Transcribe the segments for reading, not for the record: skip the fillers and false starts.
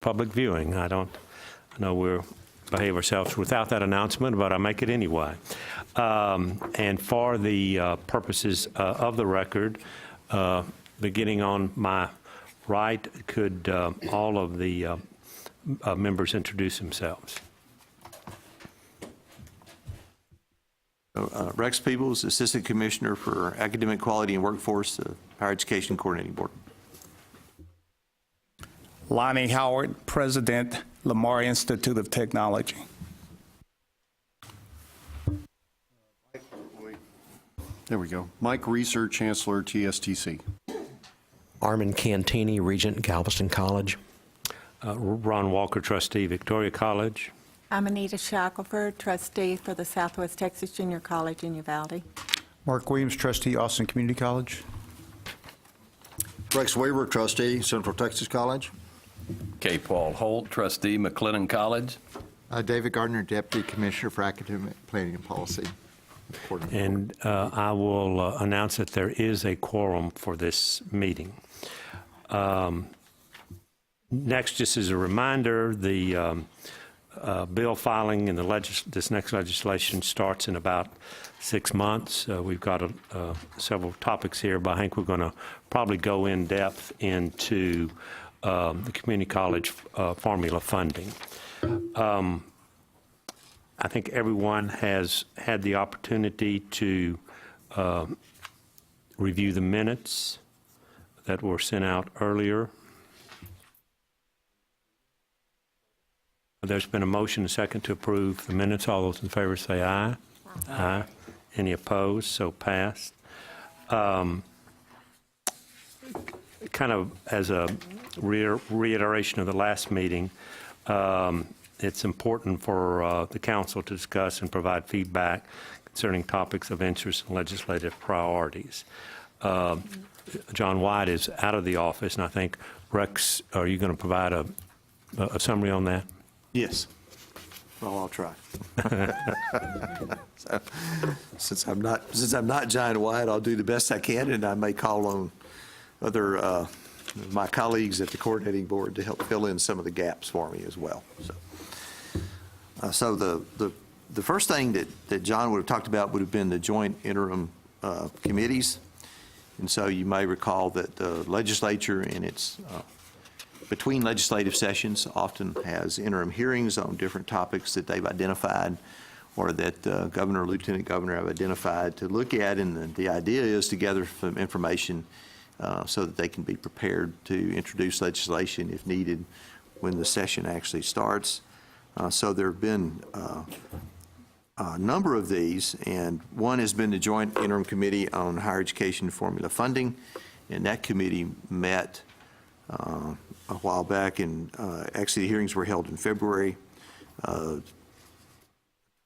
Public viewing. I know we'll behave ourselves without that announcement, but I make it anyway. And for the purposes of the record, beginning on my right, could all of the members introduce themselves? Rex Peebles, Assistant Commissioner for Academic Quality and Workforce, Higher Education Coordinating Board. Lonnie Howard, President, Lamar Institute of Technology. There we go. Mike Reeser, Chancellor, TSTC. Armin Cantini, Regent, Galveston College. Ron Walker, Trustee, Victoria College. I'm Anita Shackelford, Trustee for the Southwest Texas Junior College in Uvalde. Mark Williams, Trustee, Austin Community College. Rex Weaver, Trustee, Central Texas College. K. Paul Holt, Trustee, McLennan College. David Gardner, Deputy Commissioner for Academic Planning and Policy. And I will announce that there is a quorum for this meeting. Next, just as a reminder, the bill filing in this next legislation starts in about 6 months. We've got several topics here, but I think we're going to probably go in depth into the community college formula funding. I think everyone has had the opportunity to review the minutes that were sent out earlier. There's been a motion, a second, to approve the minutes. All those in favor say aye. Aye. Any opposed? So passed. Kind of as a reiteration of the last meeting, it's important for the council to discuss and provide feedback concerning topics of interest and legislative priorities. John White is out of the office, and I think, Rex, are you going to provide a summary on that? Yes. Well, I'll try. So, since I'm not John White, I'll do the best I can, and I may call on other my colleagues at the coordinating board to help fill in some of the gaps for me as well. So the first thing that John would have talked about would have been the joint interim committees. And so you may recall that the legislature in its between legislative sessions often has interim hearings on different topics that they've identified or that the governor or lieutenant governor have identified to look at. And the idea is to gather some information so that they can be prepared to introduce legislation if needed when the session actually starts. So there have been a number of these, and one has been the Joint Interim Committee on Higher Education Formula Funding, and that committee met a while back, and actually the hearings were held in February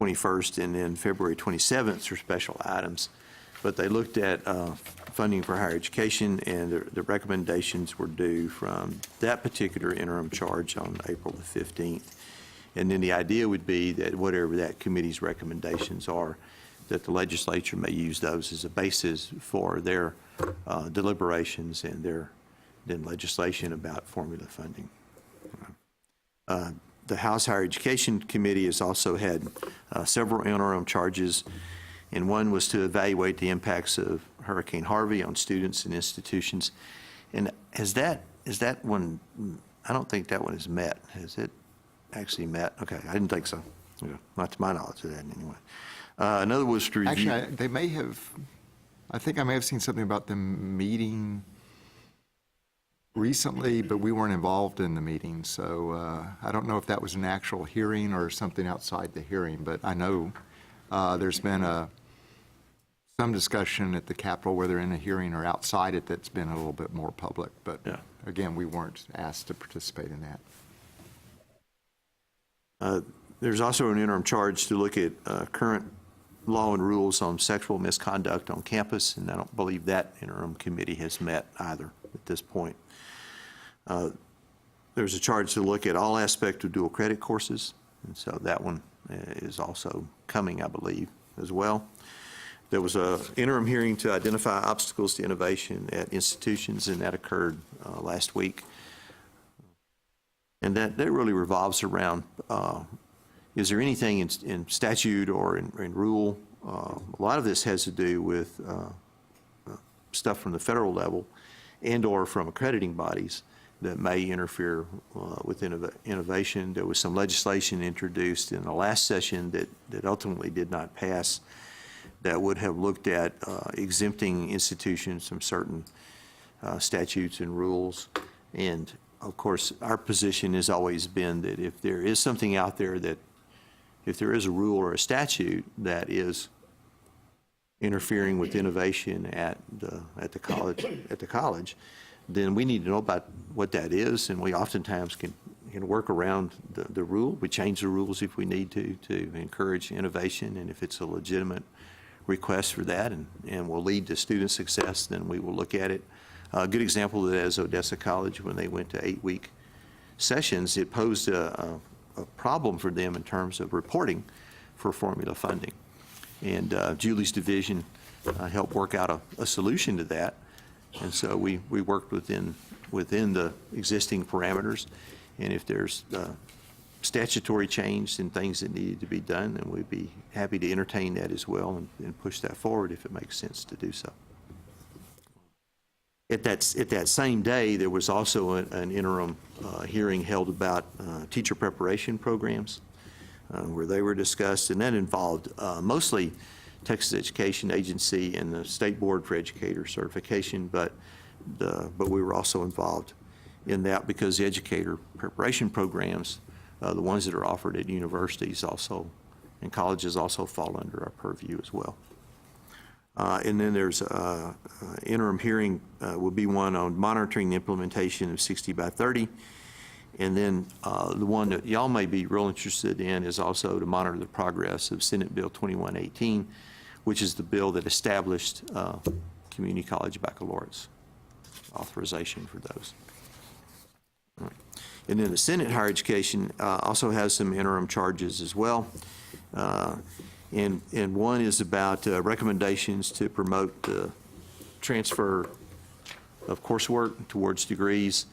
21st and then February 27th for special items. But they looked at funding for higher education, and the recommendations were due from that particular interim charge on April the 15th. And then the idea would be that whatever that committee's recommendations are, that the legislature may use those as a basis for their deliberations and their then legislation about formula funding. The House Higher Education Committee has also had several interim charges, and one was to evaluate the impacts of Hurricane Harvey on students and institutions. And is that one, I don't think that one is met. Has it actually met? Okay, I didn't think so. Yeah, not to my knowledge of that anyway. Another was to review. Actually, they may have, I think I may have seen something about them meeting recently, but we weren't involved in the meeting, so I don't know if that was an actual hearing or something outside the hearing, but I know there's been some discussion at the Capitol, whether in a hearing or outside it, that's been a little bit more public, but Yeah. again, we weren't asked to participate in that. There's also an interim charge to look at current law and rules on sexual misconduct on campus, and I don't believe that interim committee has met either at this point. There's a charge to look at all aspects of dual credit courses, and so that one is also coming, I believe, as well. There was a interim hearing to identify obstacles to innovation at institutions, and that occurred last week. And that really revolves around, is there anything in statute or in rule? A lot of this has to do with stuff from the federal level and/or from accrediting bodies that may interfere with innovation. There was some legislation introduced in the last session that ultimately did not pass that would have looked at exempting institutions from certain statutes and rules. And of course, our position has always been that if there is something out there that, if there is a rule or a statute that is interfering with innovation at the college, then we need to know about what that is, and we oftentimes can work around the rule. We change the rules if we need to encourage innovation, and if it's a legitimate request for that and will lead to student success, then we will look at it. A good example of that is Odessa College. When they went to 8-week sessions, it posed a problem for them in terms of reporting for formula funding. And Julie's division helped work out a solution to that. And so we worked within the existing parameters. And if there's statutory change and things that needed to be done, then we'd be happy to entertain that as well and push that forward if it makes sense to do so. At that same day, there was also an interim hearing held about teacher preparation programs where they were discussed, and that involved mostly Texas Education Agency and the State Board for Educator Certification, but we were also involved in that because the educator preparation programs, the ones that are offered at universities also and colleges, also fall under our purview as well. And then there's interim hearing will be one on monitoring the implementation of 60 by 30. And then the one that y'all may be real interested in is also to monitor the progress of Senate Bill 2118, which is the bill that established community college baccalaureates, authorization for those. All right. And then the Senate Higher Education also has some interim charges as well. And one is about recommendations to promote the transfer of coursework towards degrees.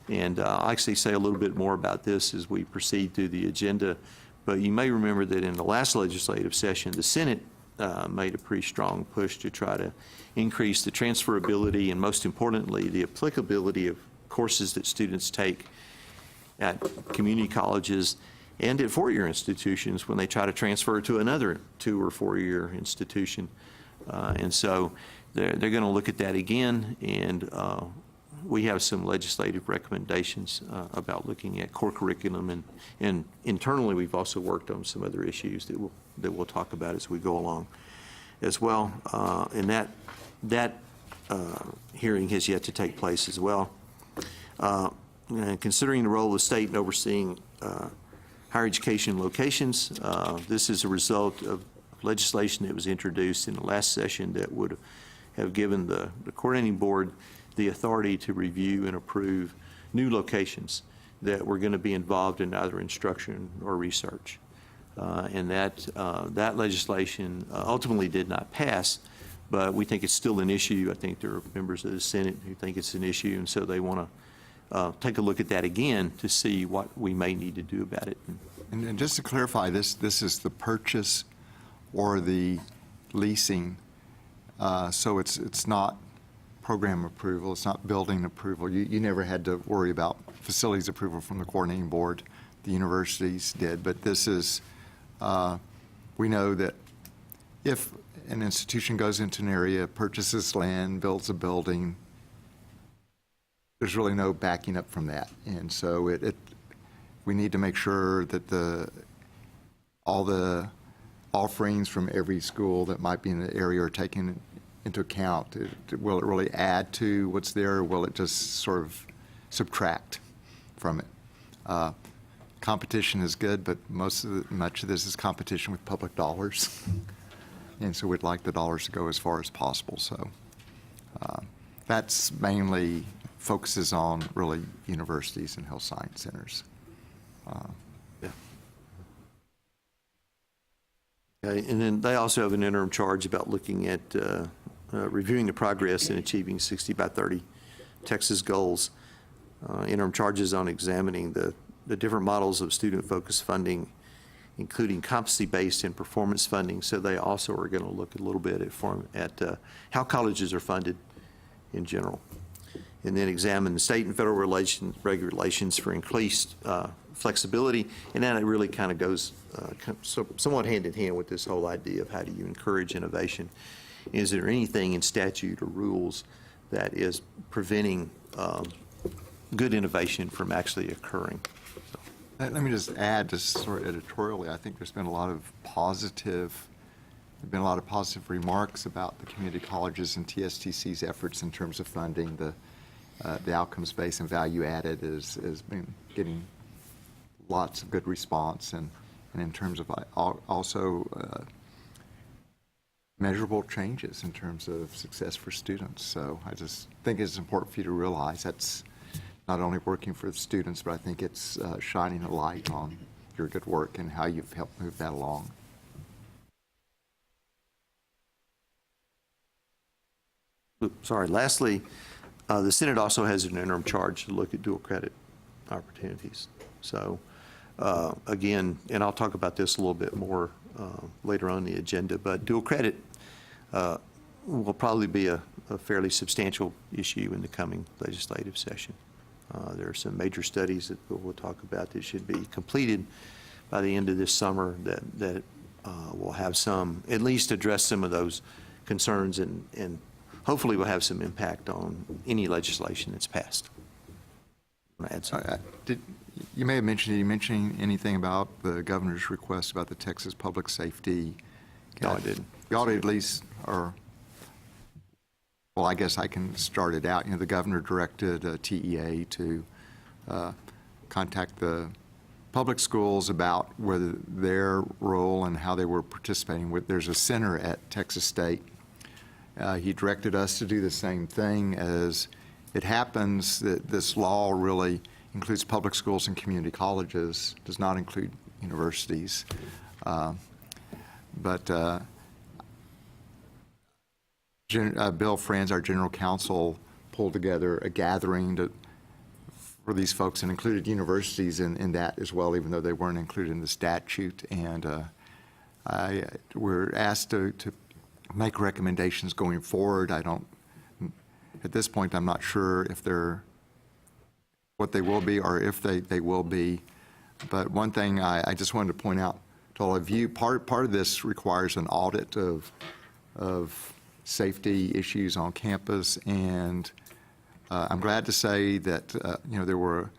And I'll actually say a little bit more about this as we proceed through the agenda. But you may remember that in the last legislative session, the Senate made a pretty strong push to try to increase the transferability and, most importantly, the applicability of courses that students take at community colleges and at four-year institutions when they try to transfer to another 2- or 4-year institution. And so they're going to look at that again, and we have some legislative recommendations about looking at core curriculum, and internally we've also worked on some other issues that we'll talk about as we go along as well. And that hearing has yet to take place as well. And considering the role of the state in overseeing higher education locations, this is a result of legislation that was introduced in the last session that would have given the coordinating board the authority to review and approve new locations that were going to be involved in either instruction or research. And that legislation ultimately did not pass, but we think it's still an issue. I think there are members of the Senate who think it's an issue, and so they want to take a look at that again to see what we may need to do about it. And just to clarify, this is the purchase or the leasing, so it's not program approval, it's not building approval. You never had to worry about facilities approval from the coordinating board. The universities did, but this is, we know that if an institution goes into an area, purchases land, builds a building, there's really no backing up from that. And so we need to make sure that all the offerings from every school that might be in the area are taken into account. Will it really add to what's there, or will it just sort of subtract from it? Competition is good, but much of this is competition with public dollars. And so we'd like the dollars to go as far as possible. So that's mainly focuses on really universities and health science centers. Okay, and then they also have an interim charge about looking at reviewing the progress in achieving 60 by 30 Texas goals. Interim charges on examining the different models of student-focused funding, including competency-based and performance funding. So they also are going to look a little bit at how colleges are funded in general, and then examine the state and federal regulations for increased flexibility. And then it really kind of goes somewhat hand in hand with this whole idea of how do you encourage innovation. Is there anything in statute or rules that is preventing good innovation from actually occurring? Let me just add, just sort of editorially, I think there's been a lot of positive remarks about the community colleges and TSTC's efforts in terms of funding. The outcomes-based and value-added has been getting lots of good response, and in terms of also measurable changes in terms of success for students. So I just think it's important for you to realize that's not only working for the students, but I think it's shining a light on your good work and how you've helped move that along. Sorry, lastly, the Senate also has an interim charge to look at dual credit opportunities. So again, and I'll talk about this a little bit more later on the agenda, but dual credit will probably be a fairly substantial issue in the coming legislative session. There are some major studies that we'll talk about that should be completed by the end of this summer that will have some, at least address some of those concerns, and hopefully will have some impact on any legislation that's passed. Want to add something? You may have mentioned, did you mention anything about the governor's request about the Texas Public Safety? No, I didn't. You ought to at least, well, I guess I can start it out. You know, the governor directed TEA to contact the public schools about whether their role and how they were participating. There's a center at Texas State. He directed us to do the same thing. As it happens that this law really includes public schools and community colleges, does not include universities. But Bill Franz, our general counsel, pulled together a gathering for these folks and included universities in that as well, even though they weren't included in the statute. And we're asked to make recommendations going forward. At this point, I'm not sure if what they will be or if they will be. But one thing I just wanted to point out to all of you, part of this requires an audit of safety issues on campus, and I'm glad to say that there were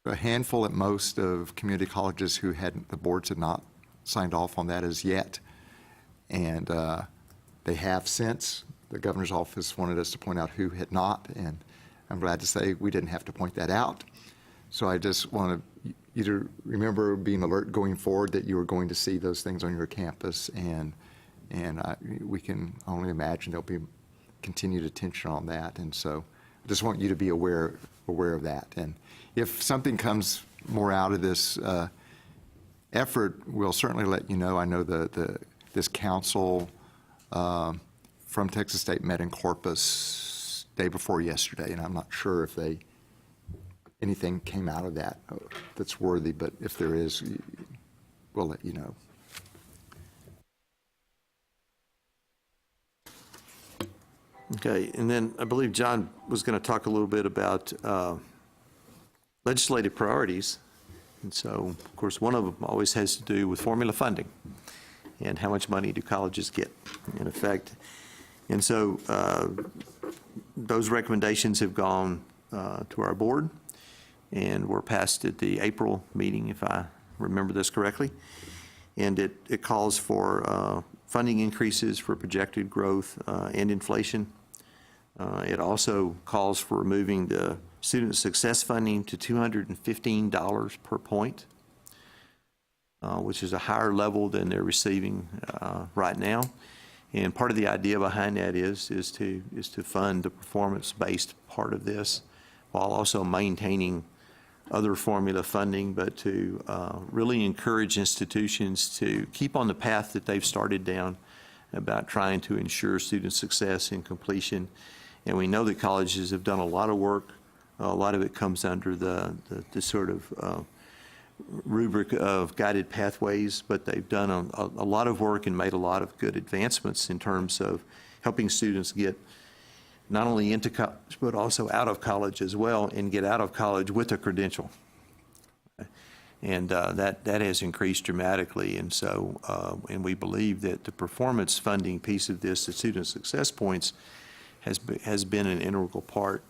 a handful at most of community colleges who the boards had not signed off on that as yet, and they have since. The governor's office wanted us to point out who had not, and I'm glad to say we didn't have to point that out. So I just want you to remember being alert going forward that you are going to see those things on your campus, and we can only imagine there'll be continued attention on that. And so I just want you to be aware of that. And if something comes more out of this effort, we'll certainly let you know. I know this council from Texas State met in Corpus day before yesterday, and I'm not sure if anything came out of that that's worthy, but if there is, we'll let you know. Okay, and then I believe John was going to talk a little bit about legislative priorities. And so, of course, one of them always has to do with formula funding and how much money do colleges get, in effect. And so those recommendations have gone to our board and were passed at the April meeting, if I remember this correctly. And it calls for funding increases for projected growth and inflation. It also calls for removing the student success funding to $215 per point, which is a higher level than they're receiving right now. And part of the idea behind that is to fund the performance-based part of this while also maintaining other formula funding, but to really encourage institutions to keep on the path that they've started down about trying to ensure student success and completion. And we know that colleges have done a lot of work. A lot of it comes under the sort of rubric of guided pathways, but they've done a lot of work and made a lot of good advancements in terms of helping students get not only into college, but also out of college as well, and get out of college with a credential. And that has increased dramatically. And so, and we believe that the performance funding piece of this, the student success points, has been an integral part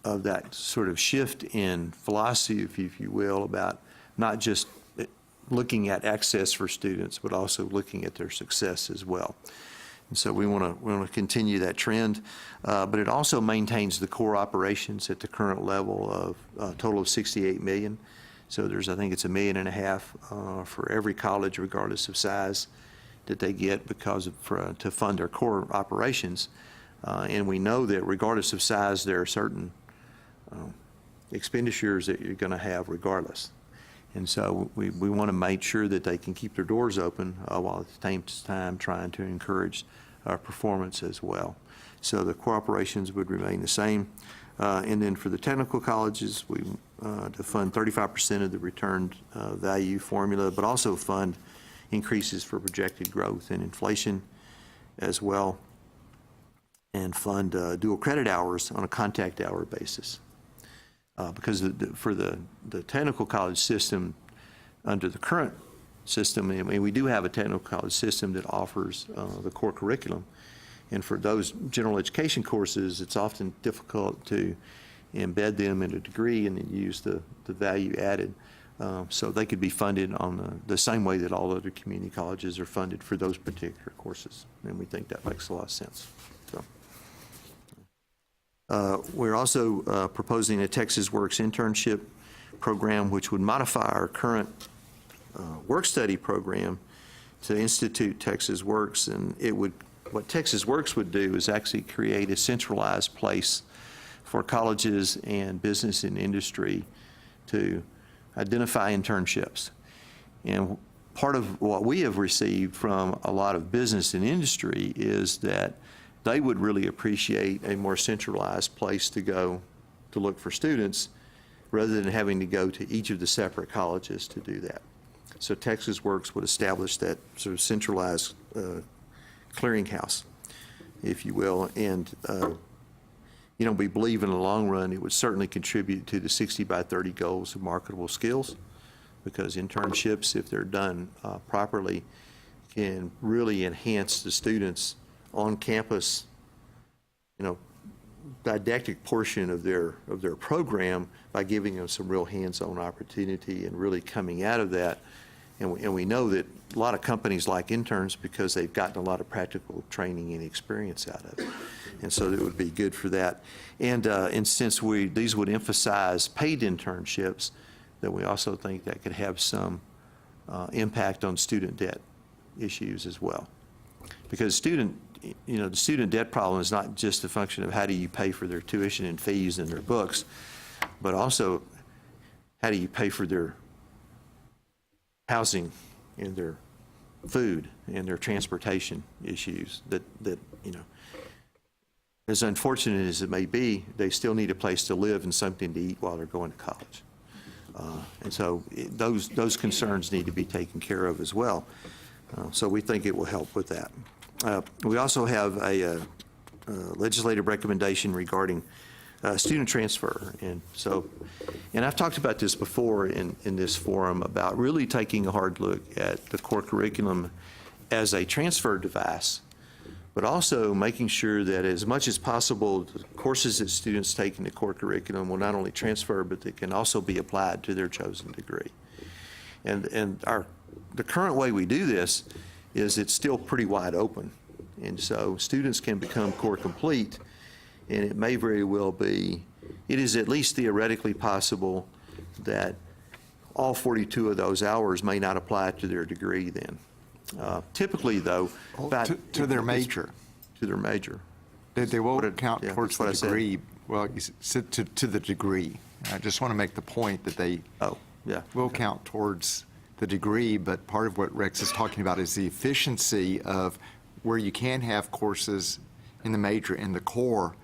of that sort of shift in philosophy, if you will, about not just looking at access for students, but also looking at their success as well. And so we want to continue that trend, but it also maintains the core operations at the current level of a total of $68 million. So there's, I think it's $1.5 million for every college, regardless of size, that they get to fund their core operations. And we know that regardless of size, there are certain expenditures that you're going to have regardless. And so we want to make sure that they can keep their doors open while at the same time trying to encourage performance as well. So the core operations would remain the same. And then for the technical colleges, we to fund 35% of the returned value formula, but also fund increases for projected growth and inflation as well, and fund dual credit hours on a contact hour basis. Because for the technical college system, under the current system, I mean, we do have a technical college system that offers the core curriculum. And for those general education courses, it's often difficult to embed them in a degree and then use the value added. So they could be funded on the same way that all other community colleges are funded for those particular courses. And we think that makes a lot of sense. So. We're also proposing a Texas Works internship program, which would modify our current work study program to institute Texas Works. And what Texas Works would do is actually create a centralized place for colleges and business and industry to identify internships. And part of what we have received from a lot of business and industry is that they would really appreciate a more centralized place to go to look for students rather than having to go to each of the separate colleges to do that. So Texas Works would establish that sort of centralized clearinghouse, if you will. And, we believe in the long run it would certainly contribute to the 60 by 30 goals of marketable skills, because internships, if they're done properly, can really enhance the students on campus, didactic portion of their program by giving them some real hands-on opportunity and really coming out of that. And we know that a lot of companies like interns because they've gotten a lot of practical training and experience out of it. And so it would be good for that. And since these would emphasize paid internships, then we also think that could have some impact on student debt issues as well. Because the student debt problem is not just a function of how do you pay for their tuition and fees and their books, but also how do you pay for their housing and their food and their transportation issues that as unfortunate as it may be, they still need a place to live and something to eat while they're going to college. And so those concerns need to be taken care of as well. So we think it will help with that. We also have a legislative recommendation regarding student transfer. And I've talked about this before in this forum about really taking a hard look at the core curriculum as a transfer device but also making sure that as much as possible, the courses that students take in the core curriculum will not only transfer, but they can also be applied to their chosen degree. And the current way we do this is it's still pretty wide open. And so students can become core complete, and it may very well be, it is at least theoretically possible that all 42 of those hours may not apply to their degree then. Typically, though, about- To their major. To their major. They will What count yeah, towards that's what the I said. degree. Well, you said to the degree. I just want to make the point that they Oh, yeah. will count towards the degree, but part of what Rex is talking about is the efficiency of where you can have courses in the major and the core,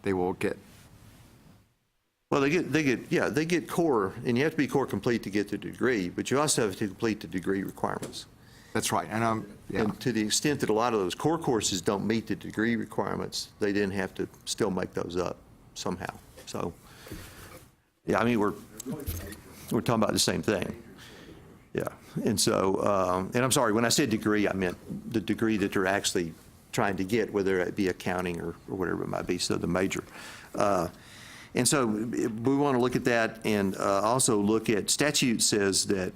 they will get. Well, they get core, and you have to be core complete to get the degree, but you also have to complete the degree requirements. That's right, and And to the extent that a lot of those core courses don't meet the degree requirements, they then have to still make those up somehow. So, yeah, I mean, we're talking about the same thing. Yeah, and so, and I'm sorry, when I said degree, I meant the degree that they're actually trying to get, whether it be accounting or whatever it might be, so the major. And so we want to look at that and also look at, statute says that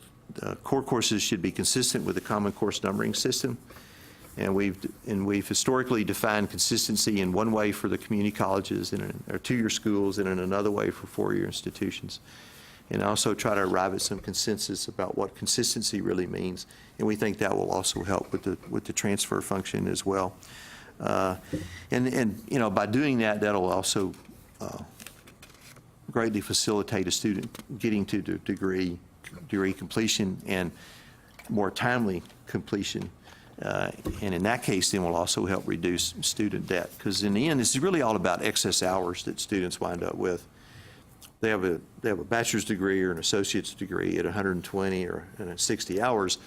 core courses should be consistent with the Common Course numbering system. And we've historically defined consistency in one way for the community colleges or two-year schools and in another way for four-year institutions. And also try to arrive at some consensus about what consistency really means. And we think that will also help with the transfer function as well. And you know, by doing that, that'll also greatly facilitate a student getting to the degree completion and more timely completion. And in that case, then will also help reduce student debt. Because in the end, this is really all about excess hours that students wind up with. They have a bachelor's degree or an associate's degree at 120 or 60 hours,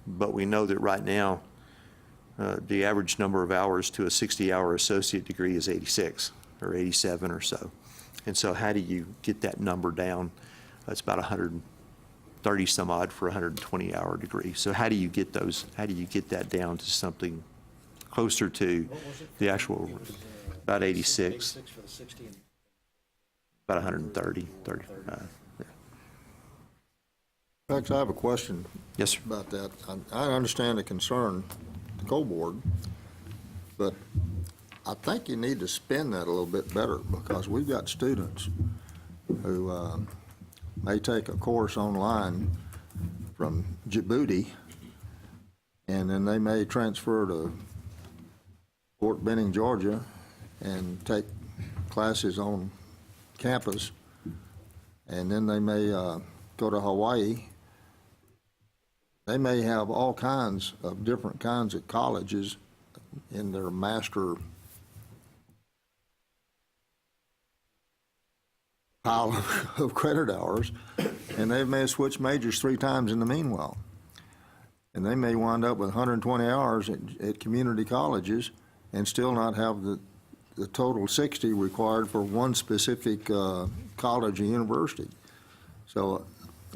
but we know that right now the average number of hours to a 60-hour associate degree is 86 or 87 or so. And so how do you get that number down? It's about 130 some odd for a 120-hour degree. So how do you get that down to something closer to the actual, about 86? About 130, 30. Yeah. Rex, I have a question Yes, sir. about that. I understand the concern, the Go Board, but I think you need to spin that a little bit better because we've got students who may take a course online from Djibouti, and then they may transfer to Fort Benning, Georgia, and take classes on campus, and then they may go to Hawaii. They may have all kinds of different kinds of colleges in their master pile of credit hours, and they may have switched majors 3 times in the meanwhile. And they may wind up with 120 hours at community colleges and still not have the total 60 required for one specific college or university. So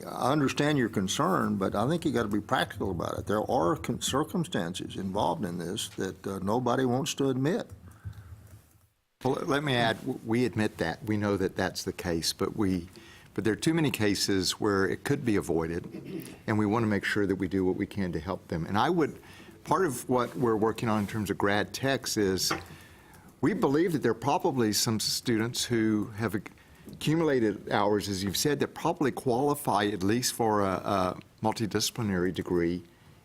I understand your concern, but I think you got to be practical about it. There are circumstances involved in this that nobody wants to admit. Well, let me add, we admit that. We know that that's the case, but there are too many cases where it could be avoided, and we want to make sure that we do what we can to help them. And part of what we're working on in terms of grad techs is we believe that there are probably some students who have accumulated hours, as you've said, that probably qualify at least for a multidisciplinary degree,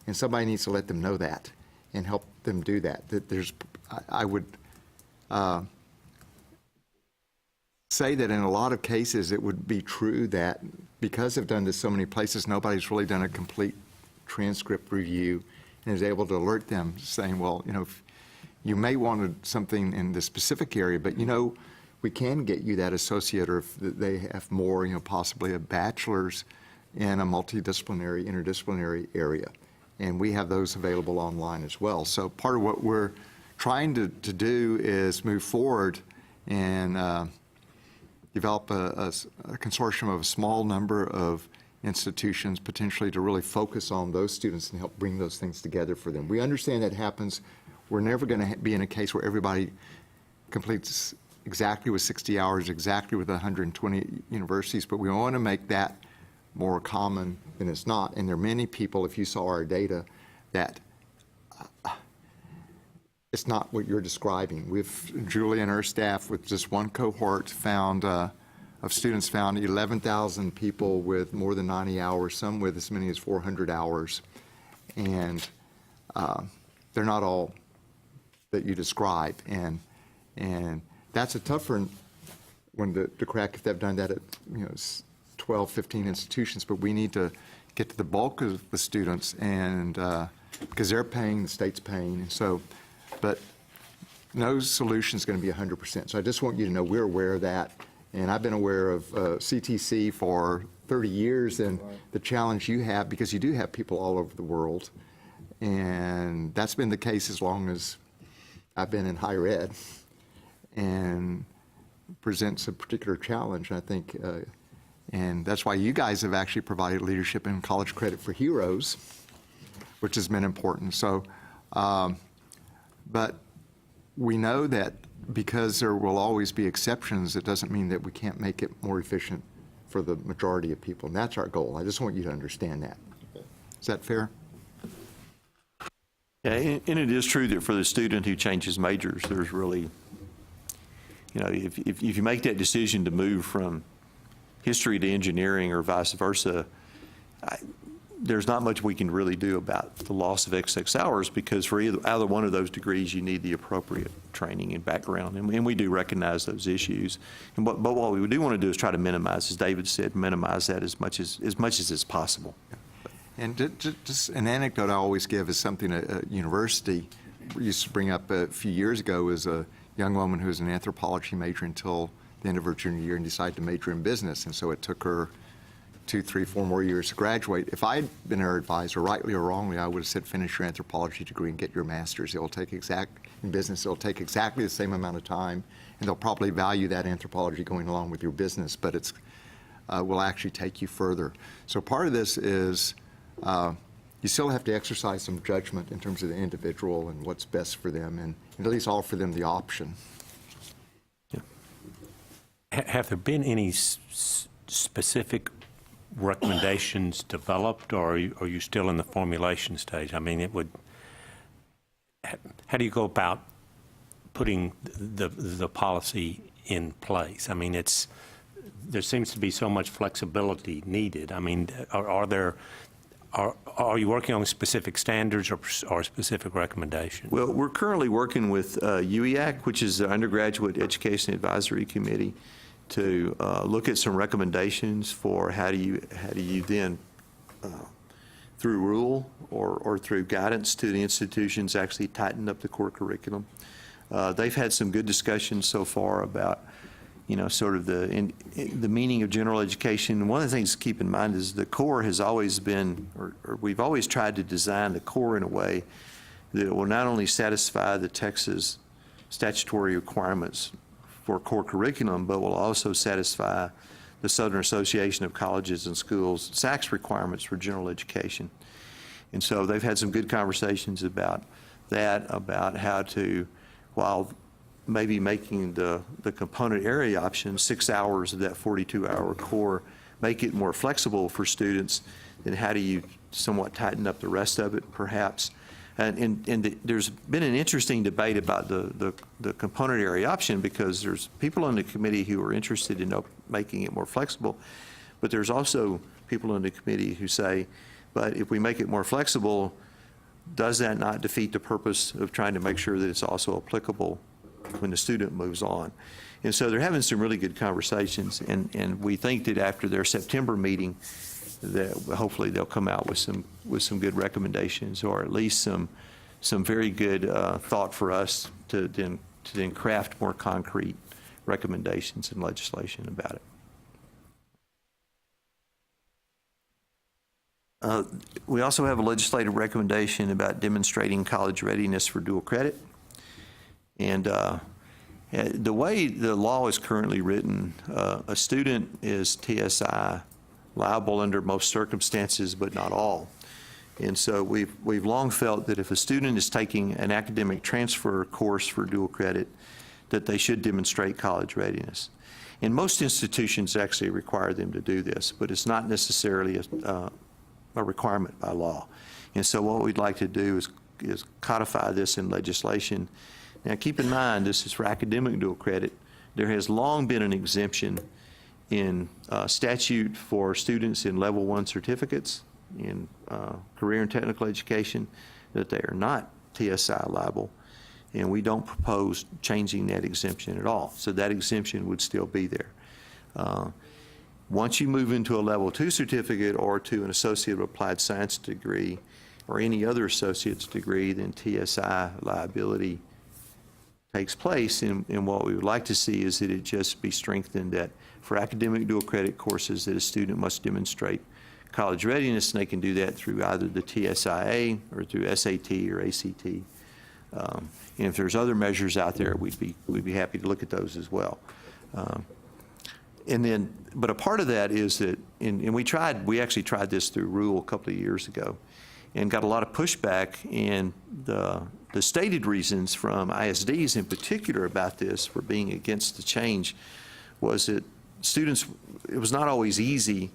and somebody needs to let them know that and help them do that. I would say that in a lot of cases it would be true that because they've done this so many places, nobody's really done a complete transcript review and is able to alert them saying, well, you know, you may want something in this specific area, but you know, we can get you that associate, or if they have more, you know, possibly a bachelor's in a multidisciplinary, interdisciplinary area. And we have those available online as well. So part of what we're trying to do is move forward and develop a consortium of a small number of institutions, potentially to really focus on those students and help bring those things together for them. We understand that happens We're never going to be in a case where everybody completes exactly with 60 hours, exactly with 120 universities, but we want to make that more common than it's not. And there are many people, if you saw our data, that it's not what you're describing. Julie and her staff, with just one cohort, found of students, found 11,000 people with more than 90 hours, some with as many as 400 hours. And they're not all that you describe. And that's a tougher one to crack if they've done that at 12, 15 institutions. But we need to get to the bulk of the students, and because they're paying, the state's paying. And so, but no solution is going to be 100%. So I just want you to know we're aware of that. And I've been aware of CTC for 30 years and the challenge you have, because you do have people all over the world. And that's been the case as long as I've been in higher ed, and presents a particular challenge, I think. And that's why you guys have actually provided leadership in College Credit for Heroes, which has been important. So, but we know that because there will always be exceptions, it doesn't mean that we can't make it more efficient for the majority of people. And that's our goal. I just want you to understand that. Is that fair? Yeah, and it is true that for the student who changes majors, there's really, if you make that decision to move from history to engineering or vice versa, there's not much we can really do about the loss of XX hours, because for either one of those degrees, you need the appropriate training and background, and we do recognize those issues. But what we do want to do is try to minimize, as David said, minimize that as much as is possible. And just an anecdote I always give is something a university used to bring up a few years ago. Was a young woman who was an anthropology major until the end of her junior year and decided to major in business. And so it took her 2, 3, 4 more years to graduate. If I'd been her advisor, rightly or wrongly, I would have said, finish your anthropology degree and get your master's. In business, it'll take exactly the same amount of time, and they'll probably value that anthropology going along with your business, but it's will actually take you further. So part of this is you still have to exercise some judgment in terms of the individual and what's best for them, and at least offer them the option. Yeah. Have there been any specific recommendations developed, or are you still in the formulation stage? I mean, how do you go about putting the policy in place? I mean, there seems to be so much flexibility needed. I mean, are you working on specific standards or specific recommendations? Well, we're currently working with UEAC, which is the Undergraduate Education Advisory Committee, to look at some recommendations for how do you then, through rule or through guidance to the institutions, actually tighten up the core curriculum. They've had some good discussions so far about, sort of the meaning of general education. One of the things to keep in mind is the core has always been, or we've always tried to design the core in a way that it will not only satisfy the Texas statutory requirements for core curriculum, but will also satisfy the Southern Association of Colleges and Schools SACS requirements for general education. And so they've had some good conversations about that, about how to, while maybe making the component area option 6 hours of that 42-hour core, make it more flexible for students, then how do you somewhat tighten up the rest of it, perhaps? And there's been an interesting debate about the component area option, because there's people on the committee who are interested in making it more flexible, but there's also people on the committee who say, but if we make it more flexible, does that not defeat the purpose of trying to make sure that it's also applicable when the student moves on? And so they're having some really good conversations, and we think that after their September meeting, that hopefully they'll come out with some good recommendations, or at least some very good thought for us to then craft more concrete recommendations and legislation about it. We also have a legislative recommendation about demonstrating college readiness for dual credit. And the way the law is currently written, a student is TSI liable under most circumstances, but not all. And so we've long felt that if a student is taking an academic transfer course for dual credit, that they should demonstrate college readiness. And most institutions actually require them to do this, but it's not necessarily a requirement by law. And so what we'd like to do is codify this in legislation. Now, keep in mind, this is for academic dual credit. There has long been an exemption in statute for students in level 1 certificates in career and technical education that they are not TSI liable, and we don't propose changing that exemption at all. So that exemption would still be there. Once you move into a level 2 certificate or to an associate of applied science degree or any other associate's degree, then TSI liability takes place. And what we would like to see is that it just be strengthened that for academic dual credit courses that a student must demonstrate college readiness, and they can do that through either the TSIA or through SAT or ACT. And if there's other measures out there, we'd be happy to look at those as well. But a part of that is that, and we actually tried this through Rule a couple of years ago, and got a lot of pushback. And the stated reasons from ISDs in particular about this for being against the change was that students, it was not always easy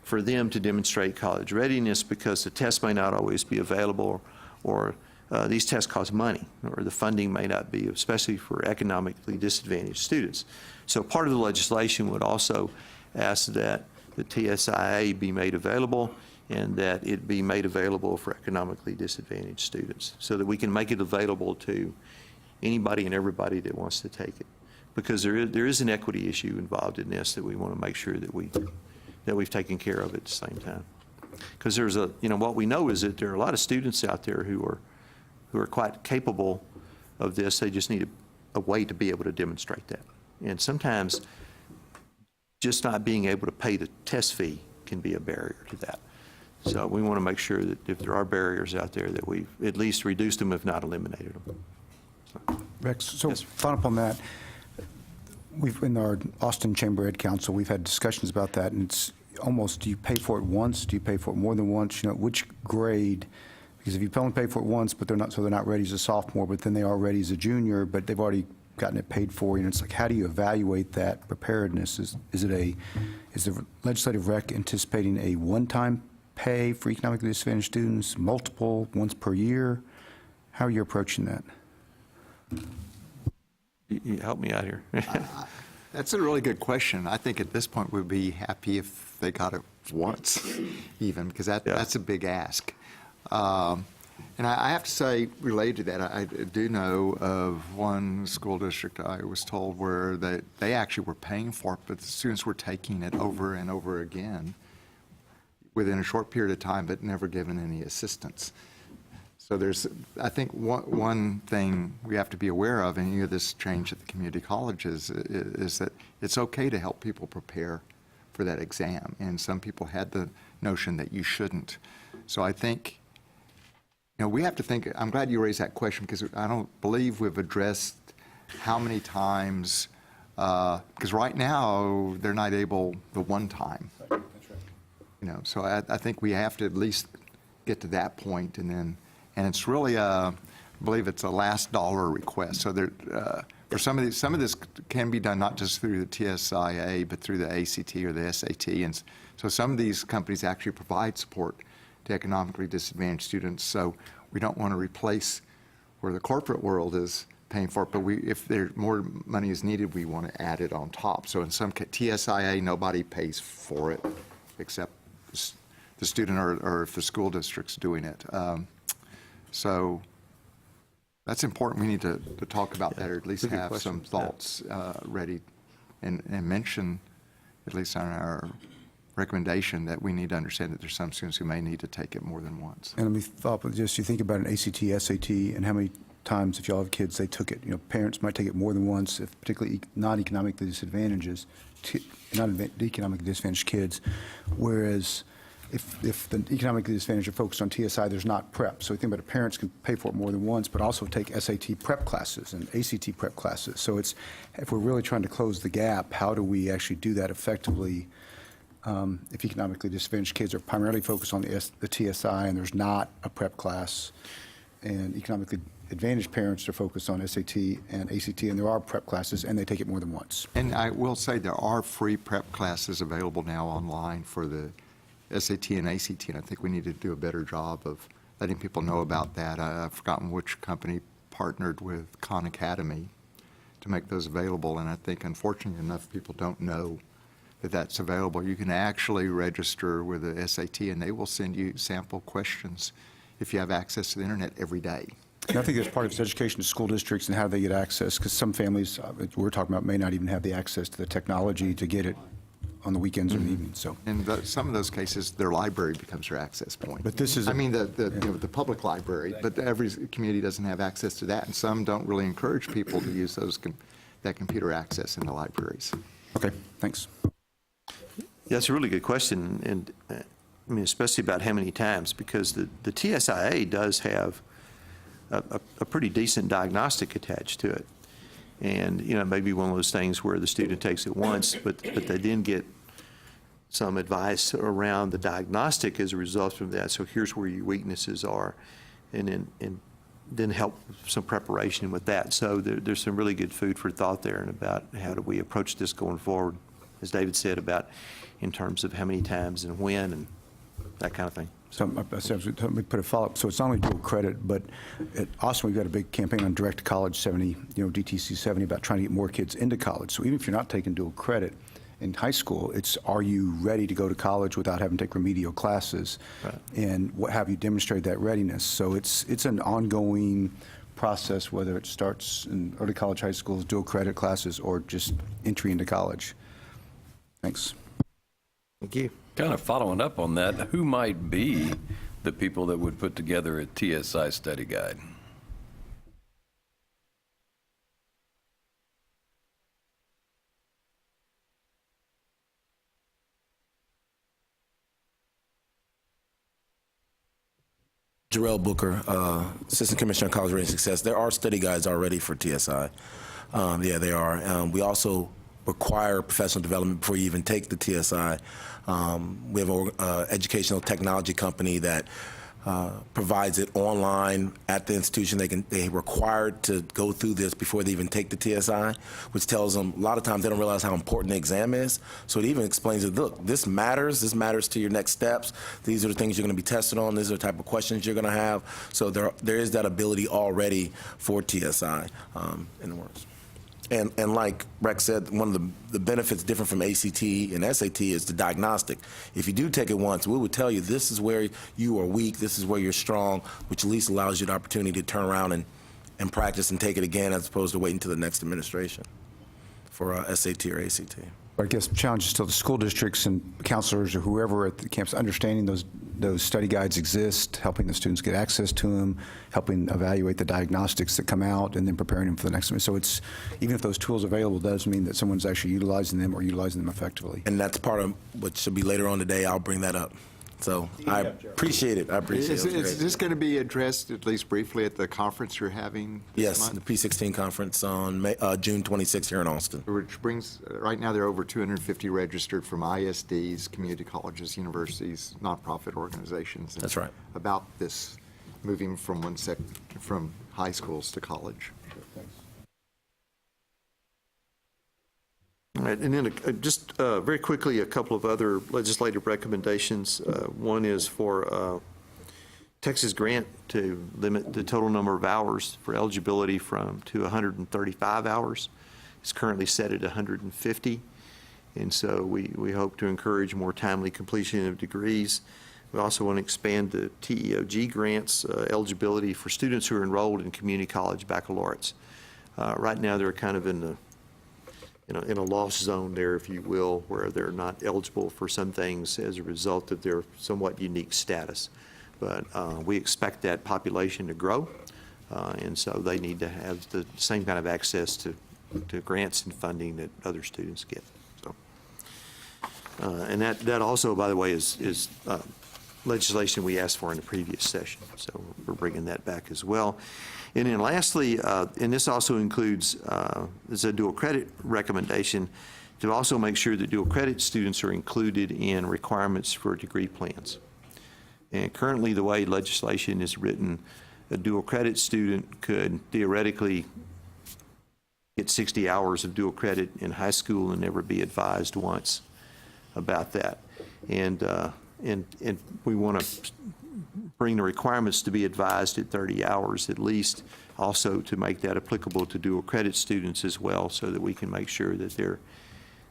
for them to demonstrate college readiness because the test may not always be available, or these tests cost money, or the funding may not be, especially for economically disadvantaged students. So part of the legislation would also ask that the TSIA be made available, and that it be made available for economically disadvantaged students, so that we can make it available to anybody and everybody that wants to take it. Because there is an equity issue involved in this that we want to make sure that we've taken care of at the same time. Because there's what we know is that there are a lot of students out there who are quite capable of this. They just need a way to be able to demonstrate that. And sometimes just not being able to pay the test fee can be a barrier to that. So we want to make sure that if there are barriers out there, that we've at least reduced them, if not eliminated them. Rex, so Yes. following up on that, in our Austin Chamber Ed Council, we've had discussions about that, and it's almost, do you pay for it once? Do you pay for it more than once? Which grade? Because if you only pay for it once, but they're not ready as a sophomore, but then they are ready as a junior, but they've already gotten it paid for, it's like, how do you evaluate that preparedness? Is the legislative rec anticipating a one-time pay for economically disadvantaged students, multiple, once per year? How are you approaching that? You help me out here. That's a really good question. I think at this point we'd be happy if they got it once, even, because that's a big ask. And I have to say, related to that, I do know of one school district I was told where they actually were paying for it, but the students were taking it over and over again within a short period of time, but never given any assistance. So there's, I think, one thing we have to be aware of, and this change at the community colleges, is that it's okay to help people prepare for that exam. And some people had the notion that you shouldn't. So I think, we have to think, I'm glad you raised that question, because I don't believe we've addressed how many times, because right now, they're not able the one time. That's right. So I think we have to at least get to that point, and it's really, I believe it's a last dollar request. So there, for some of this can be done not just through the TSIA, but through the ACT or the SAT. And so some of these companies actually provide support to economically disadvantaged students. So we don't want to replace where the corporate world is paying for it, but if more money is needed, we want to add it on top. So in some TSIA, nobody pays for it except the student or if the school district's doing it. So that's important. We need to talk about that, or at least have some thoughts ready and mention, at least on our recommendation, that we need to understand that there's some students who may need to take it more than once. And let me follow up with just, you think about an ACT, SAT, and how many times, if y'all have kids, they took it. Parents might take it more than once, if particularly non-economically disadvantaged kids, whereas if the economically disadvantaged are focused on TSI, there's not prep. So we think about it, parents can pay for it more than once, but also take SAT prep classes and ACT prep classes. So if we're really trying to close the gap, how do we actually do that effectively if economically disadvantaged kids are primarily focused on the TSI and there's not a prep class, and economically advantaged parents are focused on SAT and ACT, and there are prep classes, and they take it more than once. And I will say there are free prep classes available now online for the SAT and ACT, and I think we need to do a better job of letting people know about that. I've forgotten which company partnered with Khan Academy to make those available, and I think unfortunately enough people don't know that that's available. You can actually register with the SAT, and they will send you sample questions if you have access to the internet every day. And I think that's part of its education to school districts and how they get access, because some families we're talking about may not even have the access to the technology to get it on the weekends or the evenings. So, In some of those cases, their library becomes their access point. But this is I mean, the public library, but every community doesn't have access to that, and some don't really encourage people to use that computer access in the libraries. okay, thanks. Yeah, that's a really good question, and I mean, especially about how many times, because the TSIA does have a pretty decent diagnostic attached to it. And, you know, maybe one of those things where the student takes it once, but they then get some advice around the diagnostic as a result of that. So here's where your weaknesses are, and then help some preparation with that. So there's some really good food for thought there, and about how do we approach this going forward, as David said, about in terms of how many times and when and that kind of thing. So let me put a follow-up. So it's not only dual credit, but at Austin, we've got a big campaign on Direct to College 70, DTC 70, about trying to get more kids into college. So even if you're not taking dual credit in high school, it's are you ready to go to college without having to take remedial classes? Right. And what have you demonstrated that readiness? So it's an ongoing process, whether it starts in early college, high schools, dual credit classes, or just entry into college. Thanks. Thank you. Kind of following up on that, who might be the people that would put together a TSI study guide? Jarrell Booker, Assistant Commissioner of College Readiness Success. There are study guides already for TSI. Yeah, they are. We also require professional development before you even take the TSI. We have an educational technology company that provides it online at the institution. They're required to go through this before they even take the TSI, which tells them a lot of times they don't realize how important the exam is. So it even explains that, look, this matters to your next steps. These are the things you're going to be tested on. These are the type of questions you're going to have. So there is that ability already for TSI in the works. And like Rex said, one of the benefits different from ACT and SAT is the diagnostic. If you do take it once, we would tell you this is where you are weak, this is where you're strong, which at least allows you the opportunity to turn around and practice and take it again as opposed to waiting until the next administration for SAT or ACT. I guess the challenge is still the school districts and counselors or whoever at the campus understanding those study guides exist, helping the students get access to them, helping evaluate the diagnostics that come out, and then preparing them for the next semester. So it's, even if those tools are available, doesn't mean that someone's actually utilizing them or utilizing them effectively. And that's part of what should be later on today. I'll bring that up. So I appreciate it. I appreciate it. Is this going to be addressed at least briefly at the conference you're having this Yes, month? the P16 conference on June 26th here in Austin. Which brings, right now there are over 250 registered from ISDs, community colleges, universities, nonprofit organizations. That's right. About this moving from from high schools to college. All right, and then just very quickly, a couple of other legislative recommendations. One is for Texas grant to limit the total number of hours for eligibility to 135 hours. It's currently set at 150, and so we hope to encourage more timely completion of degrees. We also want to expand the TEOG grants eligibility for students who are enrolled in community college baccalaureates. Right now, they're kind of in a lost zone there, if you will, where they're not eligible for some things as a result of their somewhat unique status. But we expect that population to grow, and so they need to have the same kind of access to grants and funding that other students get. So, and that also, by the way, is legislation we asked for in the previous session. So we're bringing that back as well. And then lastly, and this also includes, as a dual credit recommendation, to also make sure that dual credit students are included in requirements for degree plans. And currently, the way legislation is written, a dual credit student could theoretically get 60 hours of dual credit in high school and never be advised once about that. And we want to bring the requirements to be advised at 30 hours at least, also to make that applicable to dual credit students as well, so that we can make sure that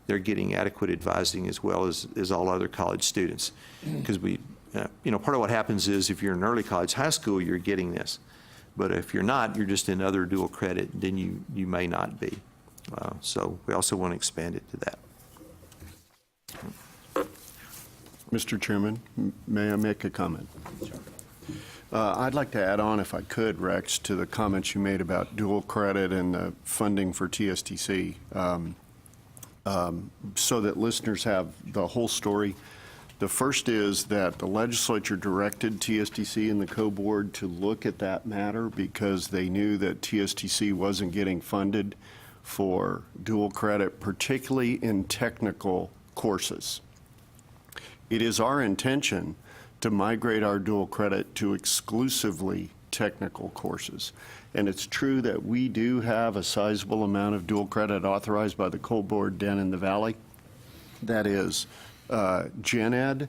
they're getting adequate advising as well as all other college students. Because part of what happens is if you're in early college, high school, you're getting this. But if you're not, you're just in other dual credit, then you may not be. So we also want to expand it to that. Mr. Chairman, may I make a comment? I'd like to add on, if I could, Rex, to the comments you made about dual credit and the funding for TSTC, so that listeners have the whole story. The first is that the legislature directed TSTC and the co-board to look at that matter because they knew that TSTC wasn't getting funded for dual credit, particularly in technical courses. It is our intention to migrate our dual credit to exclusively technical courses. And it's true that we do have a sizable amount of dual credit authorized by the co-board down in the valley. That is Gen Ed,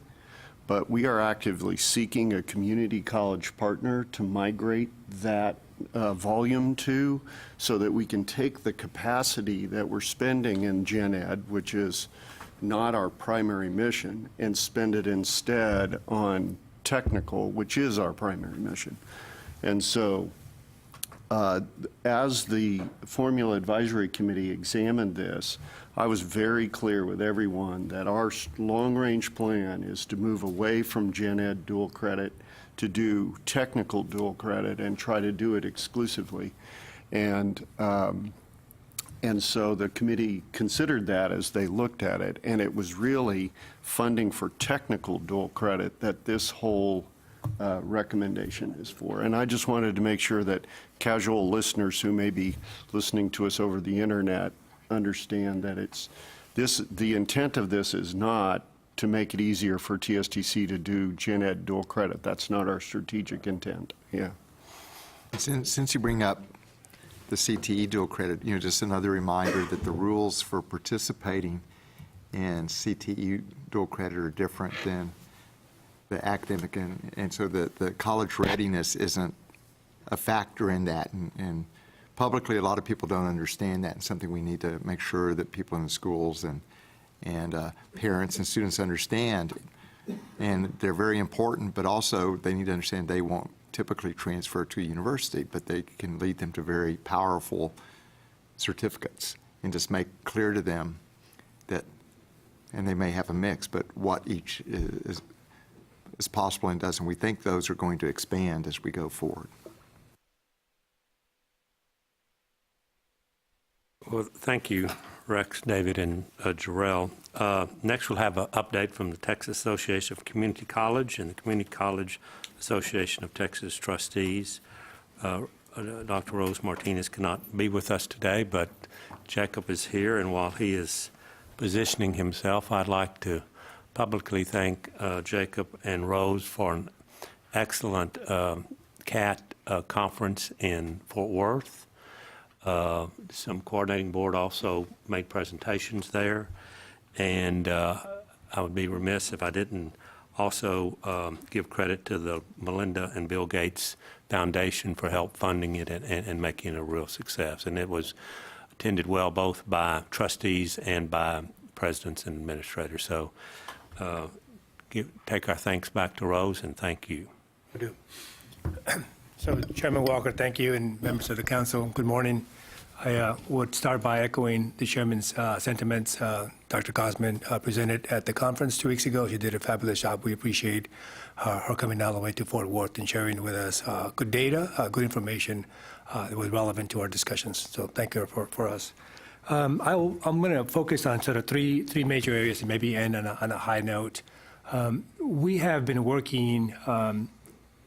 but we are actively seeking a community college partner to migrate that volume to, so that we can take the capacity that we're spending in Gen Ed, which is not our primary mission, and spend it instead on technical, which is our primary mission. And so as the Formula Advisory Committee examined this, I was very clear with everyone that our long-range plan is to move away from Gen Ed dual credit to do technical dual credit and try to do it exclusively. And so the committee considered that as they looked at it, and it was really funding for technical dual credit that this whole recommendation is for. And I just wanted to make sure that casual listeners who may be listening to us over the internet understand that the intent of this is not to make it easier for TSTC to do Gen Ed dual credit. That's not our strategic intent. Yeah. Since you bring up the CTE dual credit, just another reminder that the rules for participating in CTE dual credit are different than the academic, and so the college readiness isn't a factor in that. And publicly, a lot of people don't understand that, and something we need to make sure that people in the schools and parents and students understand. And they're very important, but also they need to understand they won't typically transfer to a university, but they can lead them to very powerful certificates, and just make clear to them that, and they may have a mix, but what each is possible and doesn't. We think those are going to expand as we go forward. Well, thank you, Rex, David, and Jarrell. Next, we'll have an update from the Texas Association of Community College and the Community College Association of Texas Trustees. Dr. Rose Martinez cannot be with us today, but Jacob is here, and while he is positioning himself, I'd like to publicly thank Jacob and Rose for an excellent CAT conference in Fort Worth. Some coordinating board also made presentations there, and I would be remiss if I didn't also give credit to the Melinda and Bill Gates Foundation for help funding it and making it a real success. And it was attended well both by trustees and by presidents and administrators. So take our thanks back to Rose, and thank you. I do. So, Chairman Walker, thank you, and members of the council, good morning. I would start by echoing the chairman's sentiments. Dr. Cosman presented at the conference 2 weeks ago. She did a fabulous job. We appreciate her coming all the way to Fort Worth and sharing with us good data, good information that was relevant to our discussions. So thank you for us. I'm going to focus on sort of three major areas and maybe end on a high note. We have been working,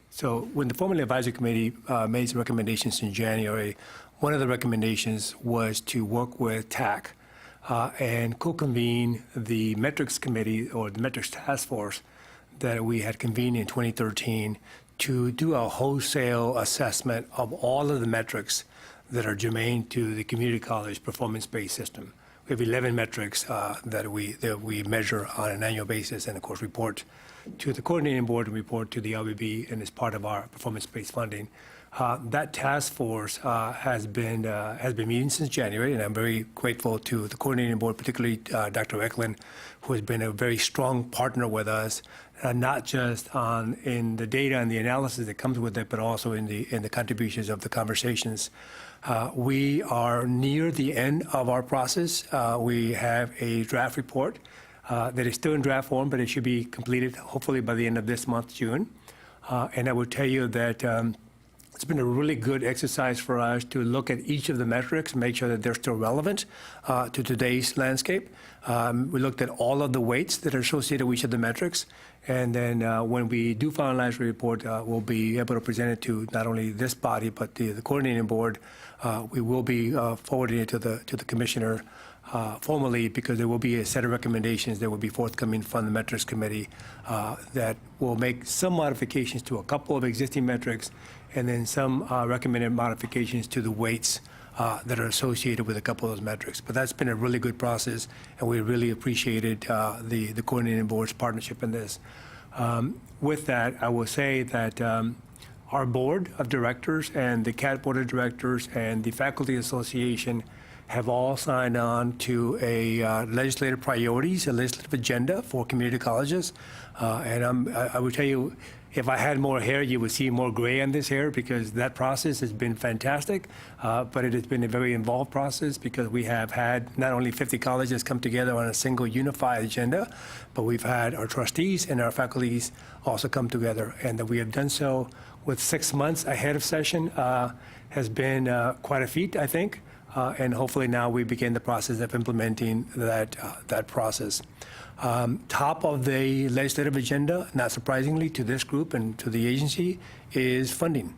so when the Formula Advisory Committee made some recommendations in January, one of the recommendations was to work with TAC and co-convene the metrics committee or the metrics task force that we had convened in 2013 to do a wholesale assessment of all of the metrics that are germane to the community college performance-based system. We have 11 metrics that we measure on an annual basis and, of course, report to the coordinating board and report to the LBB, and as part of our performance-based funding. That task force has been meeting since January, and I'm very grateful to the coordinating board, particularly Dr. Eklund, who has been a very strong partner with us, not just in the data and the analysis that comes with it, but also in the contributions of the conversations. We are near the end of our process. We have a draft report that is still in draft form, but it should be completed hopefully by the end of this month, June. And I would tell you that it's been a really good exercise for us to look at each of the metrics, make sure that they're still relevant to today's landscape. We looked at all of the weights that are associated with each of the metrics. And then when we do finalize the report, we'll be able to present it to not only this body, but the coordinating board. We will be forwarding it to the commissioner formally, because there will be a set of recommendations that will be forthcoming from the metrics committee that will make some modifications to a couple of existing metrics, and then some recommended modifications to the weights that are associated with a couple of those metrics. But that's been a really good process, and we really appreciated the coordinating board's partnership in this. With that, I will say that our board of directors and the CAT board of directors and the faculty association have all signed on to a legislative priorities, a legislative agenda for community colleges. And I would tell you, if I had more hair, you would see more gray on this hair, because that process has been fantastic. But it has been a very involved process, because we have had not only 50 colleges come together on a single unified agenda, but we've had our trustees and our faculties also come together. And that we have done so with 6 months ahead of session has been quite a feat, I think. And hopefully now we begin the process of implementing that process. Top of the legislative agenda, not surprisingly to this group and to the agency, is funding.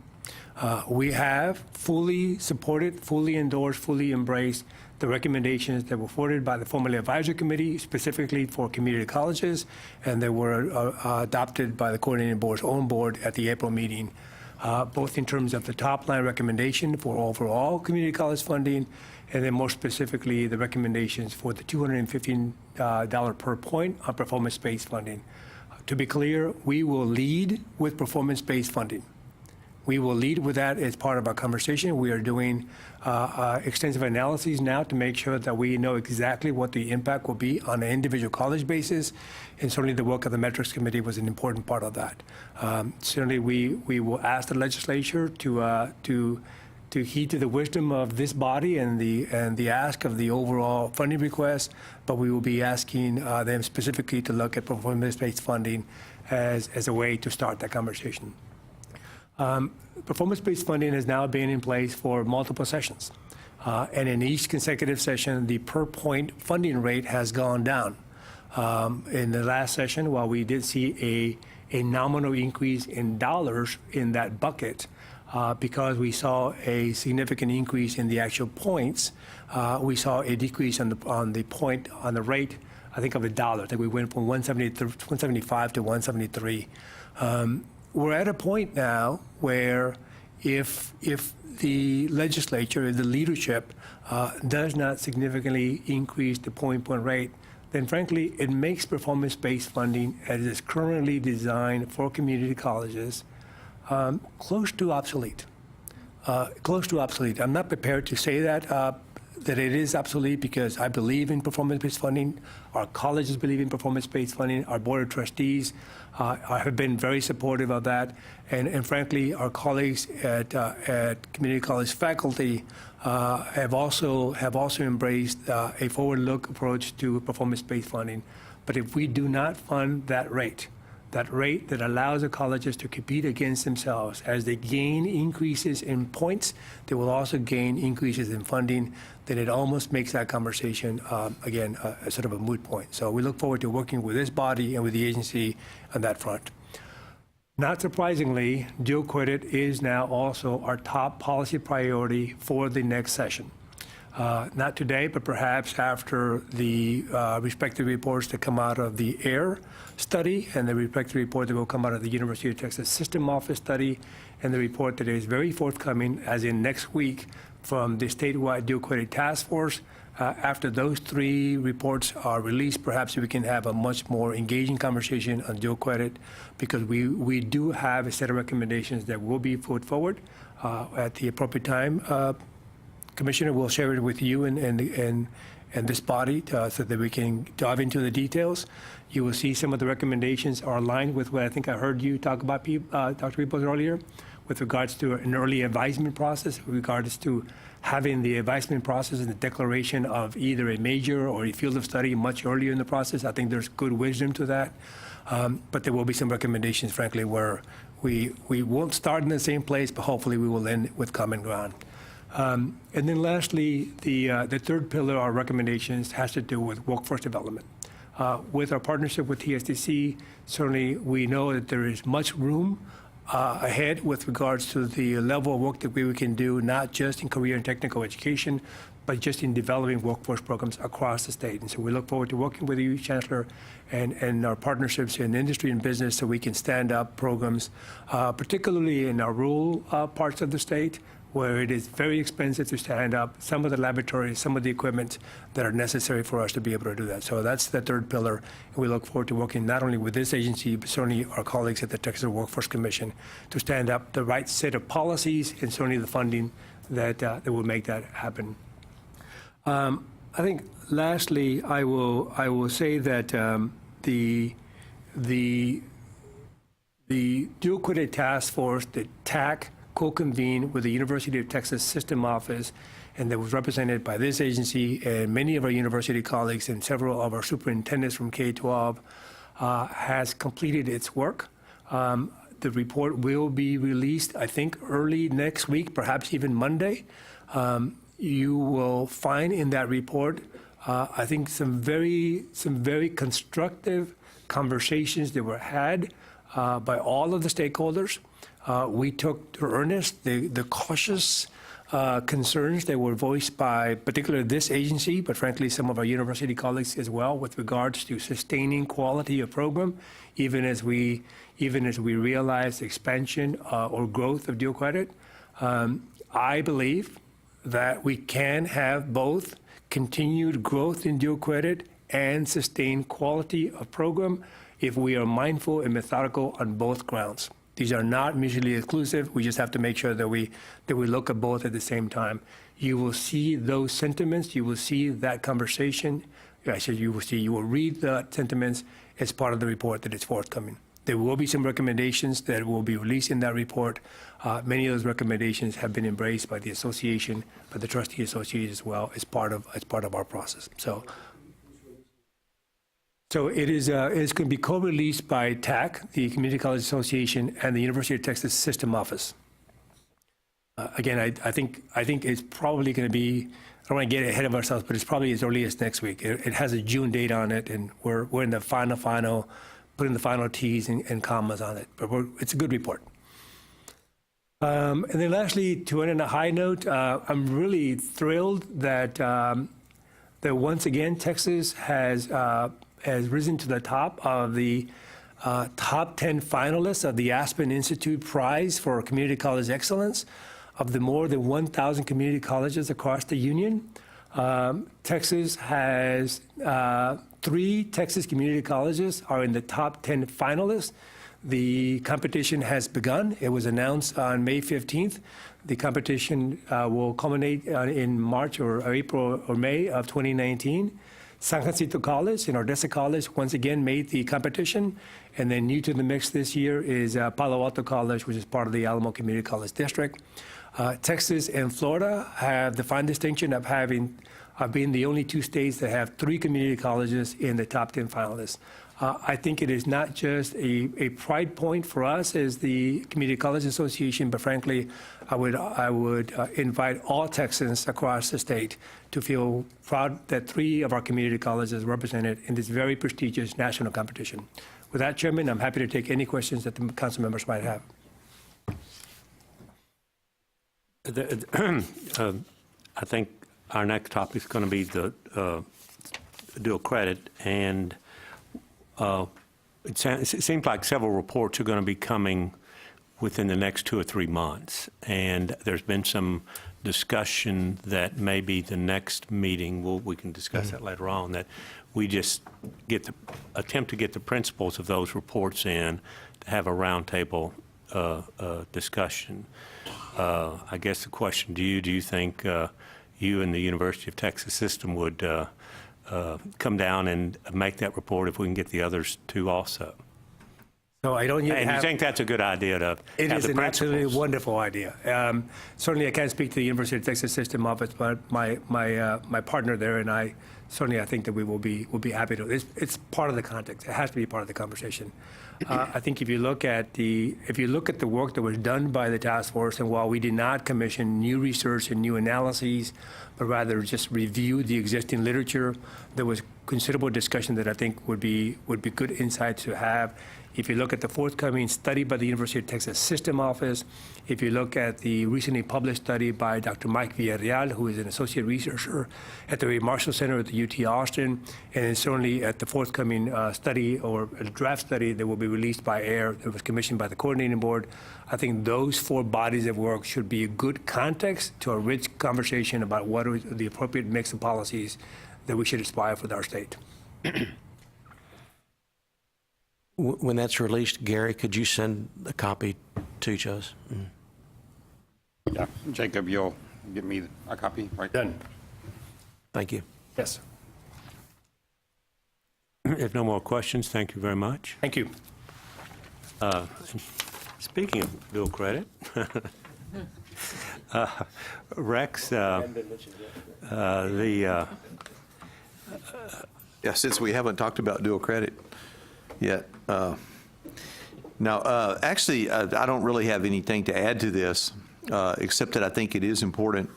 We have fully supported, fully endorsed, fully embraced the recommendations that were forwarded by the Formula Advisory Committee, specifically for community colleges, and they were adopted by the coordinating board's own board at the April meeting. Both in terms of the top line recommendation for overall community college funding, and then more specifically the recommendations for the $215 per point on performance-based funding. To be clear, we will lead with performance-based funding. We will lead with that as part of our conversation. We are doing extensive analyses now to make sure that we know exactly what the impact will be on an individual college basis, and certainly the work of the Metrics Committee was an important part of that. Certainly, we will ask the legislature to heed to the wisdom of this body and the ask of the overall funding request, but we will be asking them specifically to look at performance-based funding as a way to start that conversation. Performance-based funding has now been in place for multiple sessions. And in each consecutive session, the per-point funding rate has gone down. In the last session, while we did see a nominal increase in dollars in that bucket, because we saw a significant increase in the actual points, we saw a decrease on the rate, I think, of the dollar. I think we went from 175 to 173. We're at a point now where if the legislature, the leadership, does not significantly increase the point rate, then frankly, it makes performance-based funding, as is currently designed for community colleges, close to obsolete. I'm not prepared to say that it is obsolete, because I believe in performance-based funding. Our colleges believe in performance-based funding. Our board of trustees have been very supportive of that. And frankly, our colleagues at community college faculty have also embraced a forward-look approach to performance-based funding. But if we do not fund that rate that allows the colleges to compete against themselves, as they gain increases in points, they will also gain increases in funding, then it almost makes that conversation, again, a sort of a moot point. So we look forward to working with this body and with the agency on that front. Not surprisingly, dual credit is now also our top policy priority for the next session. not today, but perhaps after the respective reports that come out of the AIR study and the respective report that will come out of the University of Texas System Office study and the report that is very forthcoming, as in next week, from the statewide dual credit task force. After those three reports are released, perhaps we can have a much more engaging conversation on dual credit, because we do have a set of recommendations that will be put forward at the appropriate time. Commissioner, we'll share it with you and this body so that we can dive into the details. You will see some of the recommendations are aligned with what I think I heard you talk about, Dr. Peoples, earlier, with regards to an early advisement process, with regards to having the advisement process and the declaration of either a major or a field of study much earlier in the process. I think there's good wisdom to that. But there will be some recommendations, frankly, where we won't start in the same place, but hopefully we will end with common ground. And then lastly, the third pillar, our recommendations, has to do with workforce development. With our partnership with TSTC, certainly we know that there is much room ahead with regards to the level of work that we can do, not just in career and technical education, but just in developing workforce programs across the state. And so we look forward to working with you, Chancellor, and our partnerships in industry and business so we can stand up programs, particularly in our rural parts of the state, where it is very expensive to stand up some of the laboratories, some of the equipment that are necessary for us to be able to do that. So that's the third pillar. And we look forward to working not only with this agency, but certainly our colleagues at the Texas Workforce Commission to stand up the right set of policies and certainly the funding that will make that happen. I think lastly, I will say that the dual credit task force, the TAC, co-convened with the University of Texas System Office, and that was represented by this agency and many of our university colleagues and several of our superintendents from K-12, has completed its work. The report will be released, I think, early next week, perhaps even Monday. You will find in that report, I think, some very constructive conversations that were had by all of the stakeholders. We took to earnest the cautious concerns that were voiced by particularly this agency, but frankly some of our university colleagues as well, with regards to sustaining quality of program, even as we realize the expansion or growth of dual credit. I believe that we can have both continued growth in dual credit and sustained quality of program if we are mindful and methodical on both grounds. These are not mutually exclusive. We just have to make sure that we look at both at the same time. You will see those sentiments. You will see that conversation. I said you will read the sentiments as part of the report that is forthcoming. There will be some recommendations that will be released in that report. Many of those recommendations have been embraced by the association, by the trustee association as well, as part of our process. So it is going to be co-released by TAC, the Community College Association, and the University of Texas System Office. Again, I think it's probably going to be, I don't want to get ahead of ourselves, but it's probably as early as next week. It has a June date on it, and we're in the final, putting the final T's and commas on it. But it's a good report. And then lastly, to end on a high note, I'm really thrilled that once again Texas has risen to the top of the top 10 finalists of the Aspen Institute Prize for Community College Excellence. Of the more than 1,000 community colleges across the union, Texas has 3 Texas community colleges are in the top 10 finalists. The competition has begun. It was announced on May 15th. The competition will culminate in March or April or May of 2019. San Jacinto College and Odessa College once again made the competition. And then new to the mix this year is Palo Alto College, which is part of the Alamo Community College District. Texas and Florida have the fine distinction of being the only 2 states that have 3 community colleges in the top 10 finalists. I think it is not just a pride point for us as the Community College Association, but frankly, I would invite all Texans across the state to feel proud that 3 of our community colleges are represented in this very prestigious national competition. With that, Chairman, I'm happy to take any questions that the council members might have. I think our next topic is going to be the dual credit, and it seems like several reports are going to be coming within the next 2 or 3 months, and there's been some discussion that maybe the next meeting, we can discuss that later on, that we just attempt to get the principles of those reports in to have a roundtable discussion. I guess the question to you, do you think you and the University of Texas system would come down and make that report if we can get the others to also? So I don't yet And you have. think that's a good idea to It have is the an absolutely principles? wonderful idea. Certainly, I can't speak to the University of Texas System office, but my partner there and I think that we will be happy to. It's part of the context. It has to be part of the conversation. I think if you look at the work that was done by the task force, and while we did not commission new research and new analyses, but rather just review the existing literature, there was considerable discussion that I think would be good insights to have. If you look at the forthcoming study by the University of Texas System Office, if you look at the recently published study by Dr. Mike Villarreal, who is an associate researcher at the Ray Marshall Center at the UT Austin, and then certainly at the forthcoming study or a draft study that will be released by AIR that was commissioned by the coordinating board, I think those 4 bodies of work should be a good context to a rich conversation about what are the appropriate mix of policies that we should aspire for our state. When that's released, Gary, could you send a copy to each of us? Yeah, Jacob, you'll give me a copy, right? Done. Thank you. Yes. If no more questions, thank you very much. Thank you. Speaking of dual credit, Rex, Yeah, since we haven't talked about dual credit yet. Now, actually, I don't really have anything to add to this, except that I think it is important,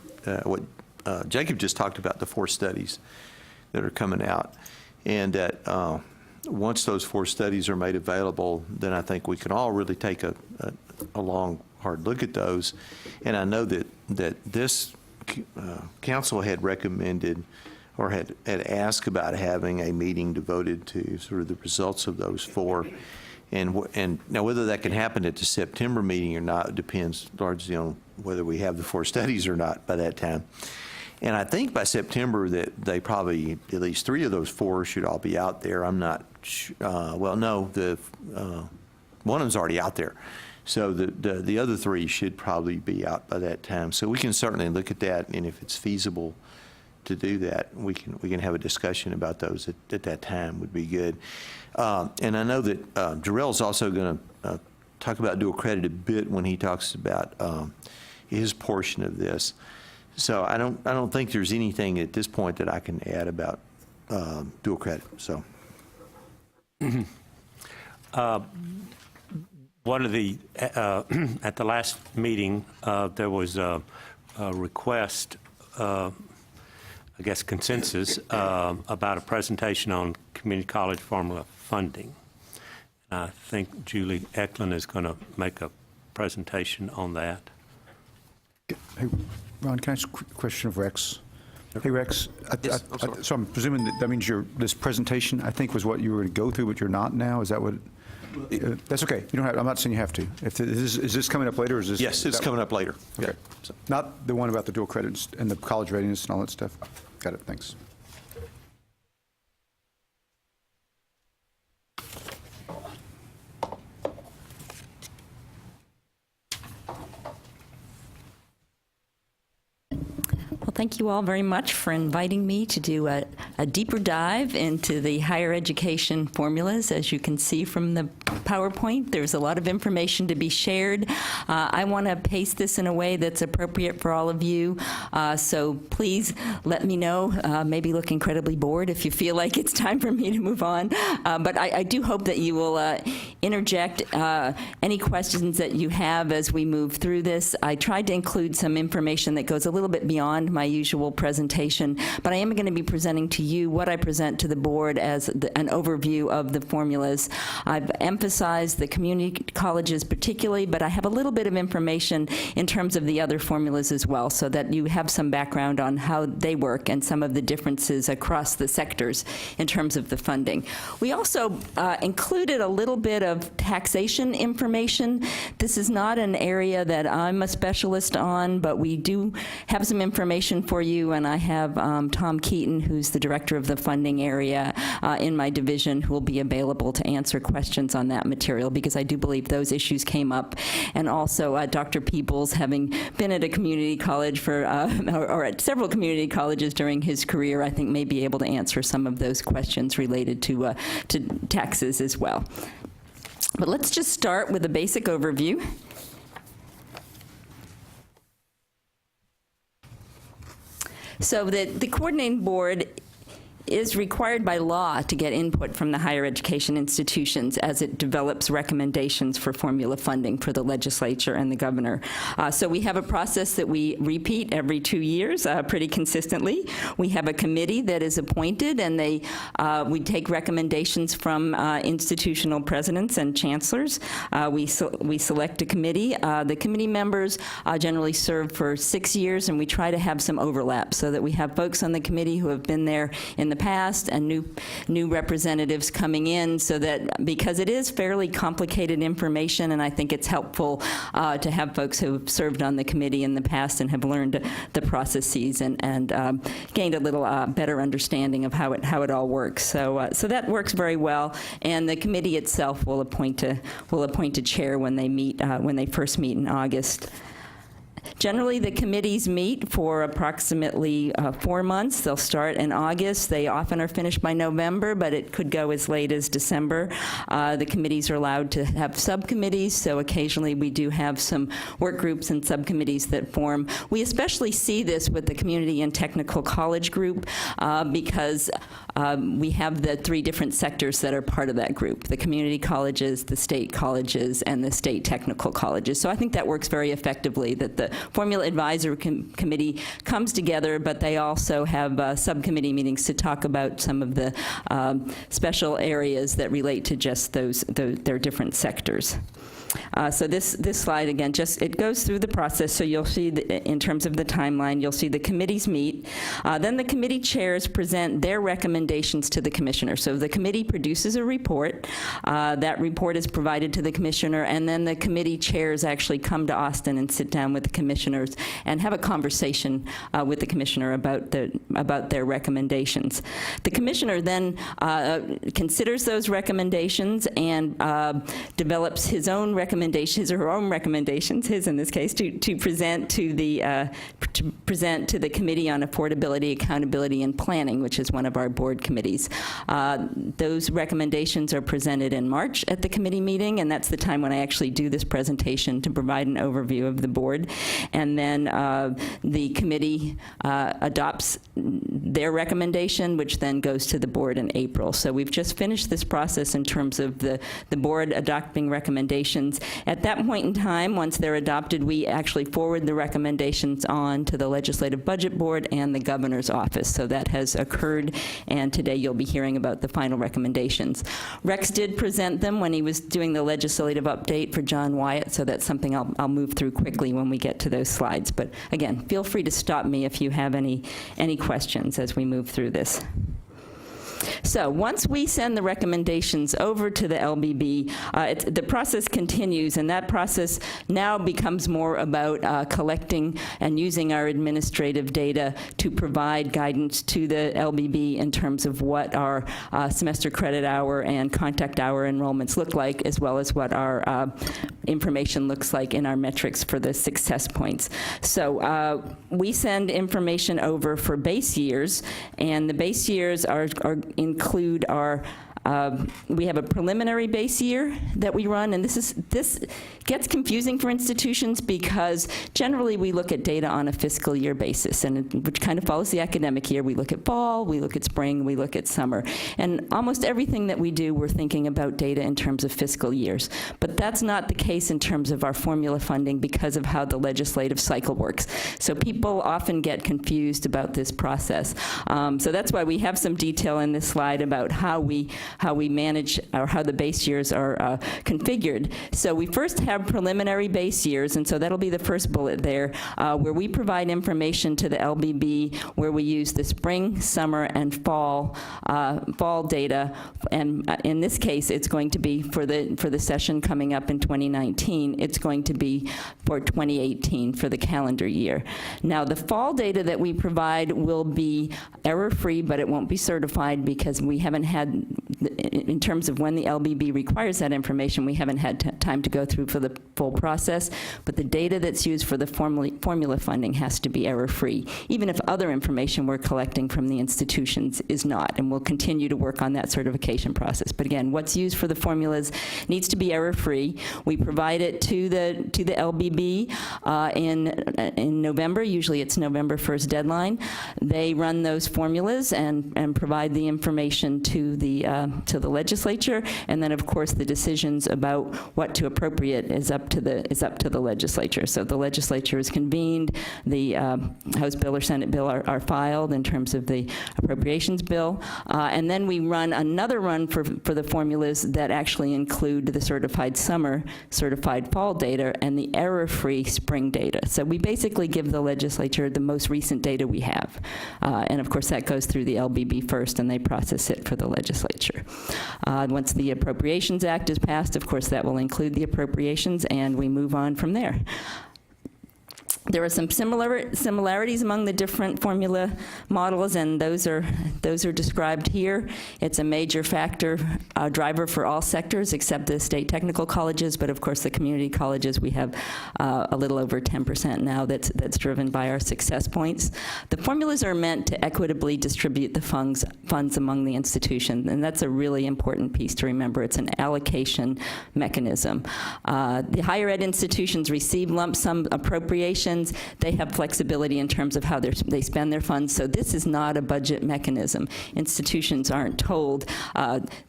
what Jacob just talked about, the 4 studies that are coming out, and that once those 4 studies are made available, then I think we can all really take a long, hard look at those. And I know that this council had recommended or had asked about having a meeting devoted to sort of the results of those 4. And now whether that can happen at the September meeting or not depends largely on whether we have the 4 studies or not by that time. And I think by September that they probably, at least 3 of those 4 should all be out there. I'm not, well, no, one of them's already out there. So the other 3 should probably be out by that time. So we can certainly look at that, and if it's feasible to do that, we can have a discussion about those at that time would be good. And I know that Jarrell's also going to talk about dual credit a bit when he talks about his portion of this. So I don't think there's anything at this point that I can add about dual credit. So. One of the at the last meeting there was a request, I guess consensus, about a presentation on community college formula funding. I think Julie Eklund is going to make a presentation on that. Hey, Ron, can I ask a quick question of Rex? Hey, Rex, Yes, I'm sorry. so I'm presuming that means this presentation, I think, was what you were going to go through, but you're not now? Is that what? That's okay. You don't have. I'm not saying you have to. Is this coming up later? Or is this? Yes, it's coming up later. Okay. Yeah. Not the one about the dual credits and the college readiness and all that stuff? Got it. Thanks. Well, thank you all very much for inviting me to do a deeper dive into the higher education formulas. As you can see from the PowerPoint, there's a lot of information to be shared. I want to pace this in a way that's appropriate for all of you, so please let me know. Maybe look incredibly bored if you feel like it's time for me to move on. But I do hope that you will interject any questions that you have as we move through this. I tried to include some information that goes a little bit beyond my my usual presentation, but I am going to be presenting to you what I present to the board as an overview of the formulas. I've emphasized the community colleges particularly, but I have a little bit of information in terms of the other formulas as well, so that you have some background on how they work and some of the differences across the sectors in terms of the funding. We also included a little bit of taxation information. This is not an area that I'm a specialist on, but we do have some information for you, and I have Tom Keaton, who's the director of the funding area in my division, who will be available to answer questions on that material, because I do believe those issues came up. And also Dr. Peebles, having been at a community college for, or at several community colleges during his career, I think may be able to answer some of those questions related to taxes as well. But let's just start with a basic overview. So the coordinating board is required by law to get input from the higher education institutions as it develops recommendations for formula funding for the legislature and the governor. So we have a process that we repeat every 2 years pretty consistently. We have a committee that is appointed, and we take recommendations from institutional presidents and chancellors. We select a committee. The committee members generally serve for 6 years, and we try to have some overlap so that we have folks on the committee who have been there in the past and new representatives coming in, so that, because it is fairly complicated information, and I think it's helpful to have folks who have served on the committee in the past and have learned the processes and gained a little better understanding of how it all works. So that works very well, and the committee itself will appoint a chair when they meet when they first meet in August. Generally, the committees meet for approximately 4 months. They'll start in August. They often are finished by November, but it could go as late as December. The committees are allowed to have subcommittees, so occasionally we do have some work groups and subcommittees that form. We especially see this with the community and technical college group because we have the 3 different sectors that are part of that group: the community colleges, the state colleges, and the state technical colleges. So I think that works very effectively, that the Formula Advisory Committee comes together, but they also have subcommittee meetings to talk about some of the special areas that relate to just their different sectors. So this slide, again, it goes through the process. So you'll see, in terms of the timeline, you'll see the committees meet. Then the committee chairs present their recommendations to the commissioner. So the committee produces a report. That report is provided to the commissioner, and then the committee chairs actually come to Austin and sit down with the commissioners and have a conversation with the commissioner about their recommendations. The commissioner then considers those recommendations and develops his or her own recommendations, his in this case, to present to the Committee on Affordability, Accountability, and Planning, which is one of our board committees. Those recommendations are presented in March at the committee meeting, and that's the time when I actually do this presentation to provide an overview of the board. And then the committee adopts their recommendation, which then goes to the board in April. So we've just finished this process in terms of the board adopting recommendations. At that point in time, once they're adopted, we actually forward the recommendations on to the Legislative Budget Board and the Governor's Office. So that has occurred, and today you'll be hearing about the final recommendations. Rex did present them when he was doing the legislative update for John Wyatt, so that's something I'll move through quickly when we get to those slides. But again, feel free to stop me if you have any questions as we move through this. So once we send the recommendations over to the LBB, the process continues, and that process now becomes more about collecting and using our administrative data to provide guidance to the LBB in terms of what our semester credit hour and contact hour enrollments look like, as well as what our information looks like in our metrics for the success points. So we send information over for base years, and the base years include our We have a preliminary base year that we run, and this gets confusing for institutions because generally we look at data on a fiscal year basis, which kind of follows the academic year. We look at fall, we look at spring, we look at summer. And almost everything that we do, we're thinking about data in terms of fiscal years. But that's not the case in terms of our formula funding because of how the legislative cycle works. So people often get confused about this process. So that's why we have some detail in this slide about how we manage, or how the base years are configured. So we first have preliminary base years, and so that'll be the first bullet there, where we provide information to the LBB, where we use the spring, summer, and fall data. And in this case, it's going to be for the session coming up in 2019. It's going to be for 2018 for the calendar year. Now, the fall data that we provide will be error-free, but it won't be certified because we haven't had, in terms of when the LBB requires that information, we haven't had time to go through for the full process. But the data that's used for the formula funding has to be error-free, even if other information we're collecting from the institutions is not. And we'll continue to work on that certification process. But again, what's used for the formulas needs to be error-free. We provide it to the LBB in November. Usually it's November 1st deadline. They run those formulas and provide the information to the legislature, and then of course the decisions about what to appropriate is up to the legislature. So the legislature is convened, the House bill or Senate bill are filed in terms of the appropriations bill, and then we run another run for the formulas that actually include the certified summer, certified fall data, and the error-free spring data. So we basically give the legislature the most recent data we have, and of course that goes through the LBB first, and they process it for the legislature. Once the Appropriations Act is passed, of course that will include the appropriations, and we move on from there. There are some similarities among the different formula models, and those are described here. It's a major factor driver for all sectors except the state technical colleges, but of course the community colleges, we have a little over 10% now that's driven by our success points. The formulas are meant to equitably distribute the funds among the institution, and that's a really important piece to remember. It's an allocation mechanism. The higher ed institutions receive lump sum appropriations. They have flexibility in terms of how they spend their funds, so this is not a budget mechanism. Institutions aren't told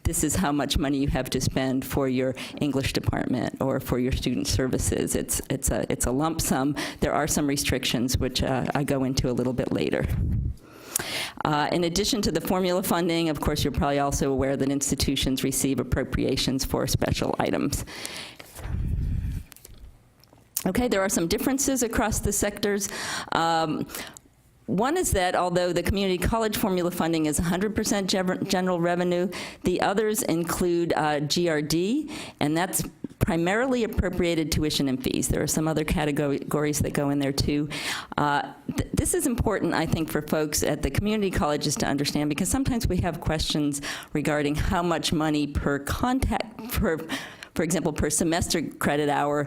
this is how much money you have to spend for your English department or for your student services. It's a lump sum. There are some restrictions, which I go into a little bit later. In addition to the formula funding, of course, you're probably also aware that institutions receive appropriations for special items. Okay, there are some differences across the sectors. One is that although the community college formula funding is 100% general revenue, the others include GRD, and that's primarily appropriated tuition and fees. There are some other categories that go in there too. This is important, I think, for folks at the community colleges to understand, because sometimes we have questions regarding how much money per for example, per semester credit hour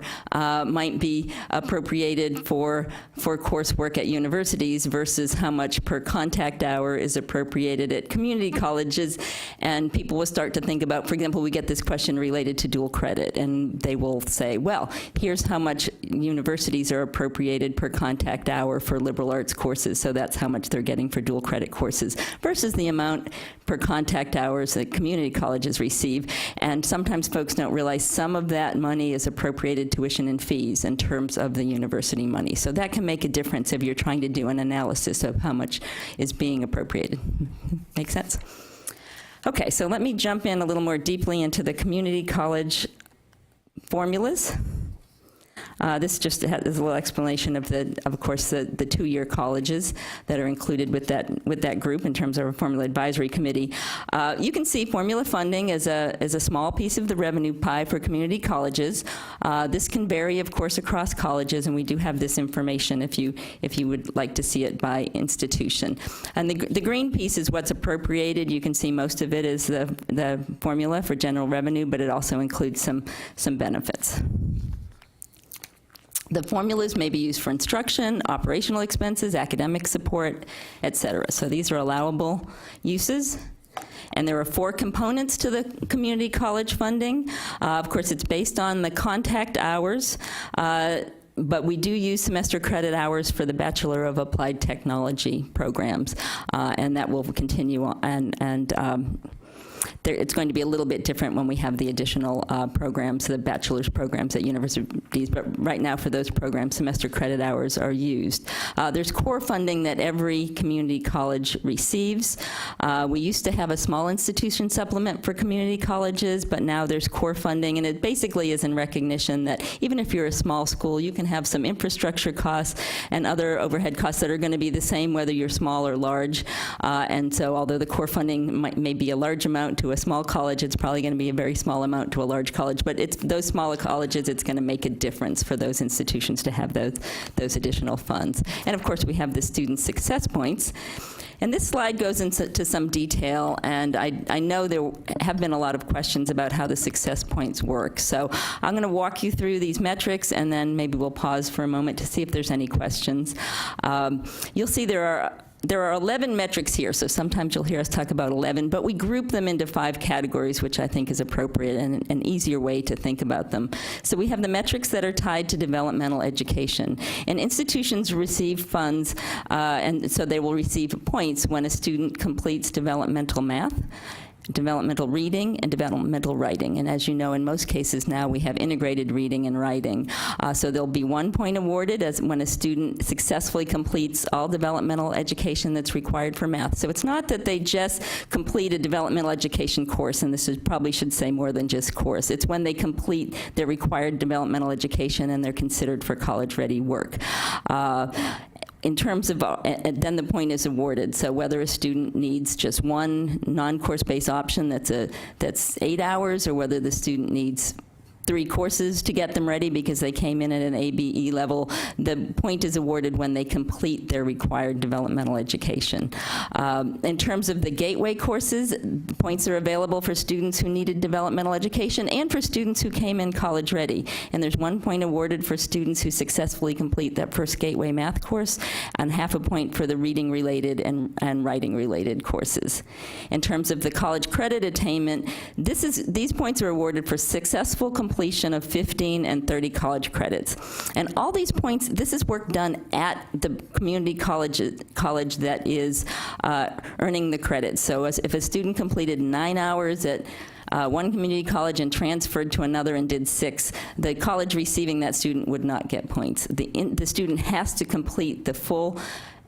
might be appropriated for coursework at universities versus how much per contact hour is appropriated at community colleges. And people will start to think about, for example, we get this question related to dual credit, and they will say, well, here's how much universities are appropriated per contact hour for liberal arts courses, so that's how much they're getting for dual credit courses, versus the amount per contact hours that community colleges receive. And sometimes folks don't realize some of that money is appropriated tuition and fees in terms of the university money. So that can make a difference if you're trying to do an analysis of how much is being appropriated. Make sense? Okay, so let me jump in a little more deeply into the community college formulas. This just has a little explanation of course, the two-year colleges that are included with that group in terms of a formula advisory committee. You can see formula funding is a small piece of the revenue pie for community colleges. This can vary, of course, across colleges, and we do have this information if you would like to see it by institution. And the green piece is what's appropriated. You can see most of it is the formula for general revenue, but it also includes some benefits. The formulas may be used for instruction, operational expenses, academic support, et cetera. So these are allowable uses. And there are 4 components to the community college funding. Of course, it's based on the contact hours, but we do use semester credit hours for the Bachelor of Applied Technology programs, and that will continue on, it's going to be a little bit different when we have the additional programs, the bachelor's programs at universities, but right now for those programs, semester credit hours are used. There's core funding that every community college receives. We used to have a small institution supplement for community colleges, but now there's core funding, and it basically is in recognition that even if you're a small school, you can have some infrastructure costs and other overhead costs that are going to be the same whether you're small or large. And so although the core funding may be a large amount to a small college, it's probably going to be a very small amount to a large college, but it's those smaller colleges, it's going to make a difference for those institutions to have those additional funds. And of course, we have the student success points. And this slide goes into some detail, and I know there have been a lot of questions about how the success points work. So I'm going to walk you through these metrics, and then maybe we'll pause for a moment to see if there's any questions. You'll see there are 11 metrics here, so sometimes you'll hear us talk about 11, but we group them into 5 categories, which I think is appropriate and an easier way to think about them. So we have the metrics that are tied to developmental education. And institutions receive funds, and so they will receive points when a student completes developmental math, developmental reading, and developmental writing. And as you know, in most cases now, we have integrated reading and writing. So there'll be 1 point awarded as when a student successfully completes all developmental education that's required for math. So it's not that they just complete a developmental education course, and this probably should say more than just course. It's when they complete their required developmental education and they're considered for college-ready work. In terms of, then the point is awarded. So whether a student needs just one non-course-based option that's 8 hours, or whether the student needs 3 courses to get them ready because they came in at an ABE level, the point is awarded when they complete their required developmental education. In terms of the gateway courses, points are available for students who needed developmental education and for students who came in college ready. And there's 1 point awarded for students who successfully complete that first gateway math course, and half a point for the reading related and writing related courses. In terms of the college credit attainment, these points are awarded for successful completion of 15 and 30 college credits. And all these points, this is work done at the community college that is earning the credits. So if a student completed 9 hours at one community college and transferred to another and did 6, the college receiving that student would not get points. The student has to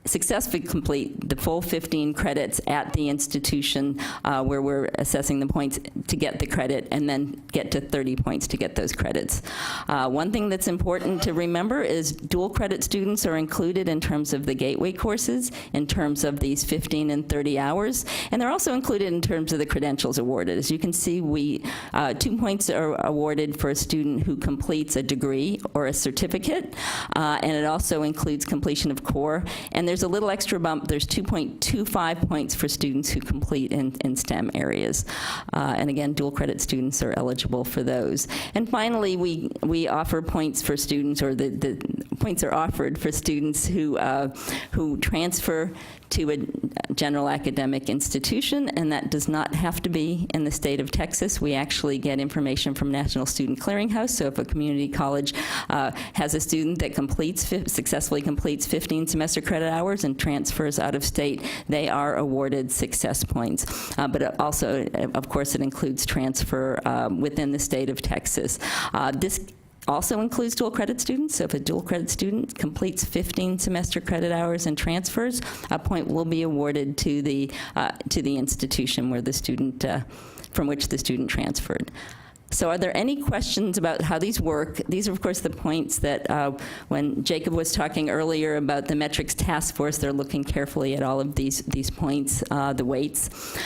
successfully complete the full 15 credits at the institution where we're assessing the points to get the credit, and then get to 30 points to get those credits. One thing that's important to remember is dual credit students are included in terms of the gateway courses, in terms of these 15 and 30 hours, and they're also included in terms of the credentials awarded. As you can see, 2 points are awarded for a student who completes a degree or a certificate, and it also includes completion of core, and there's a little extra bump. There's 2.25 points for students who complete in STEM areas. And again, dual credit students are eligible for those. And finally, we offer points for students, or the points are offered for students who transfer to a general academic institution, and that does not have to be in the state of Texas. We actually get information from National Student Clearinghouse, so if a community college has a student that successfully completes 15 semester credit hours and transfers out of state, they are awarded success points. But it also, of course, it includes transfer within the state of Texas. This also includes dual credit students. So if a dual credit student completes 15 semester credit hours and transfers, a point will be awarded to the institution where the student, from which the student transferred. So are there any questions about how these work? These are, of course, the points that when Jacob was talking earlier about the metrics task force, they're looking carefully at all of these points, the weights.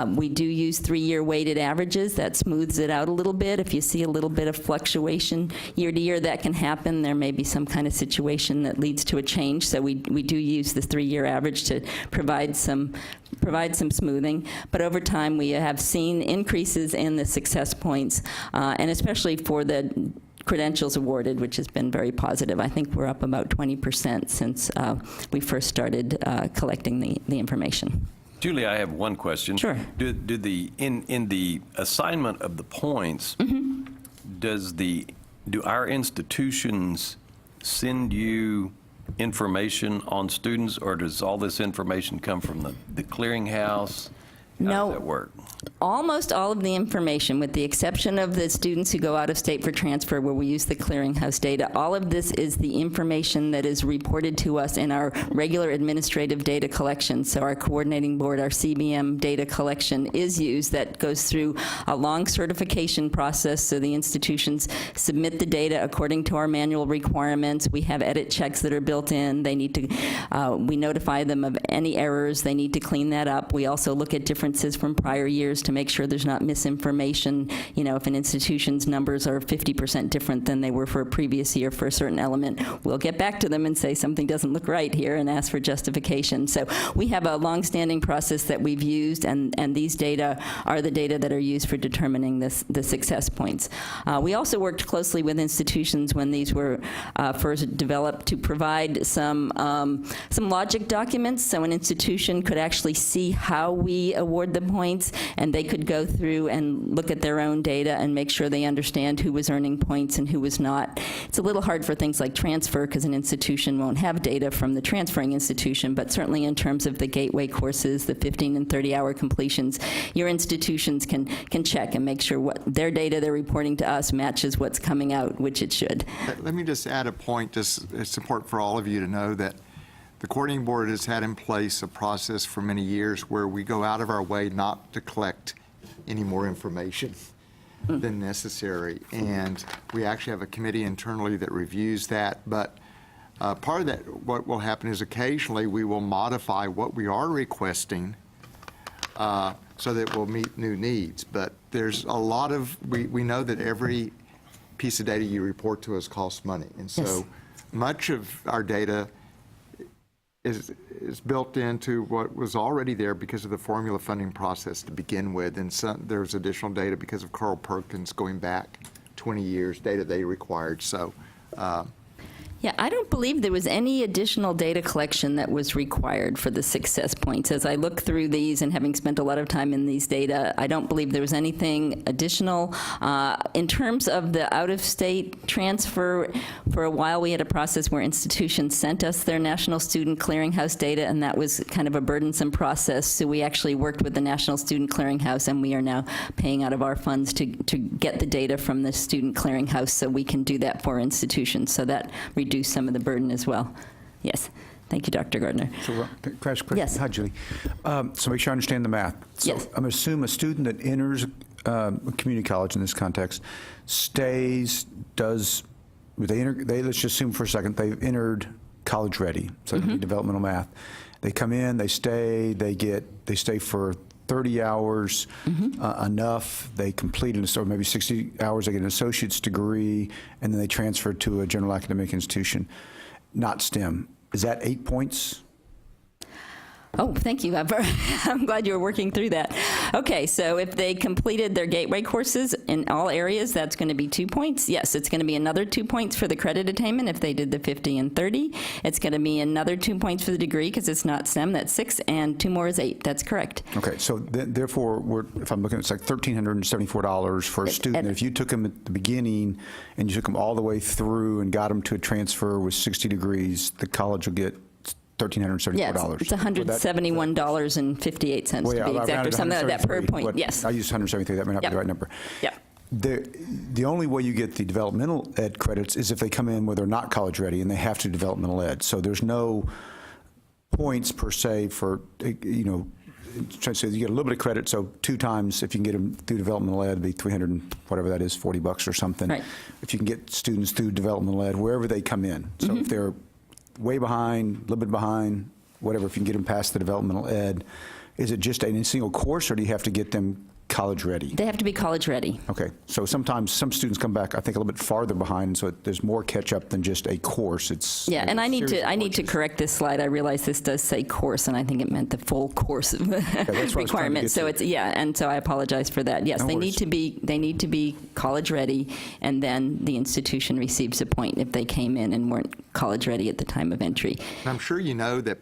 We do use 3-year weighted averages. That smooths it out a little bit. If you see a little bit of fluctuation year to year, that can happen. There may be some kind of situation that leads to a change. So we do use the 3-year average to provide some smoothing. But over time, we have seen increases in the success points, and especially for the credentials awarded, which has been very positive. I think we're up about 20% since we first started collecting the information. Julie, I have one question. Sure. Do the in the assignment of the points, do our institutions send you information on students, or does all this information come from the clearinghouse? How No. does that work? Almost all of the information, with the exception of the students who go out of state for transfer where we use the clearinghouse data, all of this is the information that is reported to us in our regular administrative data collection. So our coordinating board, our CBM data collection is used. That goes through a long certification process, so the institutions submit the data according to our manual requirements. We have edit checks that are built in. They need to, we notify them of any errors. They need to clean that up. We also look at differences from prior years to make sure there's not misinformation. You know, if an institution's numbers are 50% different than they were for a previous year for a certain element, we'll get back to them and say something doesn't look right here and ask for justification. So we have a long-standing process that we've used, and these data are the data that are used for determining the success points. We also worked closely with institutions when these were first developed to provide some logic documents, so an institution could actually see how we award the points, and they could go through and look at their own data and make sure they understand who was earning points and who was not. It's a little hard for things like transfer because an institution won't have data from the transferring institution, but certainly in terms of the gateway courses, the 15 and 30-hour completions, your institutions can check and make sure what their data they're reporting to us matches what's coming out, which it should. Let me just add a point. It's important for all of you to know that the coordinating board has had in place a process for many years where we go out of our way not to collect any more information than necessary. And we actually have a committee internally that reviews that. But part of that, what will happen is occasionally we will modify what we are requesting so that it will meet new needs. But there's a lot of, we know that every piece of data you report to us costs money. And so much of our data is built into what was already there because of the formula funding process to begin with, and there's additional data because of Carl Perkins going back 20 years, data they required. So Yeah, I don't believe there was any additional data collection that was required for the success points. As I look through these and having spent a lot of time in these data, I don't believe there was anything additional. In terms of the out-of-state transfer, for a while we had a process where institutions sent us their National Student Clearinghouse data, and that was kind of a burdensome process. So we actually worked with the National Student Clearinghouse, and we are now paying out of our funds to get the data from the Student Clearinghouse so we can do that for institutions. So that reduce some of the burden as well. Yes. Thank you, Dr. Gardner. So, crash quick. Yes. Hi, Julie. So make sure I understand the math. So Yes. I'm going to assume a student that enters a community college in this context stays, let's just assume for a second they've entered college ready, so they need developmental math. They come in, they stay, they stay for 30 hours, enough, they complete or maybe 60 hours, they get an associate's degree, and then they transfer to a general academic institution, not STEM. Is that 8 points? Oh, thank you. I'm glad you were working through that. Okay, so if they completed their gateway courses in all areas, that's going to be 2 points. Yes, it's going to be another 2 points for the credit attainment if they did the 50 and 30. It's going to be another 2 points for the degree because it's not STEM. That's 6, and 2 more is 8. That's correct. Okay, so therefore, if I'm looking, it's like $1,374 for a student. If you took them at the beginning and you took them all the way through and got them to a transfer with 60 degrees, the college will get $1,374. Yeah, it's $171.58 to be exact, or something like that per point. Yes. I used 173. That may not be the right number. Yep. The only way you get the developmental ed credits is if they come in where they're not college ready and they have to developmental ed. So there's no points per se for, you know, so you get a little bit of credit. So 2 times, if you can get them through developmental ed, it'd be 300 and whatever that is, $40 or something. Right. If you can get students through developmental ed wherever they come in. So if they're way behind, a little bit behind, whatever, if you can get them past the developmental ed, is it just a single course, or do you have to get them college ready? They have to be college ready. Okay, so sometimes some students come back, I think, a little bit farther behind, so there's more catch up than just a course. It's Yeah, and I need to correct this slide. I realize this does say course, and I think it meant the full course requirement. So it's and so I apologize for that. Yes, they need to be college ready, and then the institution receives a point if they came in and weren't college ready at the time of entry. And I'm sure you know that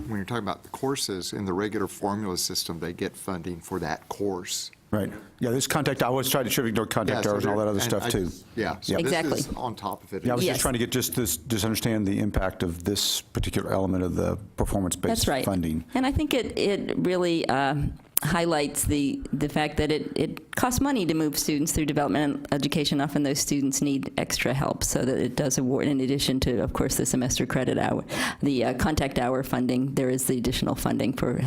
when you're talking about the courses, in the regular formula system, they get funding for that course. Right. Yeah, this contact, I was trying to ignore contact Yeah, so hours and all that other and stuff I too. just- Yeah, so Exactly. this is on top of it. Yeah, I was Yes. just trying to get just understand the impact of this particular element of the performance-based That's right. funding. And I think it really highlights the fact that it costs money to move students through development and education. Often those students need extra help, so that it does award, in addition to, of course, the semester credit hour, the contact hour funding, there is the additional funding for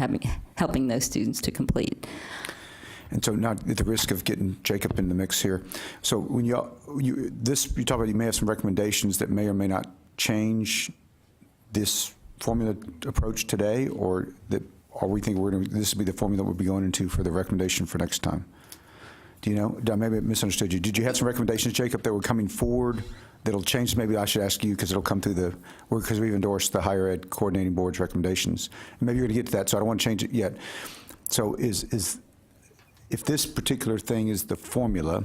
helping those students to complete. And so now, at the risk of getting Jacob in the mix here, so when you talk about you may have some recommendations that may or may not change this formula approach today, or that, are we thinking this would be the formula we'll be going into for the recommendation for next time? Do you know? Did I maybe misunderstood you? Did you have some recommendations, Jacob, that were coming forward that'll change? Maybe I should ask you, because it'll come through because we've endorsed the Higher Ed Coordinating Board's recommendations. And maybe you're going to get to that, so I don't want to change it yet. So if this particular thing is the formula,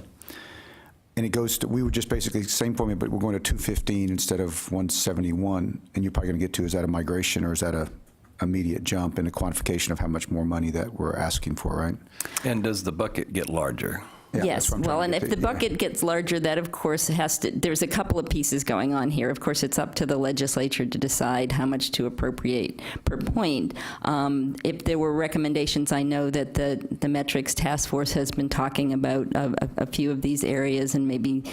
and it goes to, we would just basically, same formula, but we're going to 215 instead of 171, and you're probably going to get to, is that a migration or is that a immediate jump in a quantification of how much more money that we're asking for, right? And does the bucket get larger? Yeah, Yes, that's what I'm trying well, to and get if to, the yeah. bucket gets larger, that of course there's a couple of pieces going on here. Of course, it's up to the legislature to decide how much to appropriate per point. If there were recommendations, I know that the metrics task force has been talking about a few of these areas, and maybe,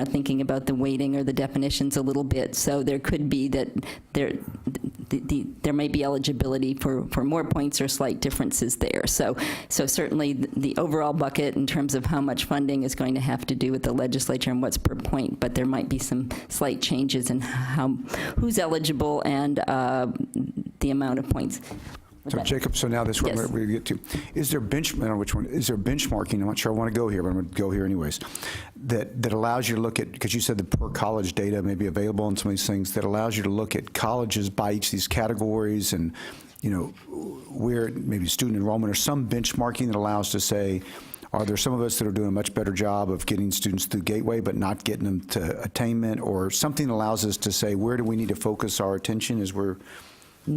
thinking about the weighting or the definitions a little bit. So there could be that there may be eligibility for more points or slight differences there. So certainly the overall bucket in terms of how much funding is going to have to do with the legislature and what's per point, but there might be some slight changes in who's eligible and the amount of points. So Jacob, so now this one Yes. we get to. Is there I don't know which one, is there benchmarking, I'm not sure I want to go here, but I'm going to go here anyways, that allows you to look at, because you said the per college data may be available and some of these things, that allows you to look at colleges by each of these categories and, where maybe student enrollment or some benchmarking that allows to say, are there some of us that are doing a much better job of getting students through Gateway but not getting them to attainment, or something that allows us to say, where do we need to focus our attention as we're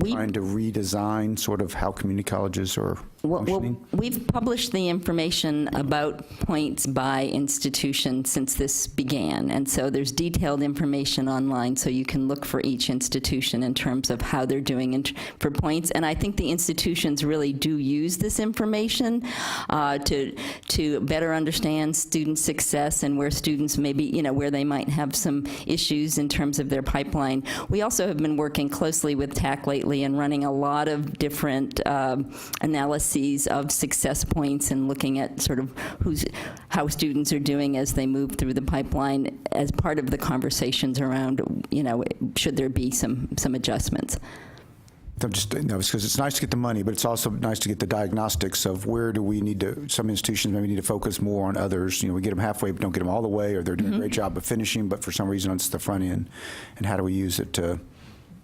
trying to redesign sort of how community colleges are functioning? Well, we've published the information about points by institution since this began, and so there's detailed information online, so you can look for each institution in terms of how they're doing for points. And I think the institutions really do use this information to better understand student success and where students maybe, where they might have some issues in terms of their pipeline. We also have been working closely with TAC lately and running a lot of different analyses of success points and looking at sort of how students are doing as they move through the pipeline as part of the conversations around, should there be some adjustments. Because it's nice to get the money, but it's also nice to get the diagnostics of where do we need to, some institutions maybe need to focus more on others. We get them halfway, but don't get them all the way, or they're doing a great job of finishing, but for some reason it's the front end. And how do we use it to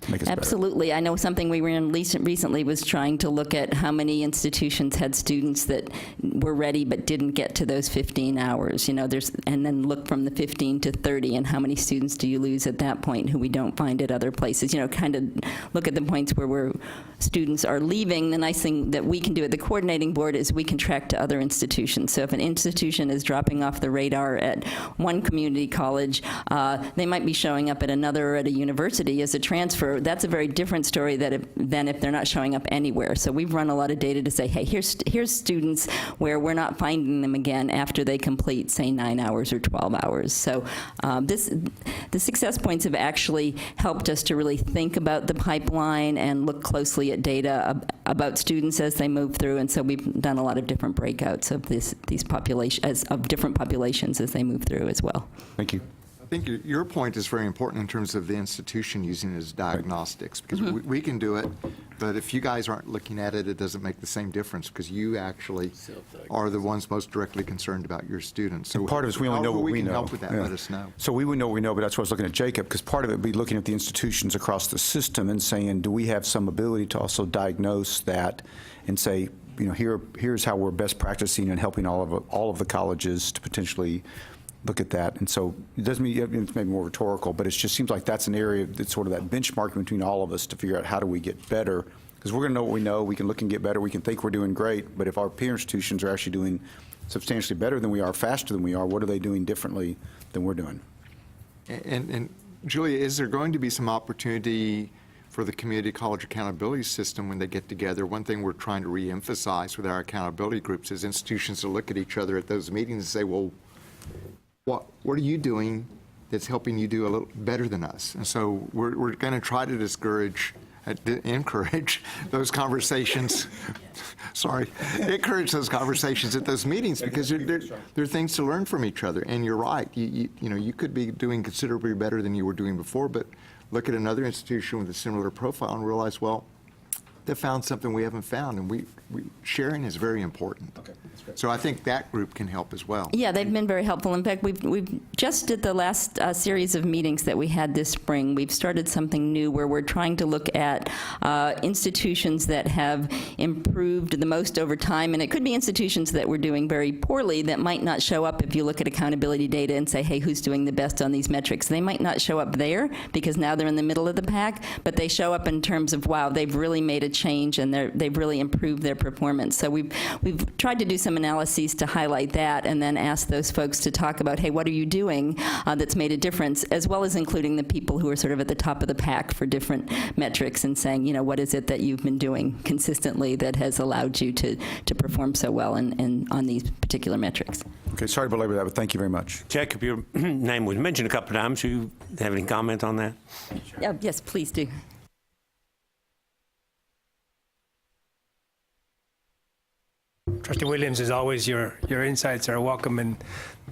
make us better? Absolutely. I know something we were in recently was trying to look at how many institutions had students that were ready but didn't get to those 15 hours. And then look from the 15 to 30, and how many students do you lose at that point who we don't find at other places? Kind of look at the points where students are leaving. The nice thing that we can do at the coordinating board is we can track to other institutions. So if an institution is dropping off the radar at one community college, they might be showing up at another or at a university as a transfer. That's a very different story than if they're not showing up anywhere. So we've run a lot of data to say, hey, here's students where we're not finding them again after they complete, say, 9 hours or 12 hours. So the success points have actually helped us to really think about the pipeline and look closely at data about students as they move through. And so we've done a lot of different breakouts of these populations, of different populations as they move through as well. Thank you. I think your point is very important in terms of the institution using it as diagnostics, because we can do it, but if you guys aren't looking at it, it doesn't make the same difference, because you actually are the ones most directly concerned about your students. So And part of it is we only know what we know. can help with that, Yeah. let us know. So we would know what we know, but that's why I was looking at Jacob, because part of it would be looking at the institutions across the system and saying, do we have some ability to also diagnose that and say, here's how we're best practicing and helping all of the colleges to potentially look at that. And so it doesn't mean it's maybe more rhetorical, but it just seems like that's an area that's sort of that benchmarking between all of us to figure out how do we get better Because we're going to know what we know, we can look and get better, we can think we're doing great, but if our peer institutions are actually doing substantially better than we are, faster than we are, what are they doing differently than we're doing? And Julia, is there going to be some opportunity for the community college accountability system when they get together? One thing we're trying to reemphasize with our accountability groups is institutions to look at each other at those meetings and say, well, what are you doing that's helping you do a little better than us? And so we're going to try to encourage those conversations. Encourage those conversations at those meetings, because there are things to learn from each other. And you're right. You could be doing considerably better than you were doing before, but look at another institution with a similar profile and realize, well, they found something we haven't found, and sharing is very important. Okay, that's great. So I think that group can help as well. Yeah, they've been very helpful. In fact, we've just at the last series of meetings that we had this spring, we've started something new where we're trying to look at institutions that have improved the most over time, and it could be institutions that were doing very poorly that might not show up if you look at accountability data and say, hey, who's doing the best on these metrics? They might not show up there because now they're in the middle of the pack, but they show up in terms of, wow, they've really made a change and they've really improved their performance. So we've tried to do some analyses to highlight that and then ask those folks to talk about, hey, what are you doing that's made a difference, as well as including the people who are sort of at the top of the pack for different metrics and saying, what is it that you've been doing consistently that has allowed you to perform so well on these particular metrics. Okay, sorry to belabor that, but thank you very much. Jacob, your name was mentioned a couple of times. You have any comment on that? Yes, please do. Trustee Williams, as always, your insights are welcome and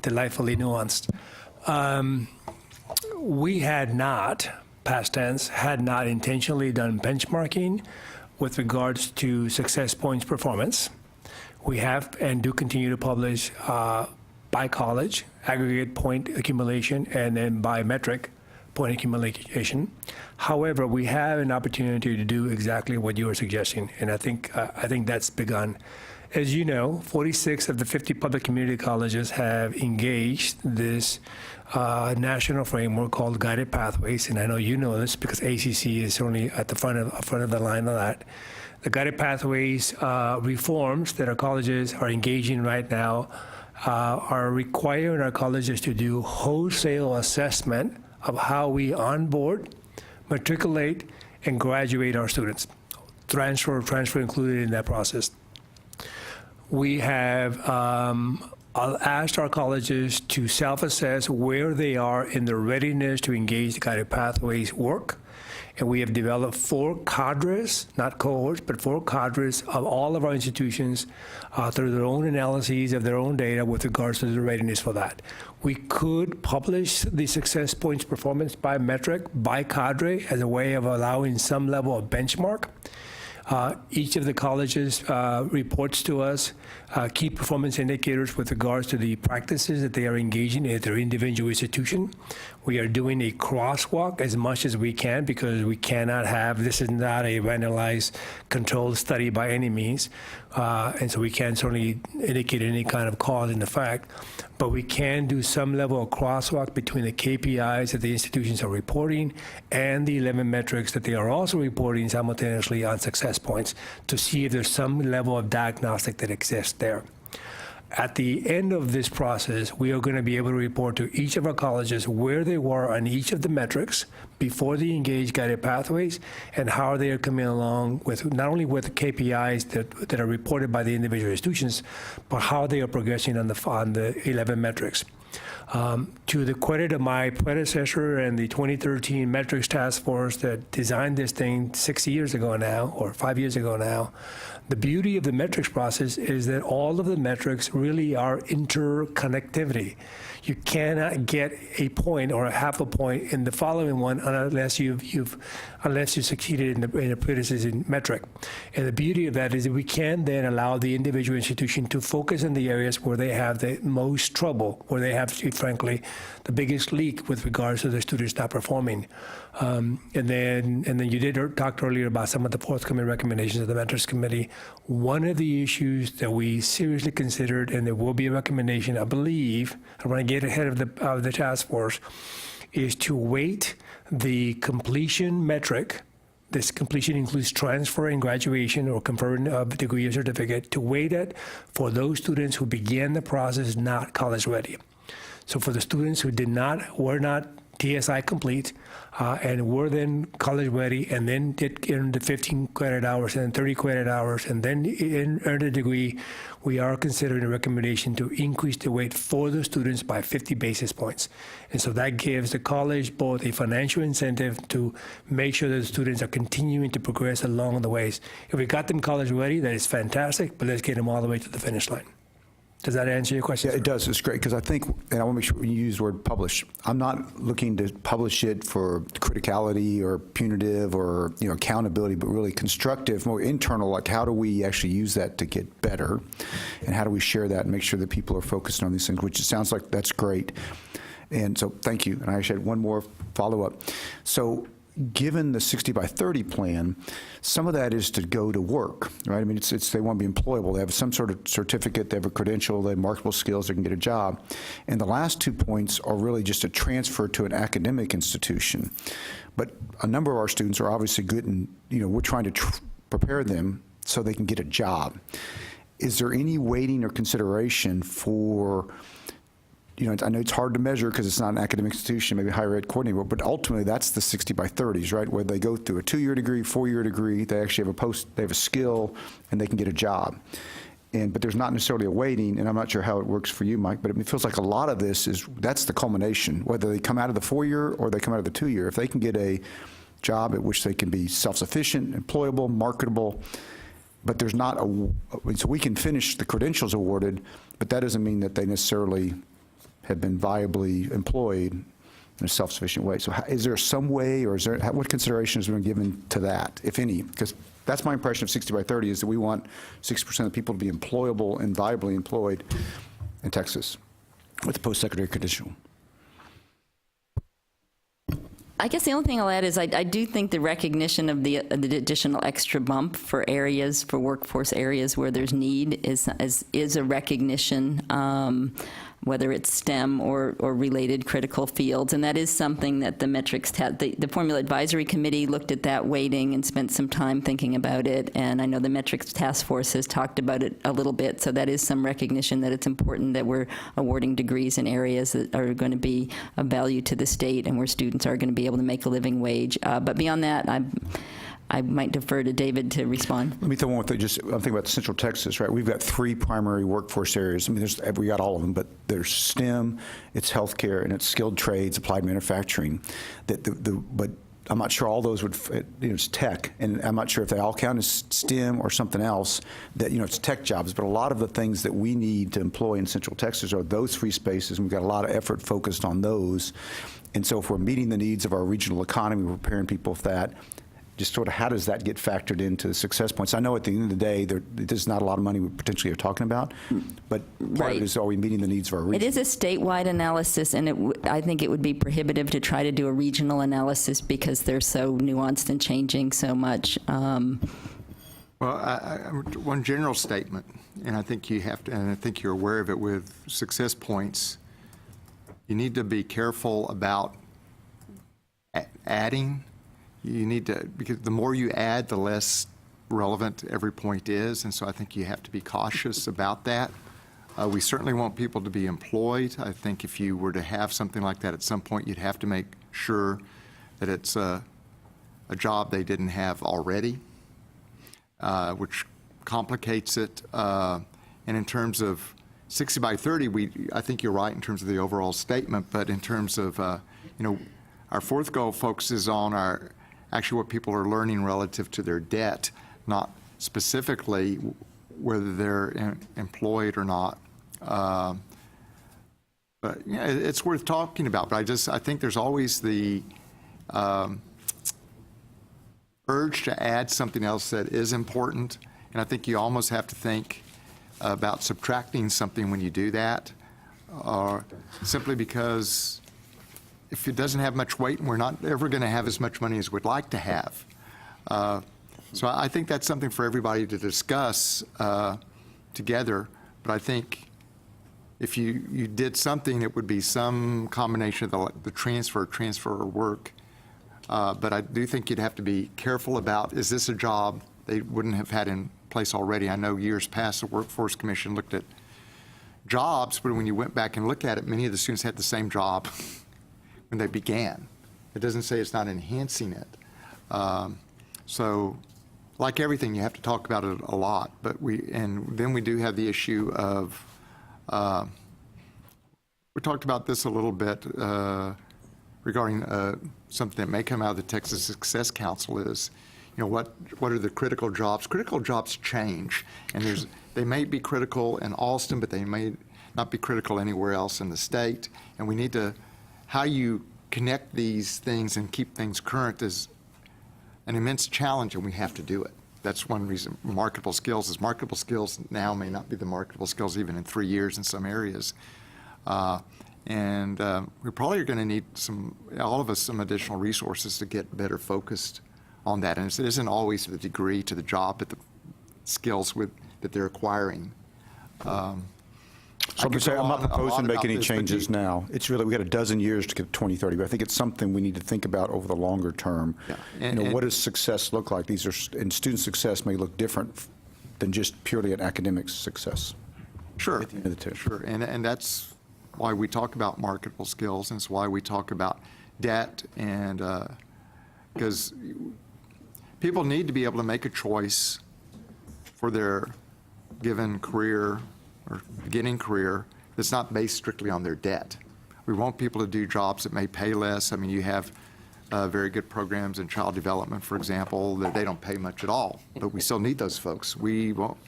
delightfully nuanced. We had not, past tense, had not intentionally done benchmarking with regards to Success Points performance. We have and do continue to publish by college, aggregate point accumulation, and then by metric point accumulation. However, we have an opportunity to do exactly what you are suggesting, and I think that's begun. As you know, 46 of the 50 public community colleges have engaged this national framework called Guided Pathways, and I know you know this because ACC is certainly at the front of the line of that. The Guided Pathways reforms that our colleges are engaging right now are requiring our colleges to do wholesale assessment of how we onboard, matriculate, and graduate our students. Transfer included in that process. We have asked our colleges to self-assess where they are in their readiness to engage the Guided Pathways work. And we have developed 4 cadres, not cohorts, but 4 cadres of all of our institutions through their own analyses of their own data with regards to the readiness for that. We could publish the Success Points performance by metric, by cadre, as a way of allowing some level of benchmark. Each of the colleges reports to us key performance indicators with regards to the practices that they are engaging in at their individual institution. We are doing a crosswalk as much as we can because we cannot have, this is not a randomized controlled study by any means, and so we can't certainly indicate any kind of cause and effect, but we can do some level of crosswalk between the KPIs that the institutions are reporting and the 11 metrics that they are also reporting simultaneously on Success Points to see if there's some level of diagnostic that exists there. At the end of this process, we are going to be able to report to each of our colleges where they were on each of the metrics before the engaged Guided Pathways and how they are coming along with not only with the KPIs that are reported by the individual institutions, but how they are progressing on the 11 metrics. To the credit of my predecessor and the 2013 Metrics Task Force that designed this thing 6 years ago now, or 5 years ago now, the beauty of the metrics process is that all of the metrics really are interconnectivity. You cannot get a point or a half a point in the following one unless you succeeded in the predecessor metric. And the beauty of that is that we can then allow the individual institution to focus in the areas where they have the most trouble, where they have, frankly, the biggest leak with regards to the students not performing. And then you did talk earlier about some of the forthcoming recommendations of the Mentors Committee. One of the issues that we seriously considered, and there will be a recommendation, I believe, I want to get ahead of the task force, is to weight the completion metric This completion includes transfer and graduation or conferring of degree or certificate to weight it for those students who began the process not college ready. So for the students who were not TSI complete and were then college ready and then did earn the 15 credit hours and 30 credit hours and then earned a degree, we are considering a recommendation to increase the weight for the students by 50 basis points. And so that gives the college both a financial incentive to make sure that the students are continuing to progress along the ways. If we got them college ready, that is fantastic, but let's get them all the way to the finish line. Does that answer your question? Yeah, it does. It's great, because I think, and I want to make sure when you use the word publish, I'm not looking to publish it for criticality or punitive or, accountability, but really constructive, more internal, like how do we actually use that to get better? And how do we share that and make sure that people are focused on these things, which it sounds like that's great. And so thank you. And I actually had one more follow-up. So given the 60 by 30 plan, some of that is to go to work, right? I mean, it's they want to be employable. They have some sort of certificate, they have a credential, they have marketable skills, they can get a job. And the last 2 points are really just a transfer to an academic institution. But a number of our students are obviously good, and we're trying to prepare them so they can get a job. Is there any weighting or consideration for, I know it's hard to measure because it's not an academic institution, maybe higher ed coordinator, but ultimately that's the 60 by 30s, right? Where they go through a 2-year degree, 4-year degree, they actually have they have a skill, and they can get a job. But there's not necessarily a weighting, and I'm not sure how it works for you, Mike, but it feels like a lot of this that's the culmination, whether they come out of the 4-year or they come out of the 2-year. If they can get a job at which they can be self-sufficient, employable, marketable, but there's not so we can finish the credentials awarded, but that doesn't mean that they necessarily have been viably employed in a self-sufficient way. So is there some way, or what consideration has been given to that, if any? Because that's my impression of 60 by 30 is that we want 60% of people to be employable and viably employed in Texas with the post-secondary credential. I guess the only thing I'll add is I do think the recognition of the additional extra bump for workforce areas where there's need is a recognition, whether it's STEM or related critical fields. And that is something that the metrics, the Formula Advisory Committee looked at that weighting and spent some time thinking about it. And I know the metrics task force has talked about it a little bit. So that is some recognition that it's important that we're awarding degrees in areas that are going to be of value to the state and where students are going to be able to make a living wage. But beyond that, I might defer to David to respond. Let me throw one with I'm thinking about Central Texas, right? We've got 3 primary workforce areas. I mean, we got all of them, but there's STEM, it's healthcare, and it's skilled trades, applied manufacturing. But I'm not sure all those would fit, it's tech, and I'm not sure if they all count as STEM or something else, that, it's tech jobs, but a lot of the things that we need to employ in Central Texas are those 3 spaces, and we've got a lot of effort focused on those. And so if we're meeting the needs of our regional economy, we're preparing people for that, just sort of how does that get factored into success points? I know at the end of the day, there's not a lot of money we potentially are talking about, but part of it is, are we meeting the needs of our region? It is a statewide analysis, and I think it would be prohibitive to try to do a regional analysis because they're so nuanced and changing so much. Well, one general statement, and I think you have to, and I think you're aware of it with success points, you need to be careful about adding. You need to, because the more you add, the less relevant every point is, and so I think you have to be cautious about that. We certainly want people to be employed. I think if you were to have something like that at some point, you'd have to make sure that it's a job they didn't have already, which complicates it. And in terms of 60 by 30, I think you're right in terms of the overall statement, but in terms of, our 4th goal focuses on actually what people are learning relative to their debt, not specifically whether they're employed or not. But it's worth talking about. But I think there's always the urge to add something else that is important, and I think you almost have to think about subtracting something when you do that, simply because if it doesn't have much weight, and we're not ever going to have as much money as we'd like to have. So I think that's something for everybody to discuss together. But I think if you did something, it would be some combination of the transfer work But I do think you'd have to be careful about, is this a job they wouldn't have had in place already? I know years past, the Workforce Commission looked at jobs, but when you went back and looked at it, many of the students had the same job when they began. It doesn't say it's not enhancing it. So like everything, you have to talk about it a lot, but then we do have the issue of, we talked about this a little bit regarding something that may come out of the Texas Success Council is, what are the critical jobs? Critical jobs change, and they may be critical in Austin, but they may not be critical anywhere else in the state. And we need to, how you connect these things and keep things current is an immense challenge, and we have to do it. That's one reason marketable skills now may not be the marketable skills even in 3 years in some areas. We probably are going to need all of us, some additional resources to get better focused on that. And it isn't always the degree to the job, but the skills that they're acquiring. So I'm not proposing to make any changes now. It's really, we got a dozen years to get to 2030, but I think it's something we need to think about over the longer term. Yeah. What does success look like? And student success may look different than just purely an academic success. Sure, at the end of the day. sure. And that's why we talk about marketable skills, and it's why we talk about debt, and because people need to be able to make a choice for their given career or beginning career that's not based strictly on their debt. We want people to do jobs that may pay less. I mean, you have very good programs in child development, for example, that they don't pay much at all, but we still need those folks. We want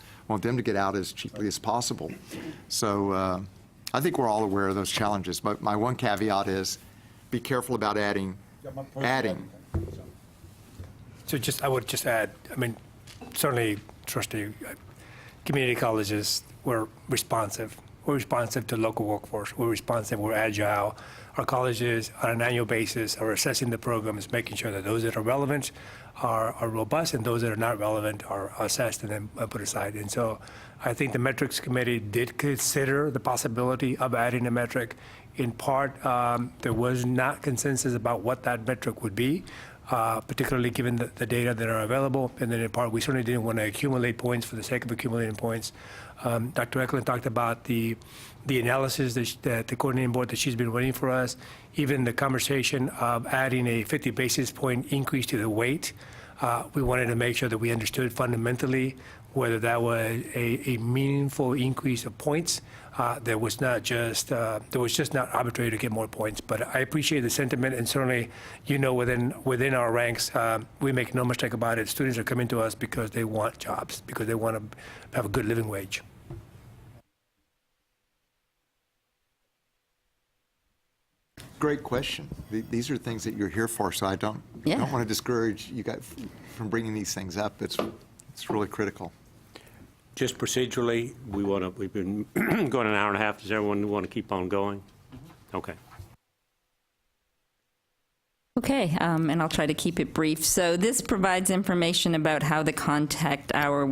them to get out as cheaply as possible. So I think we're all aware of those challenges, but my one caveat is be careful about adding. So I would just add, I mean, certainly, trustee, community colleges, we're responsive. We're responsive to local workforce. We're responsive. We're agile. Our colleges, on an annual basis, are assessing the programs, making sure that those that are relevant are robust, and those that are not relevant are assessed and then put aside. And so I think the metrics committee did consider the possibility of adding a metric. In part, there was not consensus about what that metric would be, particularly given the data that are available. And then in part, we certainly didn't want to accumulate points for the sake of accumulating points. Dr. Eklund talked about the analysis that the coordinating board that she's been running for us, even the conversation of adding a 50 basis point increase to the weight. We wanted to make sure that we understood fundamentally whether that was a meaningful increase of points. There was just not arbitrary to get more points. But I appreciate the sentiment, and certainly, within our ranks, we make no mistake about it. Students are coming to us because they want jobs, because they want to have a good living wage. Great question. These are things that you're here for, so I don't want to discourage you guys from bringing these things up. It's really critical. Just procedurally, we've been going an hour and a half. Does everyone want to keep on going? Okay. Okay, and I'll try to keep it brief. So this provides information about how the contact hour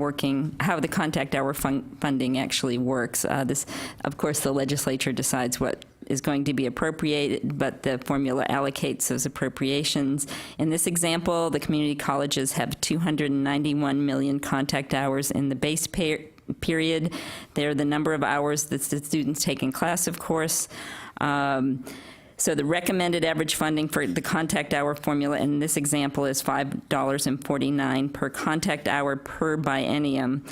funding actually works. This, of course, the legislature decides what is going to be appropriated, but the formula allocates those appropriations. In this example, the community colleges have 291 million contact hours in the base period. They're the number of hours that the students take in class, of course. So the recommended average funding for the contact hour formula in this example is $5.49 per contact hour per biennium.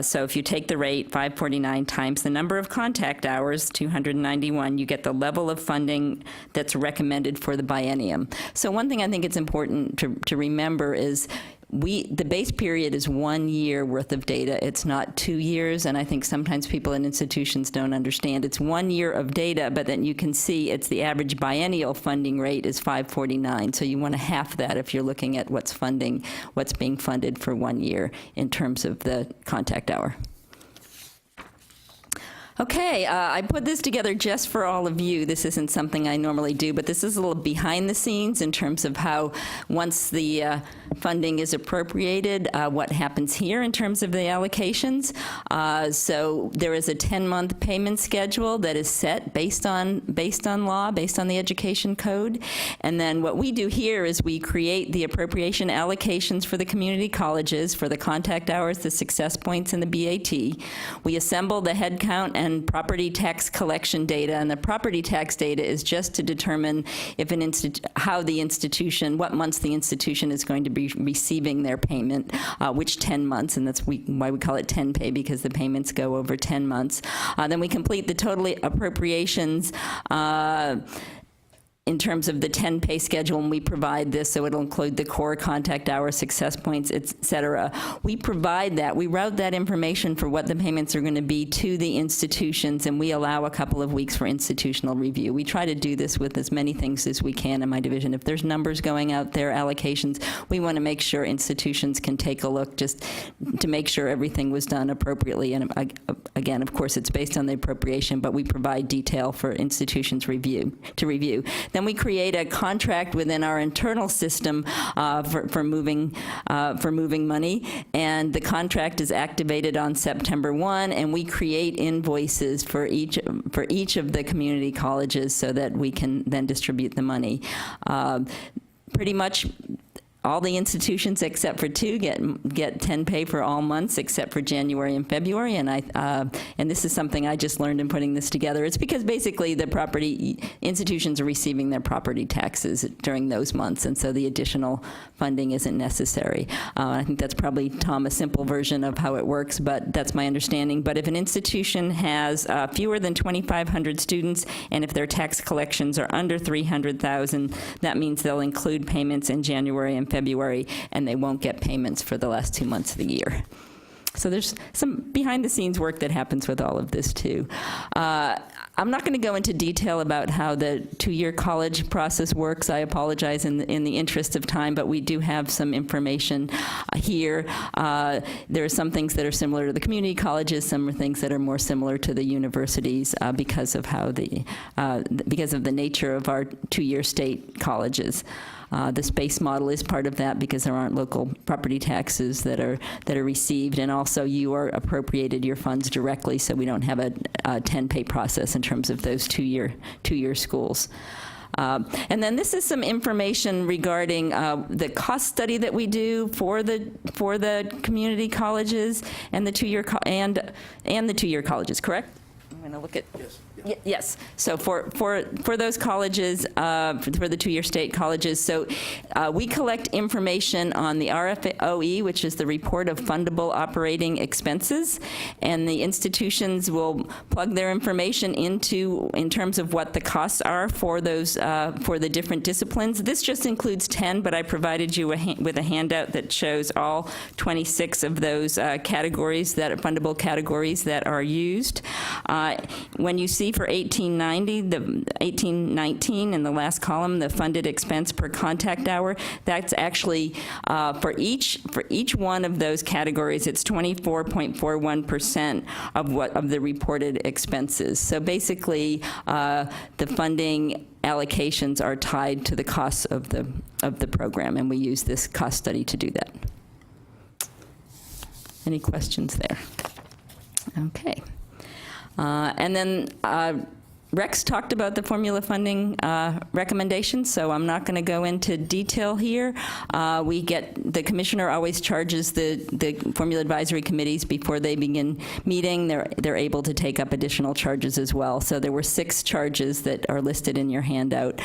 So if you take the rate, $5.49 times the number of contact hours, 291, you get the level of funding that's recommended for the biennium. So one thing I think it's important to remember is the base period is 1 year worth of data. It's not 2 years, and I think sometimes people in institutions don't understand. It's 1 year of data, but then you can see it's the average biennial funding rate is $5.49. So you want to half that if you're looking at what's being funded for 1 year in terms of the contact hour. Okay, I put this together just for all of you. This isn't something I normally do, but this is a little behind the scenes in terms of how, once the funding is appropriated, what happens here in terms of the allocations. So there is a 10-month payment schedule that is set based on law, based on the education code. And then what we do here is we create the appropriation allocations for the community colleges, for the contact hours, the success points, and the BAT. We assemble the head count and property tax collection data, and the property tax data is just to determine if what months the institution is going to be receiving their payment, which 10 months, and that's why we call it 10 pay, because the payments go over 10 months. Then we complete the total appropriations in terms of the 10 pay schedule, and we provide this, so it'll include the core, contact hours, success points, et cetera. We provide that. We route that information for what the payments are going to be to the institutions, and we allow a couple of weeks for institutional review. We try to do this with as many things as we can in my division. If there's numbers going out there, allocations, we want to make sure institutions can take a look just to make sure everything was done appropriately. And again, of course, it's based on the appropriation, but we provide detail for institutions to review. Then we create a contract within our internal system for moving money, and the contract is activated on September 1, and we create invoices for each of the community colleges so that we can then distribute the money. Pretty much all the institutions except for two get 10 pay for all months except for January and February, and this is something I just learned in putting this together. It's because basically the property institutions are receiving their property taxes during those months, and so the additional funding isn't necessary. I think that's probably, Tom, a simple version of how it works, but that's my understanding. But if an institution has fewer than 2,500 students, and if their tax collections are under 300,000, that means they'll include payments in January and February, and they won't get payments for the last 2 months of the year. So there's some behind-the-scenes work that happens with all of this, too. I'm not going to go into detail about how the two-year college process works. I apologize in the interest of time, but we do have some information here. There are some things that are similar to the community colleges, some things that are more similar to the universities because of the nature of our two-year state colleges. The space model is part of that because there aren't local property taxes that are received, and also you are appropriated your funds directly, so we don't have a 10-pay process in terms of those two-year schools. And then this is some information regarding the cost study that we do for the community colleges and the two-year and the two-year colleges. Correct? I'm going to look at. Yes. So for those colleges, for the two-year state colleges, so we collect information on the RFOE, which is the Report of Fundable Operating Expenses, and the institutions will plug their information in terms of what the costs are for those for the different disciplines. This just includes 10, but I provided you with a handout that shows all 26 of those categories that are fundable categories that are used. When you see for 1819 in the last column, the funded expense per contact hour, that's actually for each one of those categories, it's 24.41% of the reported expenses. So basically, the funding allocations are tied to the costs of the program, and we use this cost study to do that. Any questions there? Okay. And then Rex talked about the formula funding recommendations, so I'm not going to go into detail here. The commissioner always charges the formula advisory committees before they begin meeting. They're able to take up additional charges as well. So there were 6 charges that are listed in your handout,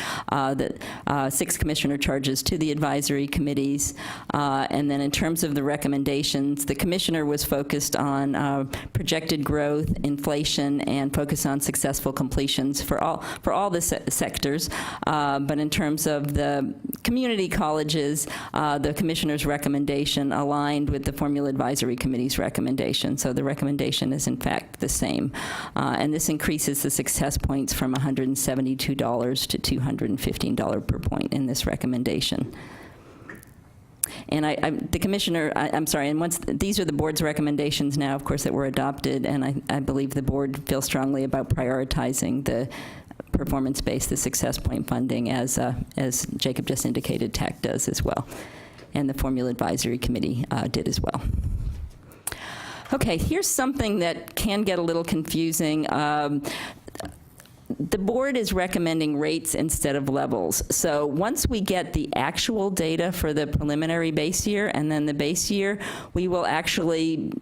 6 commissioner charges to the advisory committees. And then in terms of the recommendations, the commissioner was focused on projected growth, inflation, and focus on successful completion for all the sectors, but in terms of the community colleges, the commissioner's recommendation aligned with the Formula Advisory Committee's recommendation. So the recommendation is in fact the same, and this increases the success points from $172 to $215 per point in this recommendation. And the commissioner, I'm sorry, and once, these are the board's recommendations now, of course, that were adopted, and I believe the board feels strongly about prioritizing the performance-based, the success point funding, as Jacob just indicated, TAC does as well. And the Formula Advisory Committee did as well. Okay, here's something that can get a little confusing. The board is recommending rates instead of levels. So once we get the actual data for the preliminary base year and then the base year, we will actually,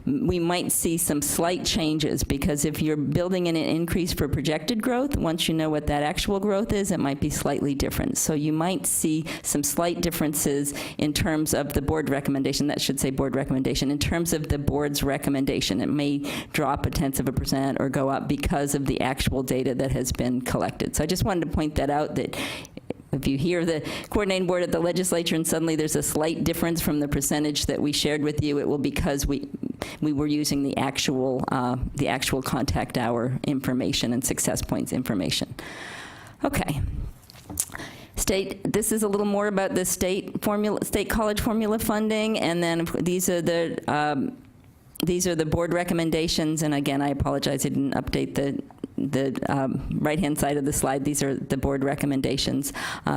we might see some slight changes, because if you're building in an increase for projected growth, once you know what that actual growth is, it might be slightly different. So you might see some slight differences in terms of the board recommendation. That should say board recommendation. In terms of the board's recommendation, it may drop 0.1% or go up because of the actual data that has been collected. So I just wanted to point that out, that if you hear the coordinating board at the legislature and suddenly there's a slight difference from the percentage that we shared with you, it will be because we were using the actual contact hour information and success points information. Okay. State, this is a little more about the state college formula funding, and then these are the board recommendations. And again, I apologize, I didn't update the right-hand side of the slide. These are the board recommendations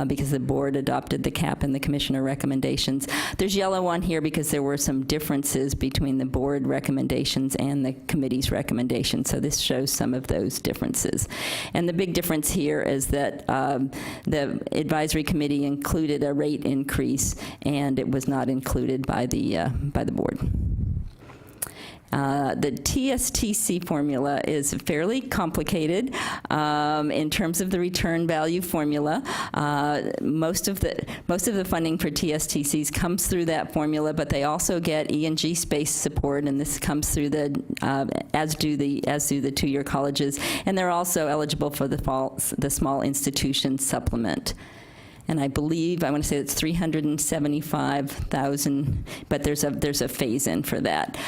because the board adopted the cap and the commissioner recommendations. There's yellow on here because there were some differences between the board recommendations and the committee's recommendations. So this shows some of those differences. And the big difference here is that the advisory committee included a rate increase, and it was not included by the board. The TSTC formula is fairly complicated in terms of the return value formula. Most of the funding for TSTCs comes through that formula, but they also get E&G space support, and this comes through as do the two-year colleges, and they're also eligible for the small institution supplement. And I believe, I want to say it's $375,000, but there's a phase-in for that.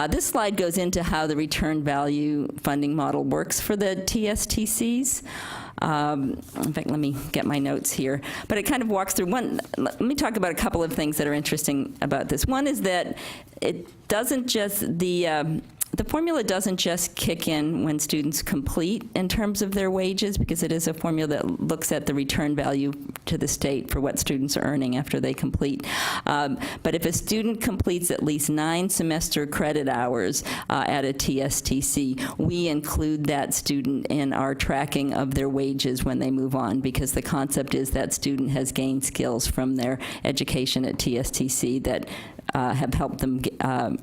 This slide goes into how the return value funding model works for the TSTCs. In fact, let me get my notes here. But it kind of walks through one. Let me talk about a couple of things that are interesting about this. One is that it doesn't just, the formula doesn't just kick in when students complete in terms of their wages, because it is a formula that looks at the return value to the state for what students are earning after they complete. But if a student completes at least 9 semester credit hours at a TSTC, we include that student in our tracking of their wages when they move on, because the concept is that student has gained skills from their education at TSTC that have helped them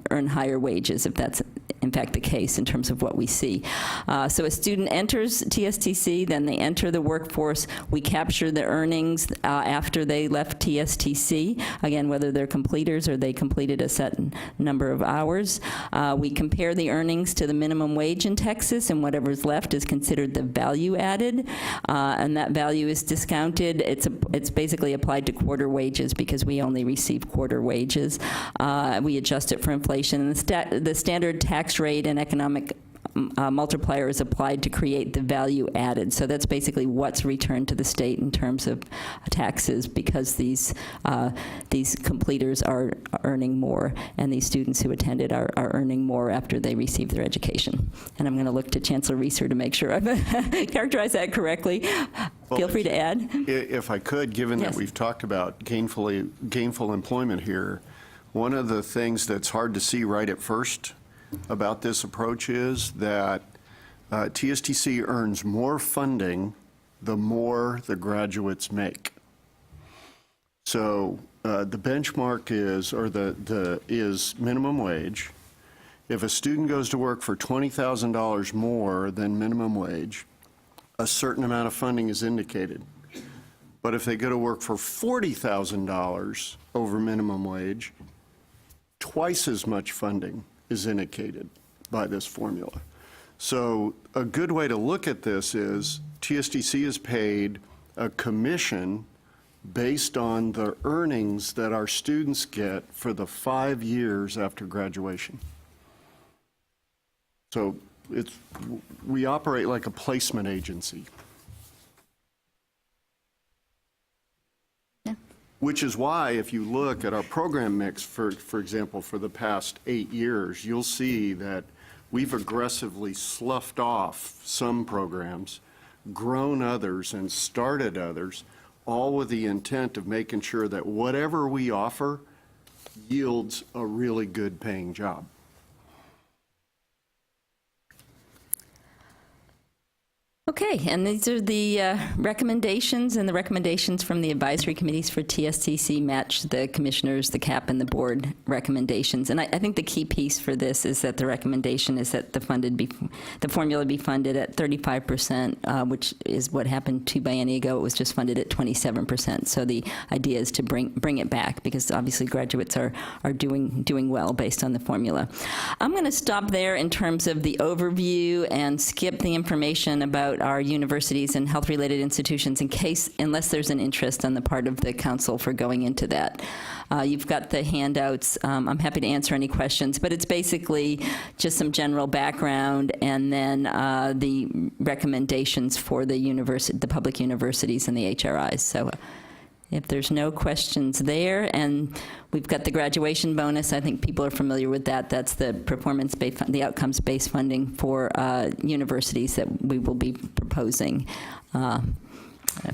earn higher wages, if that's in fact the case in terms of what we see. So a student enters TSTC, then they enter the workforce. We capture the earnings after they left TSTC, again, whether they're completers or they completed a set number of hours. We compare the earnings to the minimum wage in Texas, and whatever's left is considered the value added, and that value is discounted. It's basically applied to quarter wages because we only receive quarter wages. We adjust it for inflation, and the standard tax rate and economic multiplier is applied to create the value added. So that's basically what's returned to the state in terms of taxes, because these completers are earning more, and these students who attended are earning more after they receive their education. And I'm going to look to Chancellor Reeser to make sure I've characterized that correctly. Well, feel free to add. If I could, given Yes. that we've talked about gainful employment here, one of the things that's hard to see right at first about this approach is that TSTC earns more funding the more the graduates make. So the benchmark is minimum wage. If a student goes to work for $20,000 more than minimum wage, a certain amount of funding is indicated. But if they go to work for $40,000 over minimum wage, twice as much funding is indicated by this formula. So a good way to look at this is TSTC is paid a commission based on the earnings that our students get for the 5 years after graduation. So we operate like a placement agency. Yeah. Which is why, if you look at our program mix, for example, for the past 8 years, you'll see that we've aggressively sloughed off some programs, grown others, and started others, all with the intent of making sure that whatever we offer yields a really good paying job. Okay, and these are the recommendations, and the recommendations from the advisory committees for TSTC match the commissioners, the CAP, and the board recommendations. And I think the key piece for this is that the recommendation is that the formula be funded at 35%, which is what happened 2 biennia ago. It was just funded at 27%. So the idea is to bring it back, because obviously graduates are doing well based on the formula. I'm going to stop there in terms of the overview and skip the information about our universities and health-related institutions unless there's an interest on the part of the council for going into that. You've got the handouts. I'm happy to answer any questions, but it's basically just some general background and then the recommendations for the public universities and the HRIs. So if there's no questions there, and we've got the graduation bonus, I think people are familiar with that. That's the performance-based, the outcomes-based funding for universities that we will be proposing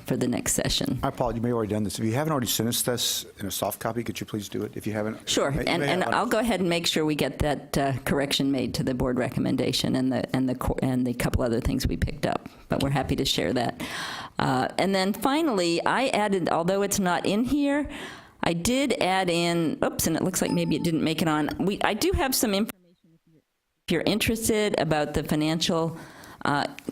for the next session. I apologize, you may have already done this. If you haven't already sent us this in a soft copy, could you please do it if you haven't? Sure, and I'll go ahead and make sure we get that correction made to the board recommendation and the couple other things we picked up. But we're happy to share that. And then finally, I added, although it's not in here, I did add in, and it looks like maybe it didn't make it on. I do have some information if you're interested about the financial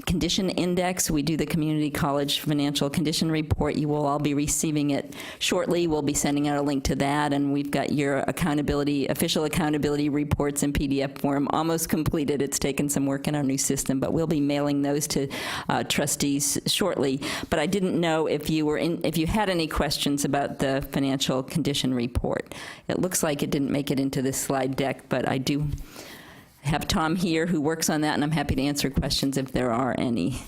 condition index. We do the community college financial condition report. You will all be receiving it shortly. We'll be sending out a link to that, and we've got your official accountability reports in PDF form almost completed. It's taken some work in our new system, but we'll be mailing those to trustees shortly. But I didn't know if you had any questions about the financial condition report. It looks like it didn't make it into this slide deck, but I do have Tom here who works on that, and I'm happy to answer questions if there are any.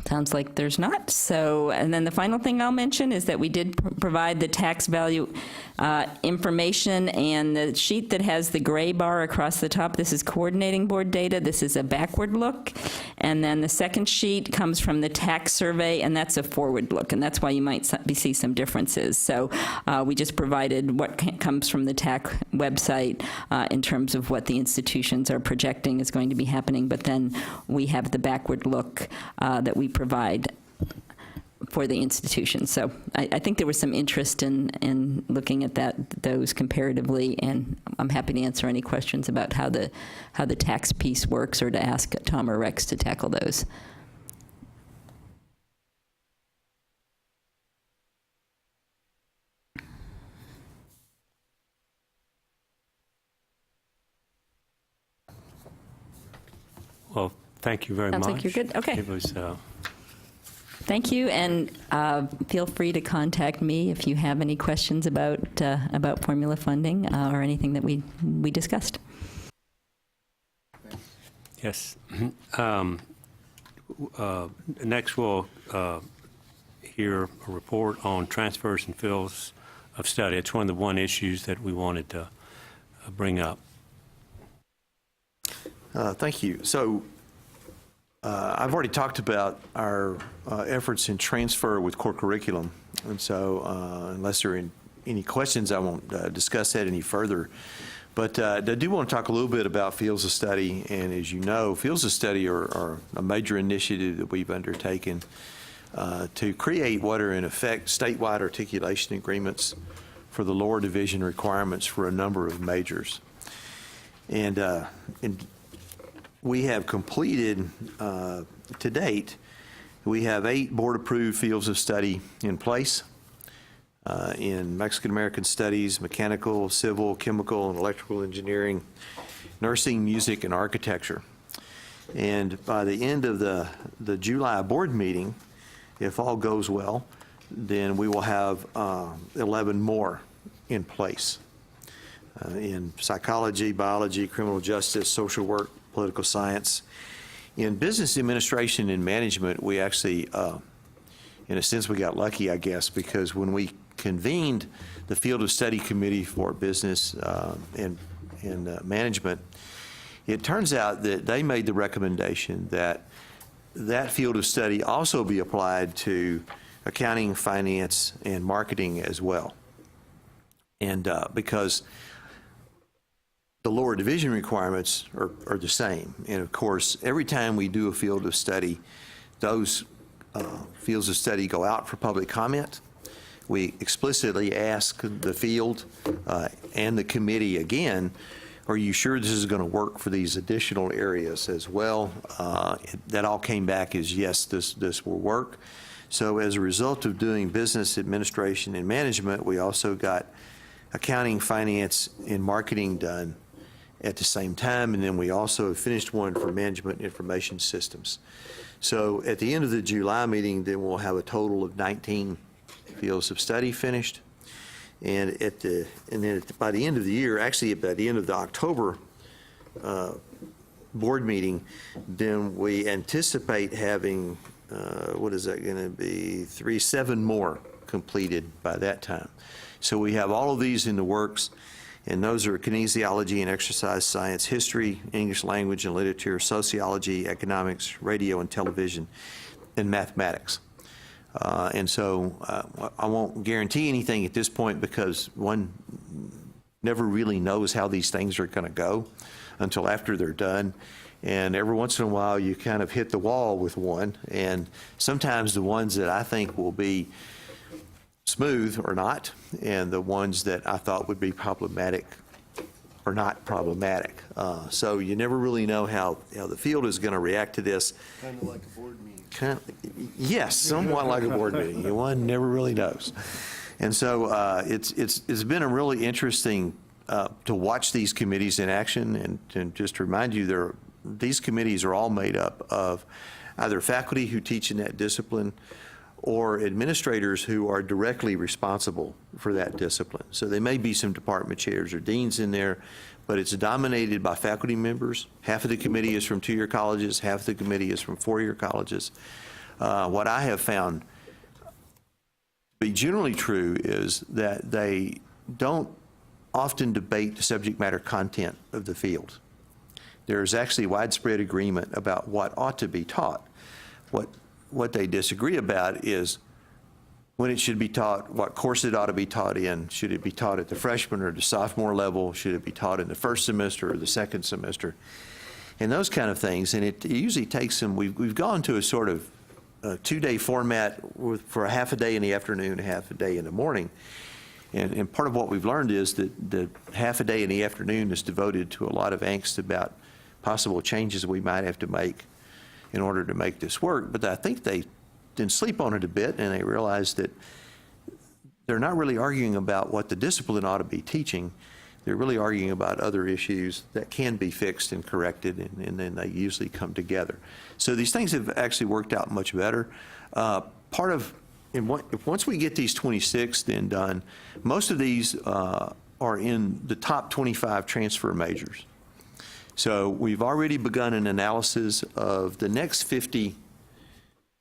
Sounds like there's not. So, and then the final thing I'll mention is that we did provide the tax value information, and the sheet that has the gray bar across the top, this is coordinating board data. This is a backward look. And then the second sheet comes from the tax survey, and that's a forward look, and that's why you might see some differences. So we just provided what comes from the TAC website in terms of what the institutions are projecting is going to be happening, but then we have the backward look that we provide for the institution. So I think there was some interest in looking at those comparatively, and I'm happy to answer any questions about how the tax piece works, or to ask Tom or Rex to tackle those. Well, thank you very much. Sounds like you're good. Okay. It was. Thank you, and feel free to contact me if you have any questions about formula funding or anything that we discussed. Yes. Next, we'll hear a report on transfers and fields of study. It's one of the issues that we wanted to bring up. Thank you. So I've already talked about our efforts in transfer with core curriculum, and so unless there are any questions, I won't discuss that any further. But I do want to talk a little bit about fields of study, and as you know, fields of study are a major initiative that we've undertaken to create what are in effect statewide articulation agreements for the lower division requirements for a number of majors. And we have completed, to date, we have 8 board-approved fields of study in place in Mexican-American studies, mechanical, civil, chemical, and electrical engineering, nursing, music, and architecture. And by the end of the July board meeting, if all goes well, then we will have 11 more in place in psychology, biology, criminal justice, social work, political science. In business administration and management, we actually in a sense, we got lucky, I guess, because when we convened the Field of Study Committee for Business and Management, it turns out that they made the recommendation that that field of study also be applied to accounting, finance, and marketing as well. And because the lower division requirements are the same. And of course, every time we do a field of study, those fields of study go out for public comment. We explicitly ask the field and the committee again, are you sure this is going to work for these additional areas as well? That all came back as yes, this will work. So as a result of doing business administration and management, we also got accounting, finance, and marketing done at the same time, and then we also finished one for management information systems. So at the end of the July meeting, then we'll have a total of 19 fields of study finished. And then by the end of the year, actually by the end of the October board meeting, then we anticipate having, what is that going to be, 7 more completed by that time. So we have all of these in the works, and those are kinesiology and exercise science, history, English language and literature, sociology, economics, radio and television, and mathematics. And so I won't guarantee anything at this point because one never really knows how these things are going to go until after they're done. And every once in a while you kind of hit the wall with one. And sometimes the ones that I think will be smooth or not, and the ones that I thought would be problematic are not problematic. So you never really know how the field is going to react to this. Kind of like a board meeting. Yes, somewhat like a board meeting. One never really knows. And so it's been a really interesting to watch these committees in action. And just to remind you, these committees are all made up of either faculty who teach in that discipline or administrators who are directly responsible for that discipline. So there may be some department chairs or deans in there, but it's dominated by faculty members. Half of the committee is from 2-year colleges, half of the committee is from 4-year colleges. What I have found to be generally true is that they don't often debate the subject matter content of the field. There is actually widespread agreement about what ought to be taught. What they disagree about is when it should be taught, what course it ought to be taught in. Should it be taught at the freshman or the sophomore level? Should it be taught in the first semester or the second semester? And those kind of things. And it usually takes them, we've gone to a sort of 2-day format for a half a day in the afternoon, half a day in the morning. And part of what we've learned is that the half a day in the afternoon is devoted to a lot of angst about possible changes we might have to make in order to make this work. But I think they didn't sleep on it a bit, and they realized that they're not really arguing about what the discipline ought to be teaching. They're really arguing about other issues that can be fixed and corrected, and then they usually come together. So these things have actually worked out much better. Once we get these 26 then done, most of these are in the top 25 transfer majors. So we've already begun an analysis of the next 50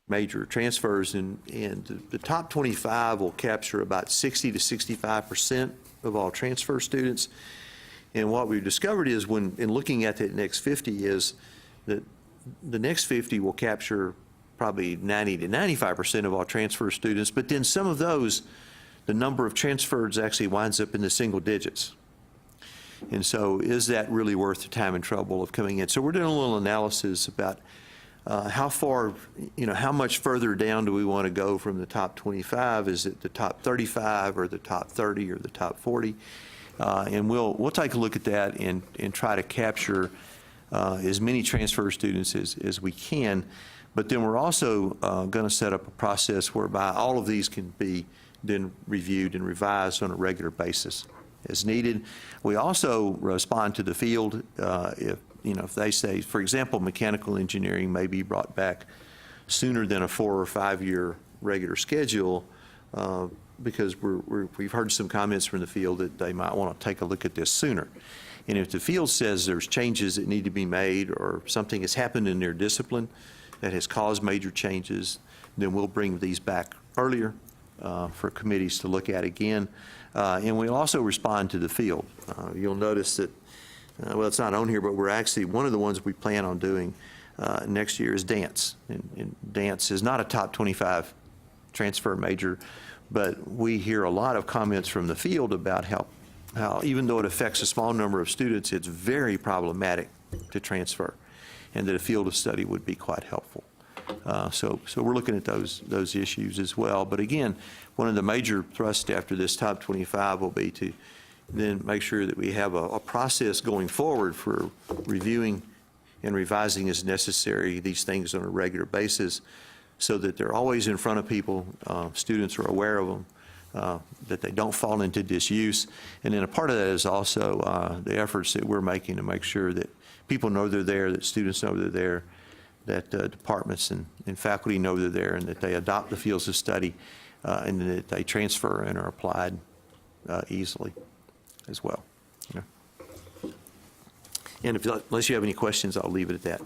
major transfers, and the top 25 will capture about 60 to 65% of all transfer students. And what we've discovered is in looking at that next 50 is that the next 50 will capture probably 90 to 95% of all transfer students, but then some of those, the number of transfers actually winds up in the single digits. And so is that really worth the time and trouble of coming in? So we're doing a little analysis about how far, how much further down do we want to go from the top 25? Is it the top 35 or the top 30 or the top 40? And we'll take a look at that and try to capture as many transfer students as we can. But then we're also going to set up a process whereby all of these can be then reviewed and revised on a regular basis as needed. We also respond to the field if they say, for example, mechanical engineering may be brought back sooner than a 4 or 5 year regular schedule, because we've heard some comments from the field that they might want to take a look at this sooner. And if the field says there's changes that need to be made or something has happened in their discipline that has caused major changes, then we'll bring these back earlier for committees to look at again. And we'll also respond to the field. You'll notice that, well, it's not on here, but we're actually, one of the ones we plan on doing next year is dance. And dance is not a top 25 transfer major, but we hear a lot of comments from the field about how even though it affects a small number of students, it's very problematic to transfer, and that a field of study would be quite helpful. So we're looking at those issues as well. But again, one of the major thrusts after this top 25 will be to then make sure that we have a process going forward for reviewing and revising as necessary these things on a regular basis, so that they're always in front of people, students are aware of them, that they don't fall into disuse. And then a part of that is also the efforts that we're making to make sure that people know they're there, that students know they're there, that departments and faculty know they're there, and that they adopt the fields of study, and that they transfer and are applied easily as well. Yeah. And unless you have any questions, I'll leave it at that.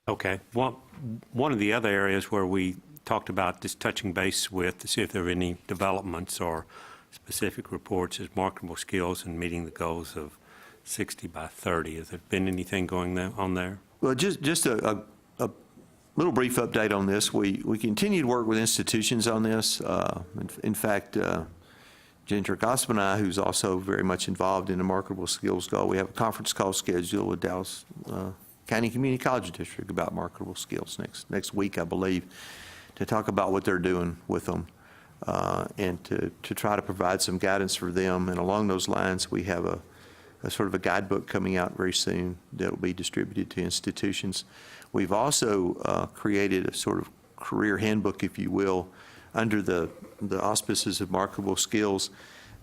Okay. One of the other areas where we talked about just touching base with to see if there are any developments or specific reports is marketable skills and meeting the goals of 60 by 30. Has there been anything going on there? Well, just a little brief update on this. We continue to work with institutions on this. In fact, Ginger Gossip and I, who's also very much involved in the marketable skills goal, we have a conference call scheduled with Dallas County Community College District about marketable skills next week, I believe, to talk about what they're doing with them, and to try to provide some guidance for them. And along those lines, we have a sort of a guidebook coming out very soon that will be distributed to institutions. We've also created a sort of career handbook, if you will, under the auspices of marketable skills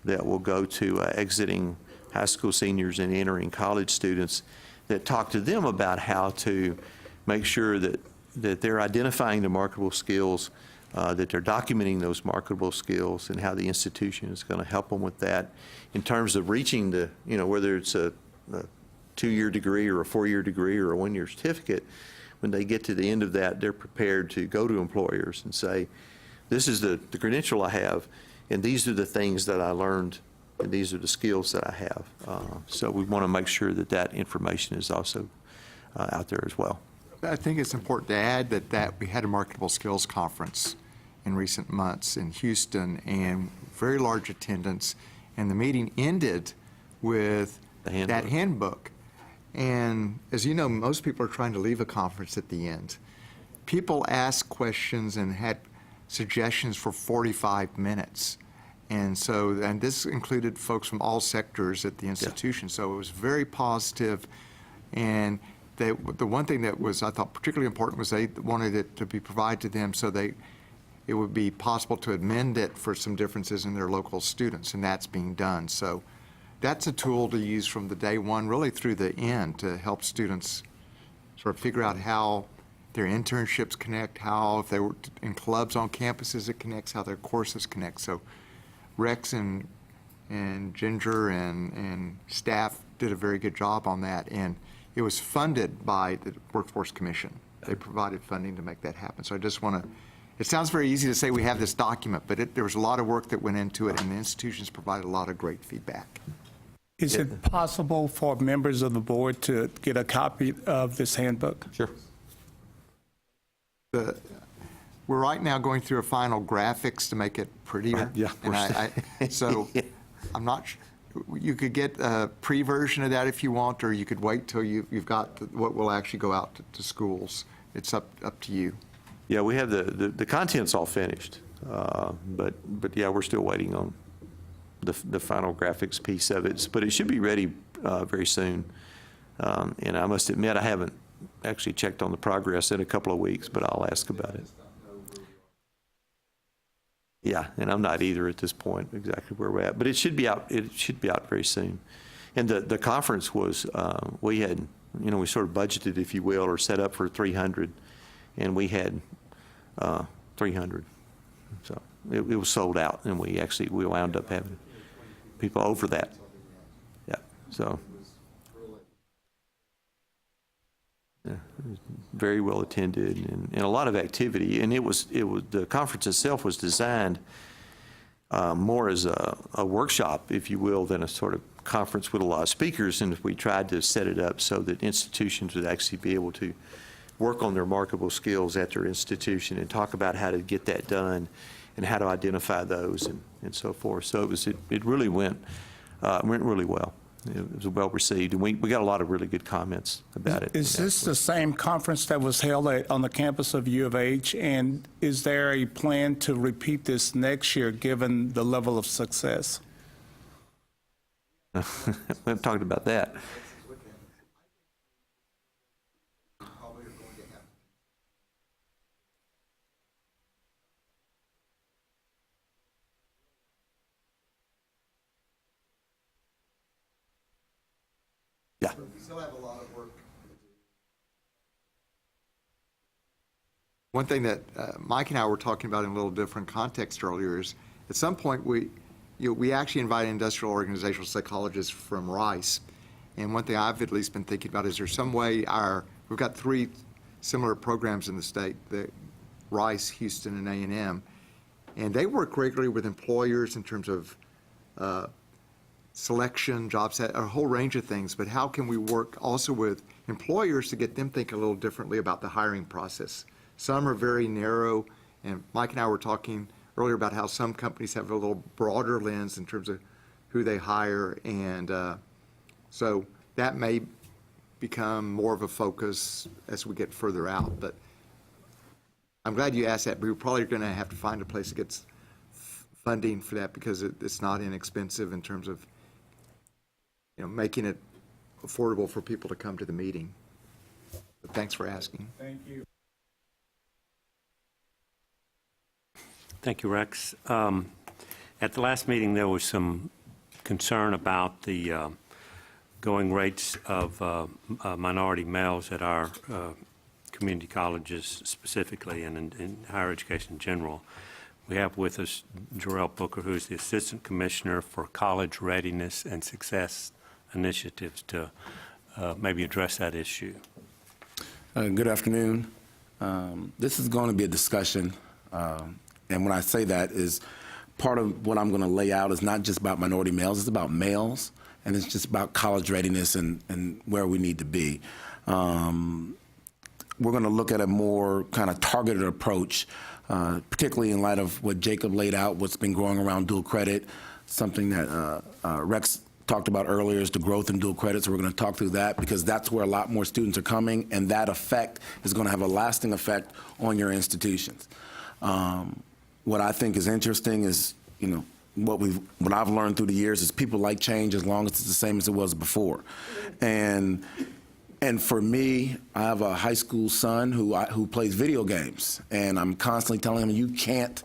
that will go to exiting high school seniors and entering college students, that talk to them about how to make sure that they're identifying the marketable skills, that they're documenting those marketable skills, and how the institution is going to help them with that in terms of reaching the, whether it's a 2-year degree or a 4-year degree or a 1-year certificate. When they get to the end of that, they're prepared to go to employers and say, this is the credential I have, and these are the things that I learned, and these are the skills that I have. So we want to make sure that that information is also out there as well. I think it's important to add that we had a marketable skills conference in recent months in Houston, and very large attendance, and the meeting ended with that handbook. And as you know, most people are trying to leave a conference at the end. People asked questions and had suggestions for 45 minutes. And this included folks from all sectors at the institution. Yeah. So it was very positive. And the one thing that was, I thought, particularly important was they wanted it to be provided to them so it would be possible to amend it for some differences in their local students, and that's being done. So that's a tool to use from the day one really through the end to help students sort of figure out how their internships connect, how if they were in clubs on campuses it connects, how their courses connect. So Rex and Ginger and staff did a very good job on that, and it was funded by the Workforce Commission. They provided funding to make that happen. So I just want to, it sounds very easy to say we have this document, but there was a lot of work that went into it, and the institutions provided a lot of great feedback. Is it possible for members of the board to get a copy of this handbook? Sure. We're right now going through a final graphics to make it prettier. Yeah. And so I'm not sure. You could get a pre-version of that if you want, or you could wait till you've got what will actually go out to schools. It's up to you. Yeah, we have the content's all finished, but yeah, we're still waiting on the final graphics piece of it. But it should be ready very soon. And I must admit, I haven't actually checked on the progress in a couple of weeks, but I'll ask about it. Yeah, and I'm not either at this point exactly where we're at, but it should be out. It should be out very soon. And the conference was we had, we sort of budgeted, if you will, or set up for 300, and we had 300. So it was sold out, and we wound up having people over that. Yeah. So very well attended and a lot of activity. And the conference itself was designed more as a workshop, if you will, than a sort of conference with a lot of speakers. And we tried to set it up so that institutions would actually be able to work on their marketable skills at their institution and talk about how to get that done and how to identify those and so forth. So it really went really well. It was well received, and we got a lot of really good comments about it. Is this the same conference that was held on the campus of U of H? And is there a plan to repeat this next year, given the level of success? We haven't talked about that. Yeah. We still have a lot of work to do. One thing that Mike and I were talking about in a little different context earlier is, at some point, we actually invited industrial organizational psychologists from Rice. And one thing I've at least been thinking about is, there's some way we've got 3 similar programs in the state, the Rice, Houston, and A&M. And they work regularly with employers in terms of selection, job set, a whole range of things. But how can we work also with employers to get them thinking a little differently about the hiring process? Some are very narrow, and Mike and I were talking earlier about how some companies have a little broader lens in terms of who they hire, and so that may become more of a focus as we get further out. But I'm glad you asked that. We're probably going to have to find a place that gets funding for that, because it's not inexpensive in terms of making it affordable for people to come to the meeting. But thanks for asking. Thank you. Thank you, Rex. At the last meeting, there was some concern about the going rates of minority males at our community colleges specifically, and in higher education in general. We have with us Jarrell Booker, who's the Assistant Commissioner for College Readiness and Success Initiatives, to maybe address that issue. Good afternoon. This is going to be a discussion, and when I say that, is part of what I'm going to lay out is not just about minority males, it's about males, and it's just about college readiness and where we need to be. We're going to look at a more kind of targeted approach, particularly in light of what Jacob laid out, what's been growing around dual credit. Something that Rex talked about earlier is the growth in dual credit, so we're going to talk through that, because that's where a lot more students are coming, and that effect is going to have a lasting effect on your institutions. What I think is interesting is, what I've learned through the years is people like change as long as it's the same as it was before. And for me, I have a high school son who plays video games, and I'm constantly telling him, you can't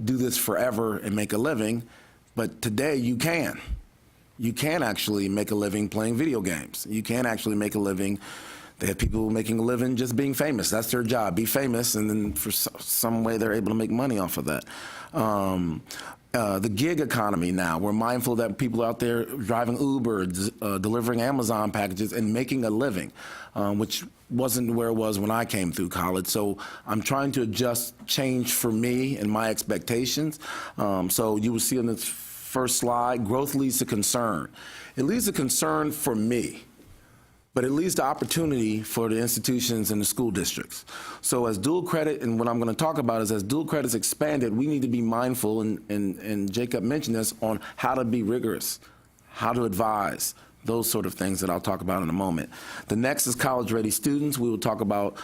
do this forever and make a living, but today you can. You can actually make a living playing video games. You can actually make a living. They have people making a living just being famous. That's their job, be famous, and then for some way they're able to make money off of that. The gig economy now, we're mindful that people out there driving Uber, delivering Amazon packages and making a living, which wasn't where it was when I came through college. So I'm trying to adjust change for me and my expectations. So you will see on this first slide, growth leads to concern. It leads to concern for me, but it leads to opportunity for the institutions and the school districts. So as dual credit, and what I'm going to talk about is as dual credit's expanded, we need to be mindful, and Jacob mentioned this, on how to be rigorous, how to advise, those sort of things that I'll talk about in a moment. The next is college-ready students. We will talk about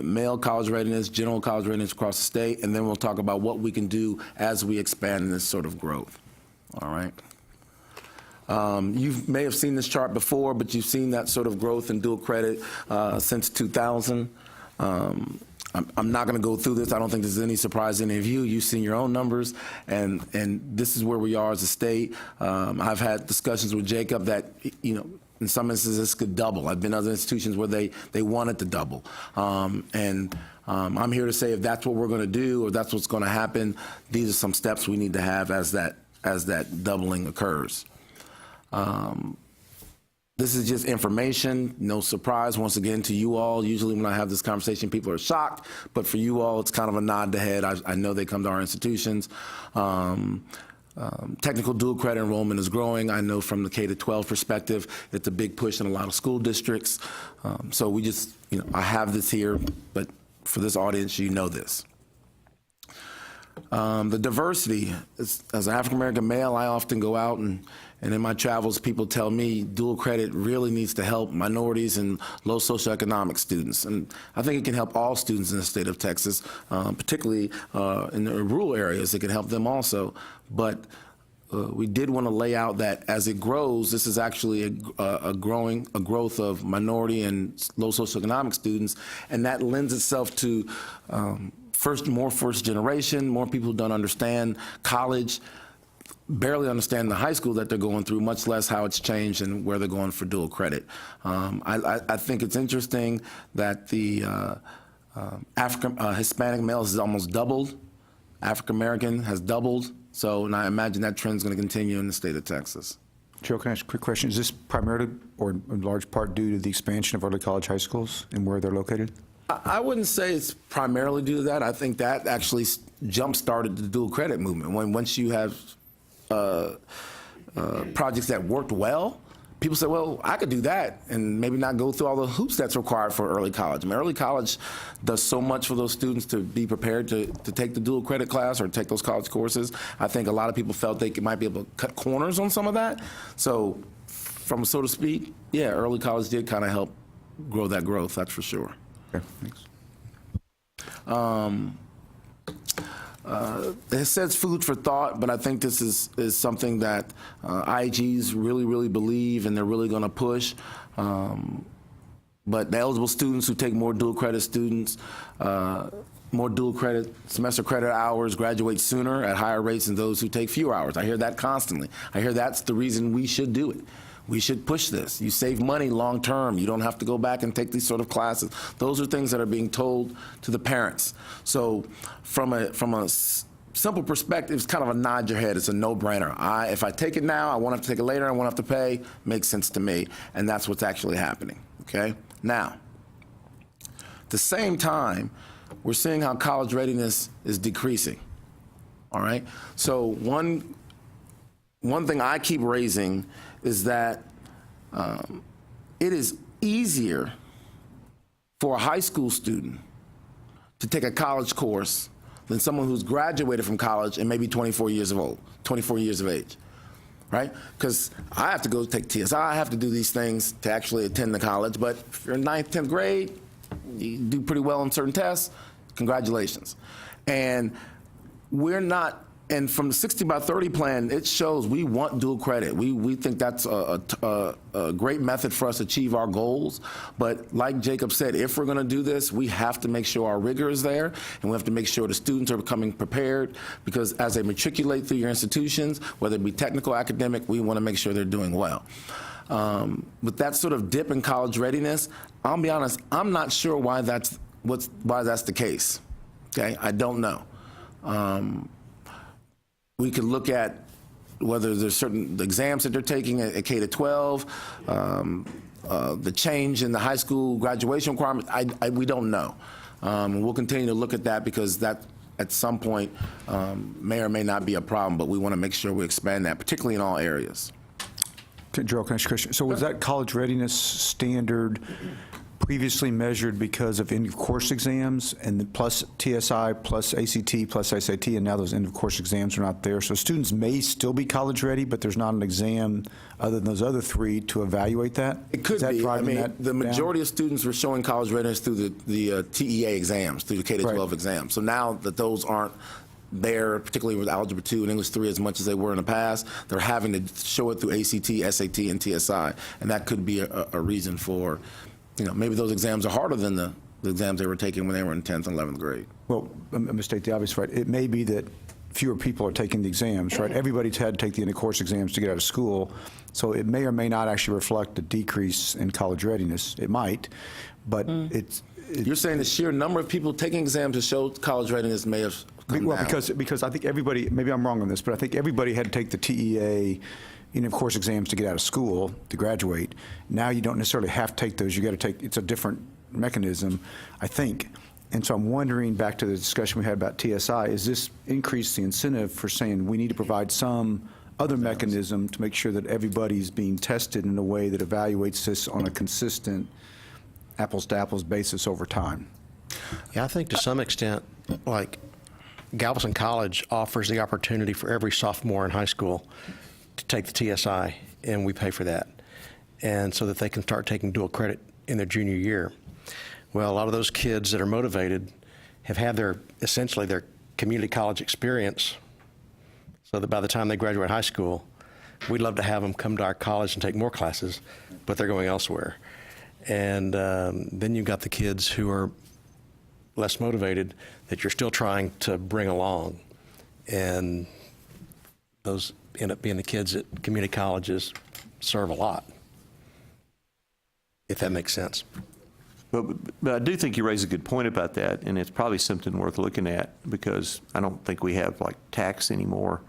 male college readiness, general college readiness across the state, and then we'll talk about what we can do as we expand in this sort of growth. All right. You may have seen this chart before, but you've seen that sort of growth in dual credit since 2000. I'm not going to go through this. I don't think there's any surprise to any of you. You've seen your own numbers, and this is where we are as a state. I've had discussions with Jacob that, in some instances, this could double. I've been in other institutions where they wanted to double. I'm here to say if that's what we're going to do, or that's what's going to happen, these are some steps we need to have as that doubling occurs. This is just information, no surprise, once again, to you all. Usually when I have this conversation, people are shocked, but for you all, it's kind of a nod to head. I know they come to our institutions. Technical dual credit enrollment is growing. I know from the K-12 perspective, it's a big push in a lot of school districts. So we just, I have this here, but for this audience, you know this. The diversity, as an African-American male, I often go out and in my travels, people tell me dual credit really needs to help minorities and low socioeconomic students. And I think it can help all students in the state of Texas, particularly in the rural areas. It can help them also. But we did want to lay out that as it grows, this is actually a growth of minority and low socioeconomic students, and that lends itself to more first generation, more people who don't understand college, barely understand the high school that they're going through, much less how it's changed and where they're going for dual credit. I think it's interesting that the Hispanic males has almost doubled, African American has doubled, and I imagine that trend's going to continue in the state of Texas. Joe, can I ask a quick question? Is this primarily or in large part due to the expansion of early college high schools and where they're located? I wouldn't say it's primarily due to that. I think that actually jump-started the dual credit movement. Once you have projects that worked well, people say, well, I could do that and maybe not go through all the hoops that's required for early college. I mean, early college does so much for those students to be prepared to take the dual credit class or take those college courses. I think a lot of people felt they might be able to cut corners on some of that. So, so to speak, yeah, early college did kind of help grow that growth, that's for sure. Okay, thanks. It says food for thought, but I think this is something that IHEs really, really believe and they're really going to push. But the eligible students who take more dual credit more dual credit semester credit hours graduate sooner at higher rates than those who take fewer hours. I hear that constantly. I hear that's the reason we should do it. We should push this. You save money long term. You don't have to go back and take these sort of classes. Those are things that are being told to the parents. So from a simple perspective, it's kind of a nod your head. It's a no-brainer. If I take it now, I won't have to take it later, I won't have to pay. Makes sense to me. And that's what's actually happening. Okay? Now, at the same time, we're seeing how college readiness is decreasing. All right? So one thing I keep raising is that it is easier for a high school student to take a college course than someone who's graduated from college and maybe 24 years of age, right? Because I have to go take TSI, I have to do these things to actually attend the college, but if you're in 9th, 10th grade, you do pretty well on certain tests, congratulations. And we're not, and from the 60 by 30 plan, it shows we want dual credit. We think that's a great method for us to achieve our goals. But like Jacob said, if we're going to do this, we have to make sure our rigor is there, and we have to make sure the students are becoming prepared, because as they matriculate through your institutions, whether it be technical, academic, we want to make sure they're doing well. With that sort of dip in college readiness, I'll be honest, I'm not sure why that's the case. Okay, I don't know. We could look at whether there's certain exams that they're taking at K-12, the change in the high school graduation requirements. We don't know. We'll continue to look at that, because that at some point may or may not be a problem, but we want to make sure we expand that, particularly in all areas. Okay, Joel, can I ask a question? So was that college readiness standard previously measured because of end-of-course exams, and plus TSI, plus ACT, plus SAT, and now those end-of-course exams are not there? So students may still be college ready, but there's not an exam other than those other three to evaluate that? It could be. I mean, the majority of students were showing college readiness through the TEA exams, through the K-12 exams. So now that those aren't there, particularly with Algebra 2 and English 3 as much as they were in the past, they're having to show it through ACT, SAT, and TSI. And that could be a reason for, maybe those exams are harder than the exams they were taking when they were in 10th and 11th grade. Well, I'm going to state the obvious, right? It may be that fewer people are taking the exams, right? Everybody's had to take the end-of-course exams to get out of school, so it may or may not actually reflect a decrease in college readiness. It might, but You're saying the sheer number of people taking exams to show college readiness may have come down? Because I think everybody, maybe I'm wrong on this, but I think everybody had to take the TEA and of course exams to get out of school, to graduate. Now you don't necessarily have to take those. You got to take, it's a different mechanism, I think. And so I'm wondering, back to the discussion we had about TSI, is this increase the incentive for saying we need to provide some other mechanism to make sure that everybody's being tested in a way that evaluates this on a consistent apples-to-apples basis over time? Yeah, I think to some extent, like Galveston College offers the opportunity for every sophomore in high school to take the TSI, and we pay for that, and so that they can start taking dual credit in their junior year. Well, a lot of those kids that are motivated have had essentially their community college experience, so that by the time they graduate high school, we'd love to have them come to our college and take more classes, but they're going elsewhere. And then you've got the kids who are less motivated that you're still trying to bring along, and those end up being the kids that community colleges serve a lot, if that makes sense. But I do think you raise a good point about that, and it's probably something worth looking at, because I don't think we have like tax anymore.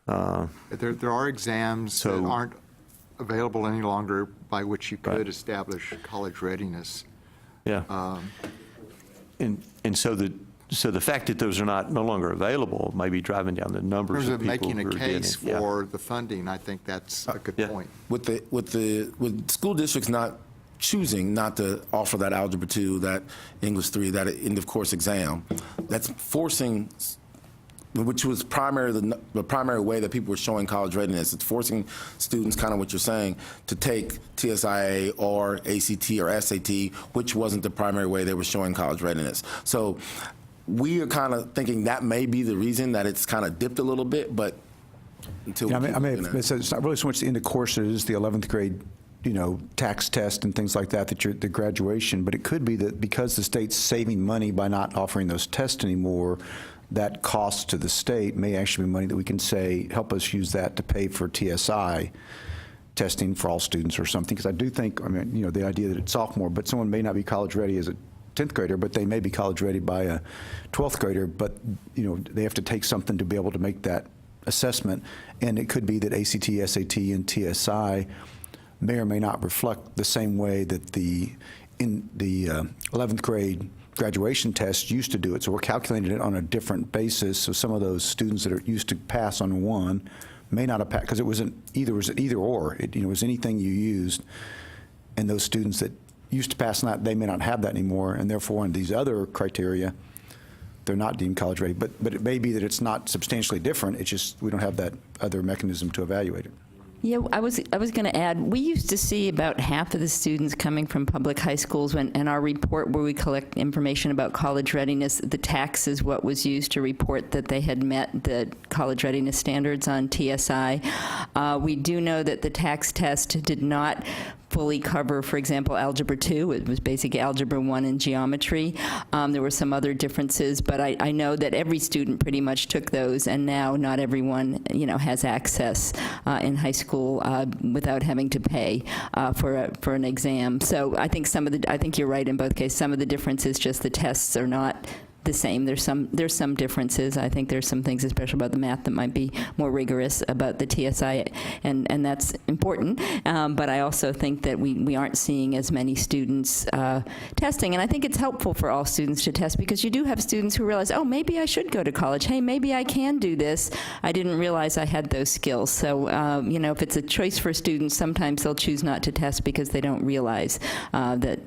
There are exams that aren't available any longer by which you could establish college readiness. Yeah. And so the fact that those are no longer available may be driving down the numbers In of terms of people making a who are getting case it. Yeah. for the funding, I think that's a good point. With school districts not choosing not to offer that Algebra 2, that English 3, that end of course exam, that's forcing, which was the primary way that people were showing college readiness. It's forcing students, kind of what you're saying, to take TSIA or ACT or SAT, which wasn't the primary way they were showing college readiness. So we are kind of thinking that may be the reason that it's kind of dipped a little bit, but until it's not really so much the end of course, it is the 11th grade tax test and things like that, the graduation. But it could be that because the state's saving money by not offering those tests anymore, that cost to the state may actually be money that we can say, help us use that to pay for TSI testing for all students or something. Because I do think, the idea that it's sophomore, but someone may not be college ready as a 10th grader, but they may be college ready by a 12th grader, but, they have to take something to be able to make that assessment. And it could be that ACT, SAT, and TSI may or may not reflect the same way that the 11th grade graduation test used to do it. So we're calculating it on a different basis. So some of those students that are used to pass on one may not have passed, because it was either or. It was anything you used. And those students that used to pass on that, they may not have that anymore. And therefore, on these other criteria, they're not deemed college ready. But it may be that it's not substantially different. It's just we don't have that other mechanism to evaluate it. Yeah, I was going to add, we used to see about half of the students coming from public high schools in our report where we collect information about college readiness. The tax is what was used to report that they had met the college readiness standards on TSI. We do know that the tax test did not fully cover, for example, Algebra 2. It was basic Algebra 1 and geometry. There were some other differences, but I know that every student pretty much took those, and now not everyone, has access in high school without having to pay for an exam. So I think I think you're right in both cases. Some of the differences, just the tests are not the same. There's some differences. I think there's some things, especially about the math, that might be more rigorous about the TSI, and that's important. But I also think that we aren't seeing as many students testing, and I think it's helpful for all students to test, because you do have students who realize, oh, maybe I should go to college. Hey, maybe I can do this. I didn't realize I had those skills. So, if it's a choice for students, sometimes they'll choose not to test because they don't realize that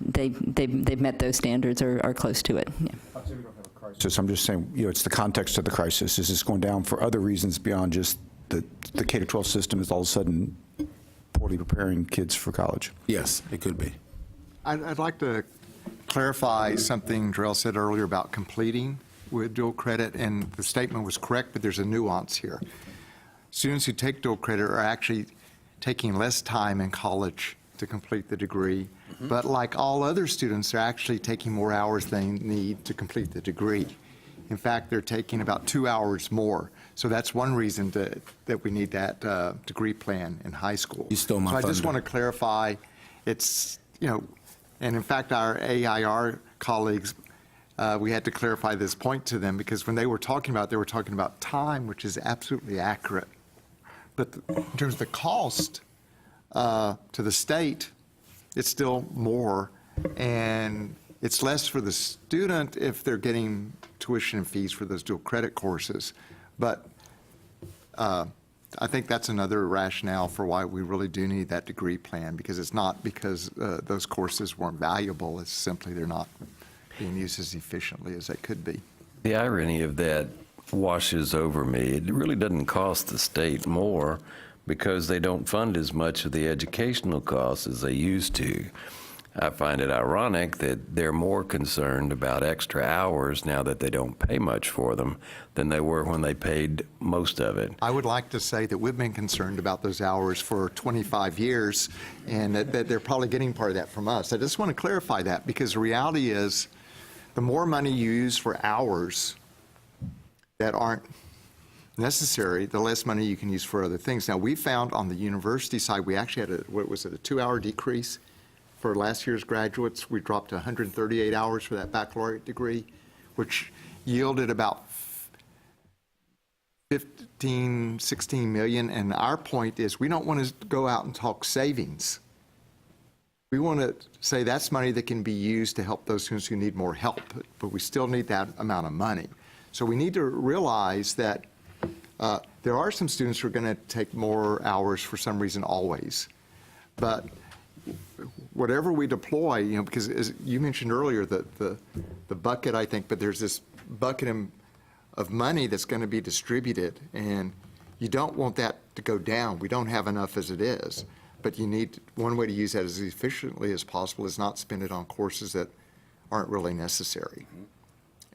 they've met those standards or are close to it. Yeah. I'm just saying, it's the context of the crisis. Is this going down for other reasons beyond just the K-12 system is all of a sudden poorly preparing kids for college? Yes, it could be. I'd like to clarify something Darrell said earlier about completing with dual credit, and the statement was correct, but there's a nuance here. Students who take dual credit are actually taking less time in college to complete the degree, but like all other students, they're actually taking more hours than they need to complete the degree. In fact, they're taking about 2 hours more. So that's one reason that we need that degree plan in high school. You stole my thunder. I just want thunder. to clarify, it's, and in fact, our AIR colleagues, we had to clarify this point to them, because when they were talking about time, which is absolutely accurate But in terms of the cost to the state, it's still more, and it's less for the student if they're getting tuition and fees for those dual credit courses. But I think that's another rationale for why we really do need that degree plan, because it's not because those courses weren't valuable, it's simply they're not being used as efficiently as they could be. The irony of that washes over me. It really doesn't cost the state more because they don't fund as much of the educational costs as they used to. I find it ironic that they're more concerned about extra hours now that they don't pay much for them than they were when they paid most of it. I would like to say that we've been concerned about those hours for 25 years, and that they're probably getting part of that from us. I just want to clarify that, because the reality is the more money you use for hours that aren't necessary, the less money you can use for other things. Now, we found on the university side, we actually had a 2-hour decrease for last year's graduates. We dropped to 138 hours for that baccalaureate degree, which yielded about 15, 16 million. And our point is we don't want to go out and talk savings. We want to say that's money that can be used to help those students who need more help, but we still need that amount of money. So we need to realize that there are some students who are going to take more hours for some reason always. But whatever we deploy, because as you mentioned earlier, the bucket, I think, but there's this bucket of money that's going to be distributed, and you don't want that to go down. We don't have enough as it is. But one way to use that as efficiently as possible is not spend it on courses that aren't really necessary.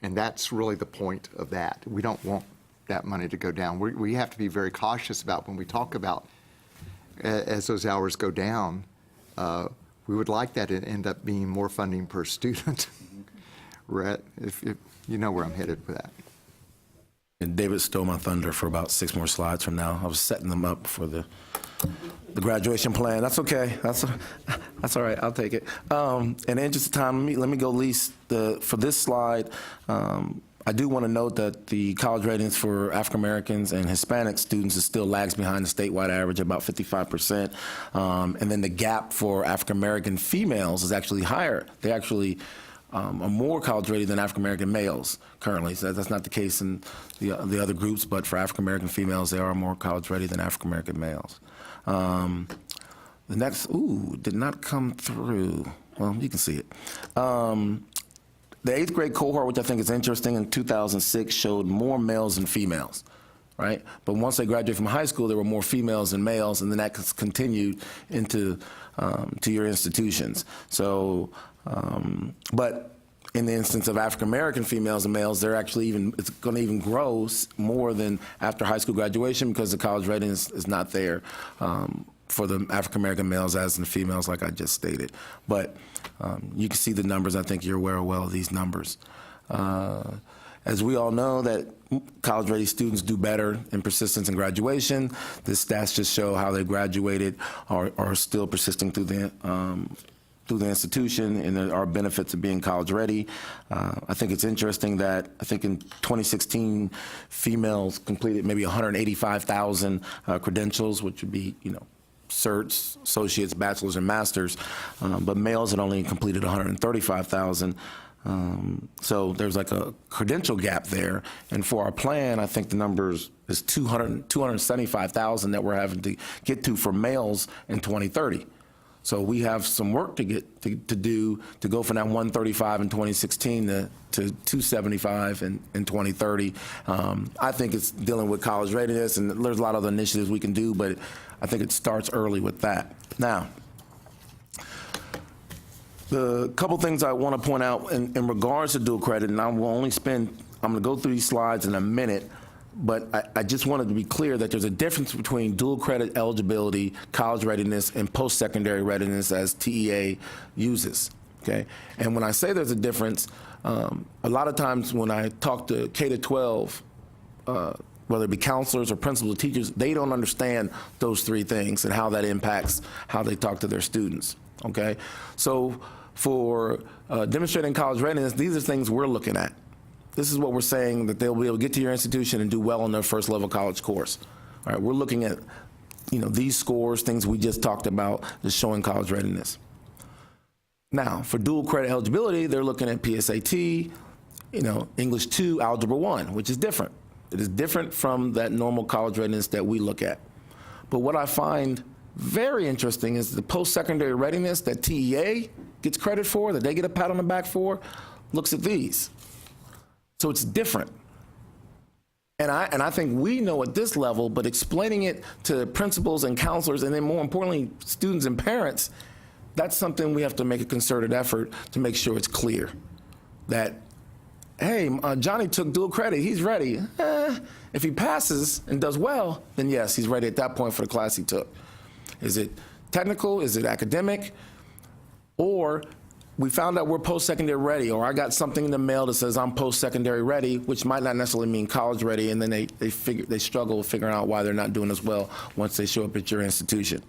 And that's really the point of that. We don't want that money to go down. We have to be very cautious about when we talk about as those hours go down, we would like that to end up being more funding per student. Rhett, if you know where I'm headed with that. And David stole my thunder for about 6 more slides from now. I was setting them up for the graduation plan. That's okay. That's all right. I'll take it. In the interest of time, let me go least for this slide. I do want to note that the college ratings for African Americans and Hispanic students is still lags behind the statewide average, about 55%. And then the gap for African American females is actually higher. They actually are more college rated than African American males currently. So that's not the case in the other groups, but for African American females, they are more college rated than African American males. The next, did not come through. Well, you can see it. The 8th grade cohort, which I think is interesting, in 2006 showed more males than females, right? But once they graduated from high school, there were more females than males, and then that continued into to your institutions. So, but in the instance of African American females and males, they're actually it's going to even grow more than after high school graduation, because the college rating is not there for the African American males as in the females, like I just stated. But you can see the numbers. I think you're aware well of these numbers. As we all know, that college-ready students do better in persistence and graduation. The stats just show how they graduated are still persisting through the institution, and there are benefits of being college-ready. I think it's interesting that I think in 2016, females completed maybe 185,000 credentials, which would be, certs, associates, bachelors, and masters, but males had only completed 135,000. So there's like a credential gap there. And for our plan, I think the numbers is 275,000 that we're having to get to for males in 2030. So we have some work to do to go from that 135 in 2016 to 275 in 2030. I think it's dealing with college readiness, and there's a lot of other initiatives we can do, but I think it starts early with that. Now, the couple things I want to point out in regards to dual credit, and I'm going to go through these slides in a minute, but I just wanted to be clear that there's a difference between dual credit eligibility, college readiness, and post-secondary readiness as TEA uses, okay? And when I say there's a difference, a lot of times when I talk to K-12, whether it be counselors or principals or teachers, they don't understand those three things and how that impacts how they talk to their students, okay? So for demonstrating college readiness, these are things we're looking at. This is what we're saying, that they'll be able to get to your institution and do well on their first level college course. All right, we're looking at these scores, things we just talked about, is showing college readiness. Now, for dual credit eligibility, they're looking at PSAT, English 2, Algebra 1, which is different. It is different from that normal college readiness that we look at. But what I find very interesting is the post-secondary readiness that TEA gets credit for, that they get a pat on the back for, looks at these. So it's different. And I think we know at this level, but explaining it to principals and counselors, and then more importantly, students and parents, that's something we have to make a concerted effort to make sure it's clear that, hey, Johnny took dual credit, he's ready. If he passes and does well, then yes, he's ready at that point for the class he took. Is it technical? Is it academic? Or we found out we're post-secondary ready, or I got something in the mail that says I'm post-secondary ready, which might not necessarily mean college ready, and then they struggle with figuring out why they're not doing as well once they show up at your institution.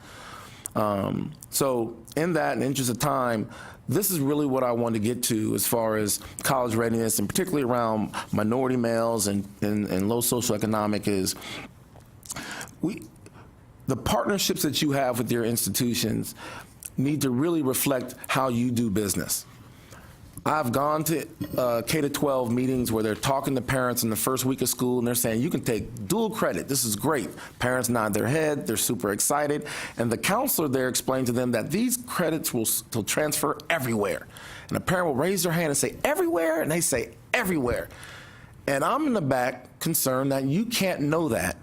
So in that, in the interest of time, this is really what I want to get to as far as college readiness, and particularly around minority males and low socioeconomic is the partnerships that you have with your institutions need to really reflect how you do business. I've gone to K-12 meetings where they're talking to parents in the first week of school, and they're saying, you can take dual credit. This is great. Parents nod their head. They're super excited. And the counselor there explained to them that these credits will transfer everywhere. And a parent will raise their hand and say, everywhere? And they say, everywhere. And I'm in the back concerned that you can't know that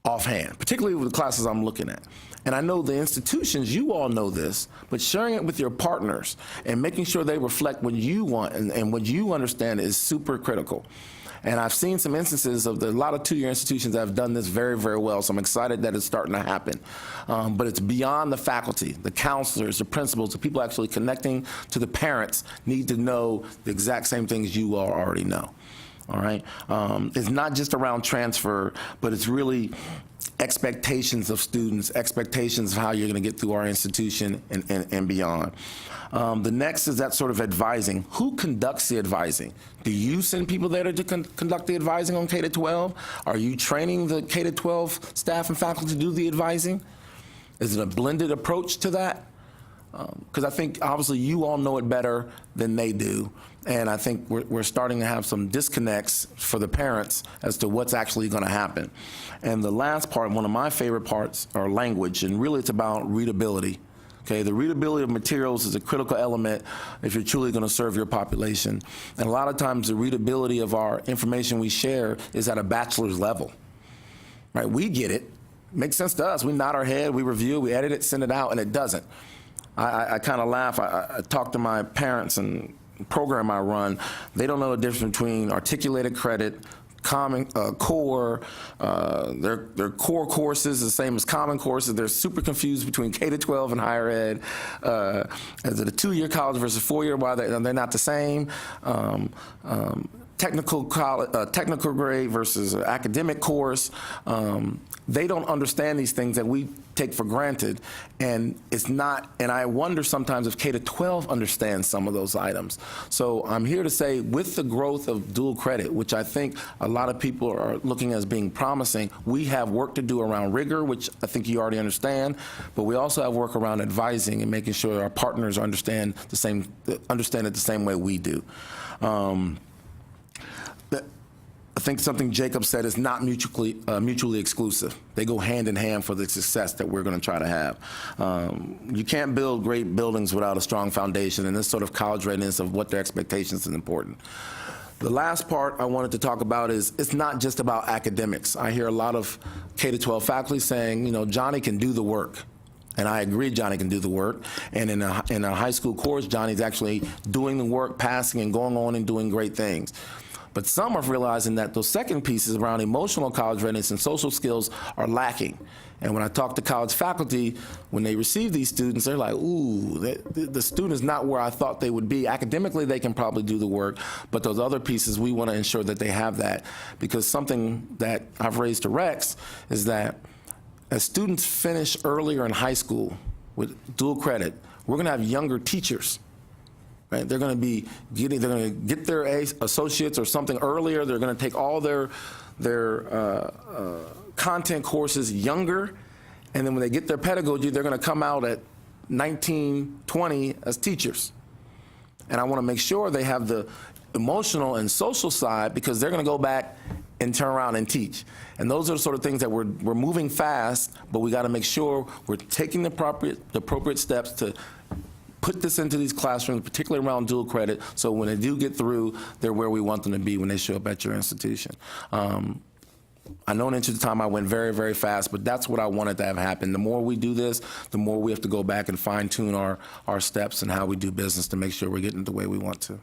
offhand, particularly with the classes I'm looking at. And I know the institutions, you all know this, but sharing it with your partners and making sure they reflect what you want and what you understand is super critical. And I've seen some instances of a lot of two-year institutions that have done this very, very well, so I'm excited that it's starting to happen. But it's beyond the faculty, the counselors, the principals, the people actually connecting to the parents need to know the exact same things you all already know. All right? It's not just around transfer, but it's really expectations of students, expectations of how you're going to get through our institution and beyond. The next is that sort of advising. Who conducts the advising? Do you send people there to conduct the advising on K-12? Are you training the K-12 staff and faculty to do the advising? Is it a blended approach to that? Because I think obviously you all know it better than they do. And I think we're starting to have some disconnects for the parents as to what's actually going to happen. And the last part, one of my favorite parts, are language. And really it's about readability. Okay, the readability of materials is a critical element if you're truly going to serve your population. And a lot of times the readability of our information we share is at a bachelor's level. Right? We get it. Makes sense to us. We nod our head, we review, we edit it, send it out, and it doesn't. I kind of laugh. I talk to my parents and program I run. They don't know the difference between articulated credit, common core. Their core courses the same as common courses. They're super confused between K-12 and higher ed. Is it a 2-year college versus 4-year? Why they're not the same? Technical grade versus academic course. They don't understand these things that we take for granted, and it's not, and I wonder sometimes if K-12 understands some of those items. So I'm here to say, with the growth of dual credit, which I think a lot of people are looking as being promising, we have work to do around rigor, which I think you already understand, but we also have work around advising and making sure our partners understand it the same way we do. I think something Jacob said is not mutually exclusive. They go hand in hand for the success that we're going to try to have. You can't build great buildings without a strong foundation, and this sort of college readiness of what their expectations is important. The last part I wanted to talk about is it's not just about academics. I hear a lot of K-12 faculty saying, Johnny can do the work. And I agree Johnny can do the work. And in a high school course, Johnny's actually doing the work, passing and going on and doing great things. But some are realizing that those second pieces around emotional college readiness and social skills are lacking. And when I talk to college faculty, when they receive these students, they're like, ooh, the student is not where I thought they would be. Academically, they can probably do the work, but those other pieces, we want to ensure that they have that. Because something that I've raised to Rex is that as students finish earlier in high school with dual credit, we're going to have younger teachers. Right? They're going to get their associates or something earlier. They're going to take all their content courses younger, And then when they get their pedagogy, they're going to come out at 19, 20 as teachers. And I want to make sure they have the emotional and social side, because they're going to go back and turn around and teach. And those are the sort of things that we're moving fast, but we got to make sure we're taking the appropriate steps to put this into these classrooms, particularly around dual credit, so when they do get through, they're where we want them to be when they show up at your institution. I know in the interest of time I went very, very fast, but that's what I wanted to have happen. The more we do this, the more we have to go back and fine-tune our steps and how we do business to make sure we're getting it the way we want to.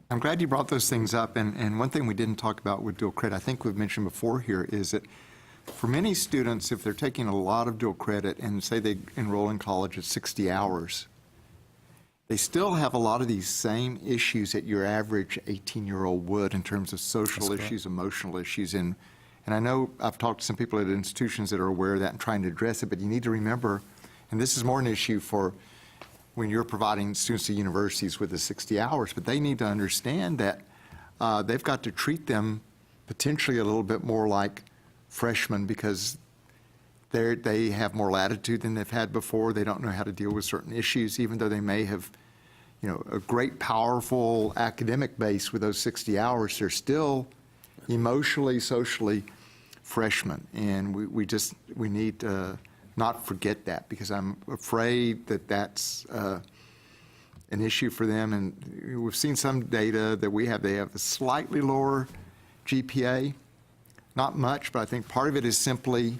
I'm glad you brought those things up, and one thing we didn't talk about with dual credit, I think we've mentioned before here, is that for many students, if they're taking a lot of dual credit and say they enroll in college at 60 hours, they still have a lot of these same issues that your average 18-year-old would in terms of social issues, emotional issues. And I know I've talked to some people at institutions that are aware of that and trying to address it, but you need to remember, and this is more an issue for when you're providing students to universities with the 60 hours, but they need to understand that they've got to treat them potentially a little bit more like freshmen, because they have more latitude than they've had before. They don't know how to deal with certain issues, even though they may have, a great, powerful academic base with those 60 hours. They're still emotionally, socially freshmen, and we need to not forget that, because I'm afraid that that's an issue for them. And we've seen some data that they have a slightly lower GPA, not much, but I think part of it is simply,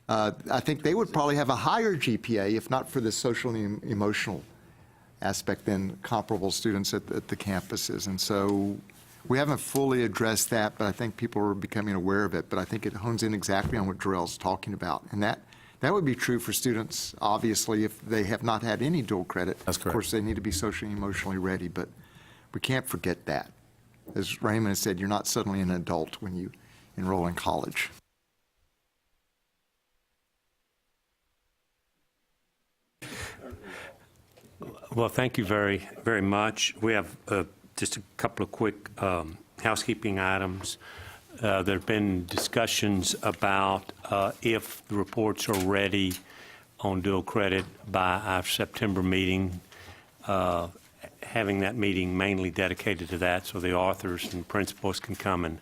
I think they would probably have a higher GPA if not for the social and emotional aspect than comparable students at the campuses. And so we haven't fully addressed that, but I think people are becoming aware of it. But I think it hones in exactly on what Jarrell's talking about. And that would be true for students, obviously, if they have not had any dual credit. That's correct. Of course, they need to be socially and emotionally ready, but we can't forget that. As Raymond has said, you're not suddenly an adult when you enroll in college. Well, thank you very, very much. We have just a couple of quick housekeeping items. There have been discussions about if the reports are ready on dual credit by our September meeting, having that meeting mainly dedicated to that so the authors and principals can come and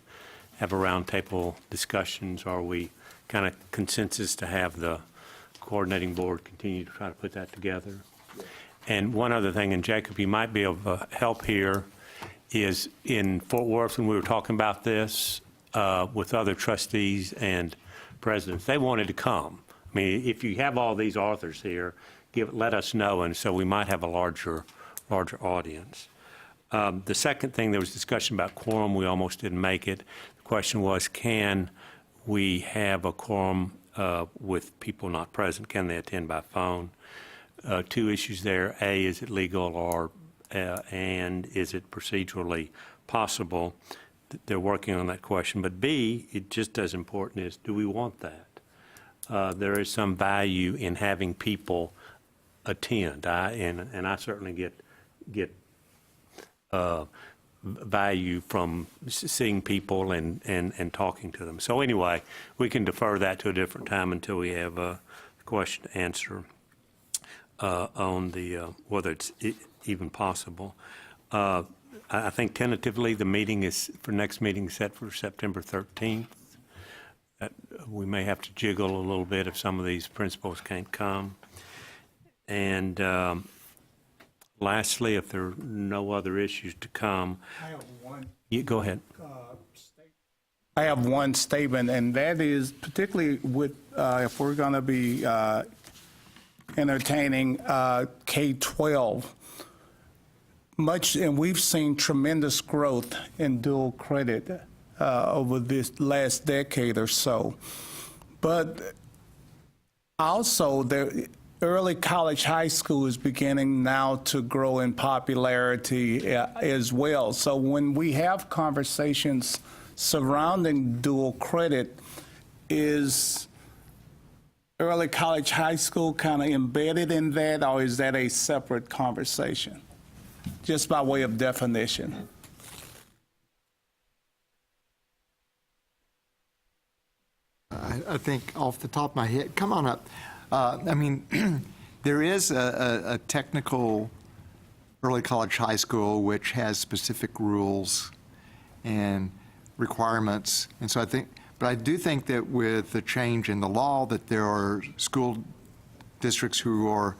have a roundtable discussions. Are we kind of consensus to have the coordinating board continue to try to put that together? And one other thing, and Jacob, you might be of help here, is in Fort Worth, when we were talking about this with other trustees and presidents, they wanted to come. I mean, if you have all these authors here, let us know, and so we might have a larger audience. The second thing, there was discussion about quorum. We almost didn't make it. The question was, can we have a quorum with people not present? Can they attend by phone? Two issues there. A, is it legal, and is it procedurally possible? They're working on that question. But B, it just as important is, do we want that? There is some value in having people attend, and I certainly get value from seeing people and talking to them. So anyway, we can defer that to a different time until we have a question to answer on the whether it's even possible. I think tentatively the meeting next meeting is set for September 13th. We may have to jiggle a little bit if some of these principals can't come. And lastly, if there are no other issues to come, I have one. Go ahead. I have one statement, and that is particularly with if we're going to be entertaining K-12. And we've seen tremendous growth in dual credit over this last decade or so. But also, the early college high school is beginning now to grow in popularity as well. So when we have conversations surrounding dual credit, is early college high school kind of embedded in that, or is that a separate conversation? Just by way of definition. I I think off the top of my head, come on up. I mean, there is a technical early college high school which has specific rules and requirements. And so but I do think that with the change in the law, that there are school districts who are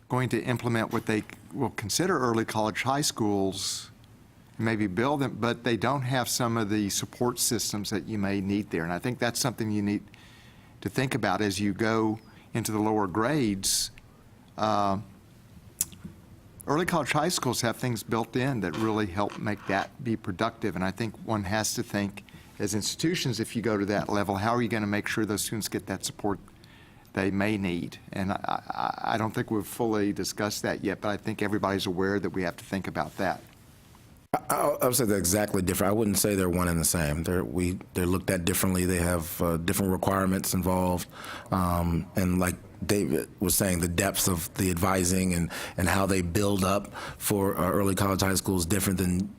going to implement what they will consider early college high schools, maybe build them, but they don't have some of the support systems that you may need there. And I think that's something you need to think about as you go into the lower grades. Early college high schools have things built in that really help make that be productive. And I think one has to think, as institutions, if you go to that level, how are you going to make sure those students get that support they may need? And I don't think we've fully discussed that yet, but I think everybody's aware that we have to think about that. I would say they're exactly different. I wouldn't say they're one and the same. They're looked at differently. They have different requirements involved. And like David was saying, the depths of the advising and how they build up for early college high school is different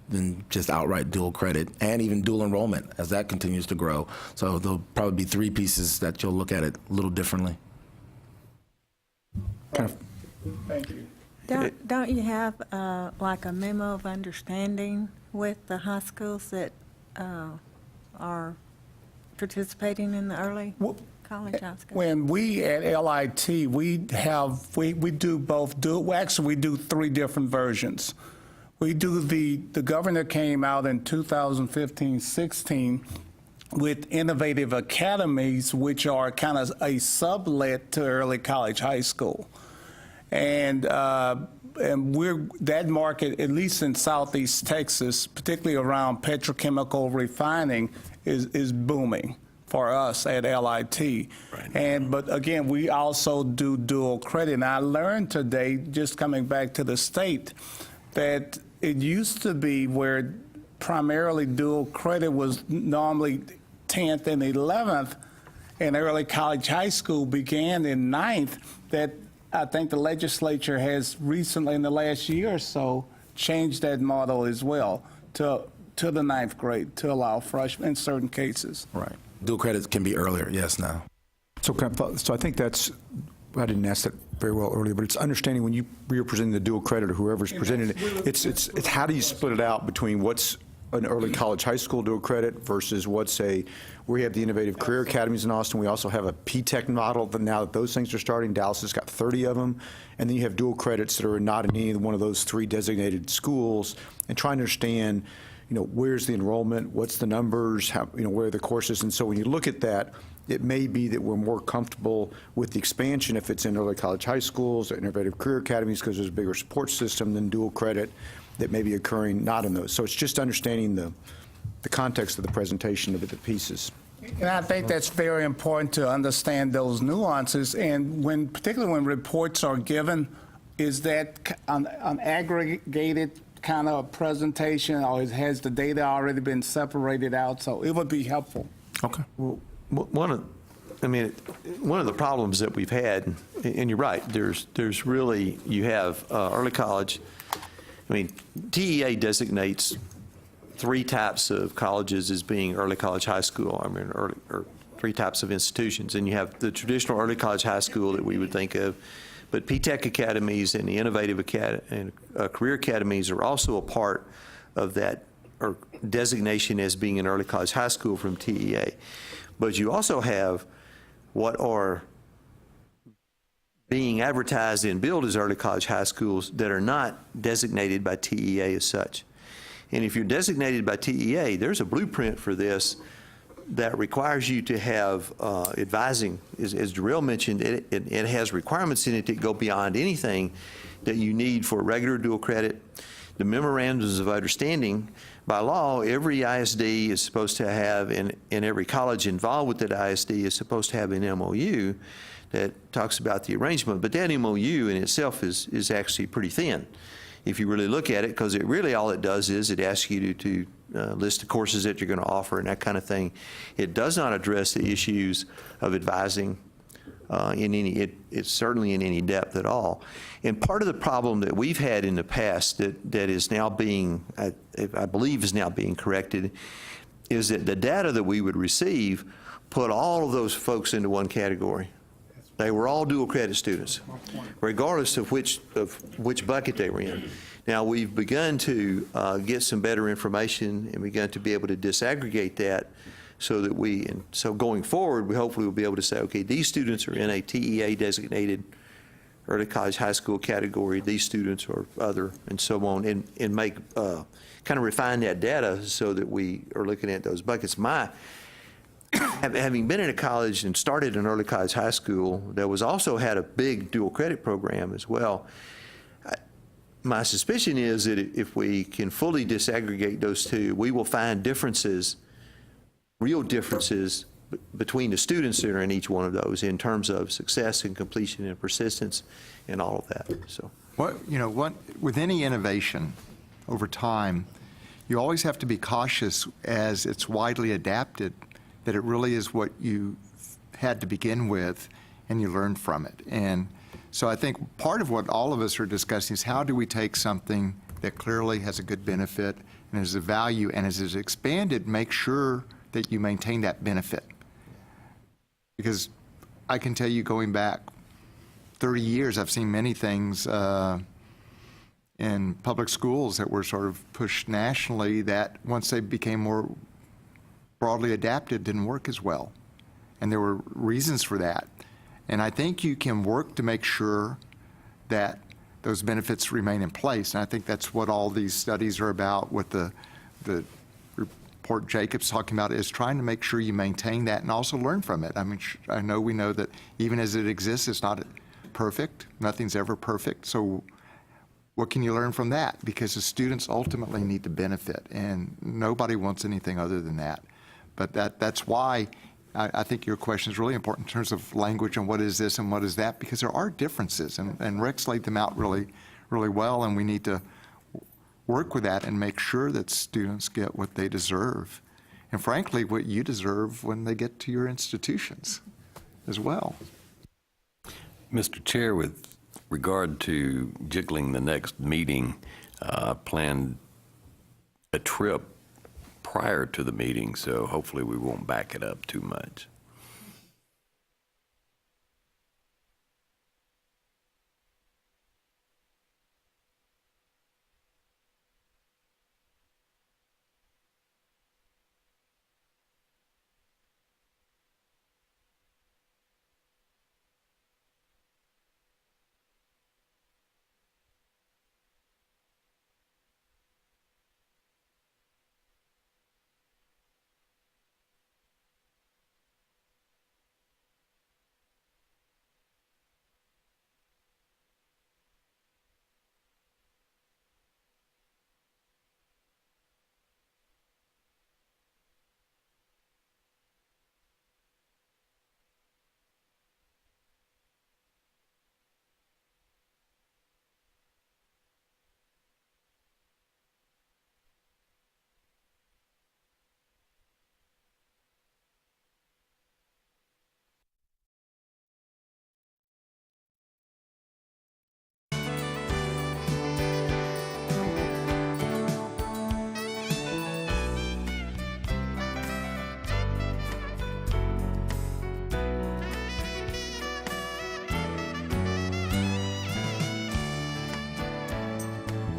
than just outright dual credit, and even dual enrollment as that continues to grow. So there'll probably be three pieces that you'll look at it a little differently. Thank you. Don't you have like a memo of understanding with the high schools that are participating in the early college high school? When we at LIT, we do both. We do three different versions. We do the governor came out in 2015-16 with Innovative Academies, which are kind of a sublet to early college high school. And we're that market, at least in Southeast Texas, particularly around petrochemical refining, is booming for us at LIT. Right. But again, we also do dual credit. And I learned today, just coming back to the state, that it used to be where primarily dual credit was normally 10th and 11th, and early college high school began in 9th, that I think the legislature has recently, in the last year or so, changed that model as well to the 9th grade to allow freshmen in certain cases. Right. Dual credits can be earlier, yes, now. So I think that's, I didn't ask that very well earlier, but it's understanding when you're presenting the dual credit or whoever's presenting it, it's how do you split it out between what's an early college high school dual credit versus we have the Innovative Career Academies in Austin. We also have a P-TECH model, but now that those things are starting, Dallas has got 30 of them. And then you have dual credits that are not in any one of those three designated schools, and trying to understand, where's the enrollment, what's the numbers, where are the courses. And so when you look at that, it may be that we're more comfortable with the expansion if it's in early college high schools or Innovative Career Academies because there's a bigger support system than dual credit that may be occurring not in those. So it's just understanding the context of the presentation of the pieces. And I think that's very important to understand those nuances. And particularly when reports are given, is that an aggregated kind of presentation, or has the data already been separated out? So it would be helpful. Okay. Well, one of the problems that we've had, and you're right, there's really, you have early college. I mean, TEA designates three types of colleges as being early college high school. Or three types of institutions. And you have the traditional early college high school that we would think of, but P-TECH academies and the Innovative and Career Academies are also a part of that, or designation as being an early college high school from TEA. But you also have what are being advertised and billed as early college high schools that are not designated by TEA as such. And if you're designated by TEA, there's a blueprint for this that requires you to have advising. As Darrell mentioned, it has requirements in it that go beyond anything that you need for regular dual credit. The memorandums of understanding, by law, every ISD is supposed to have, and every college involved with that ISD is supposed to have an MOU that talks about the arrangement. But that MOU in itself is actually pretty thin if you really look at it, because it really all it does is it asks you to list the courses that you're going to offer and that kind of thing. It does not address the issues of advising it's certainly in any depth at all. And part of the problem that we've had in the past that is now being, I believe is now being corrected, is that the data that we would receive put all of those folks into one category. They were all dual credit students, regardless of which bucket they were in. Now, we've begun to get some better information and begun to be able to disaggregate that so that so going forward, we hopefully will be able to say, okay, these students are in a TEA designated early college, high school category, these students are other, and so on, and make, kind of refine that data so that we are looking at those buckets. Having been in a college and started in early college, high school, that was also had a big dual credit program as well. My suspicion is that if we can fully disaggregate those two, we will find differences, real differences between the students that are in each one of those in terms of success and completion and persistence and all of that. So, With any innovation over time, you always have to be cautious as it's widely adapted, that it really is what you had to begin with and you learned from it. And so I think part of what all of us are discussing is how do we take something that clearly has a good benefit and has a value, and as it's expanded, make sure that you maintain that benefit. Because I can tell you, going back 30 years, I've seen many things in public schools that were sort of pushed nationally that once they became more broadly adapted didn't work as well. And there were reasons for that. And I think you can work to make sure that those benefits remain in place. And I think that's what all these studies are about, what the report Jacob's talking about, is trying to make sure you maintain that and also learn from it. I mean, we know that even as it exists, it's not perfect. Nothing's ever perfect. So what can you learn from that? Because the students ultimately need to benefit, and nobody wants anything other than that. But that's why I think your question is really important in terms of language and what is this and what is that, because there are differences, and Rex laid them out really, really well, and we need to work with that and make sure that students get what they deserve, and frankly, what you deserve when they get to your institutions as well. Mr. Chair, with regard to jiggling the next meeting, planned a trip prior to the meeting, so hopefully we won't back it up too much.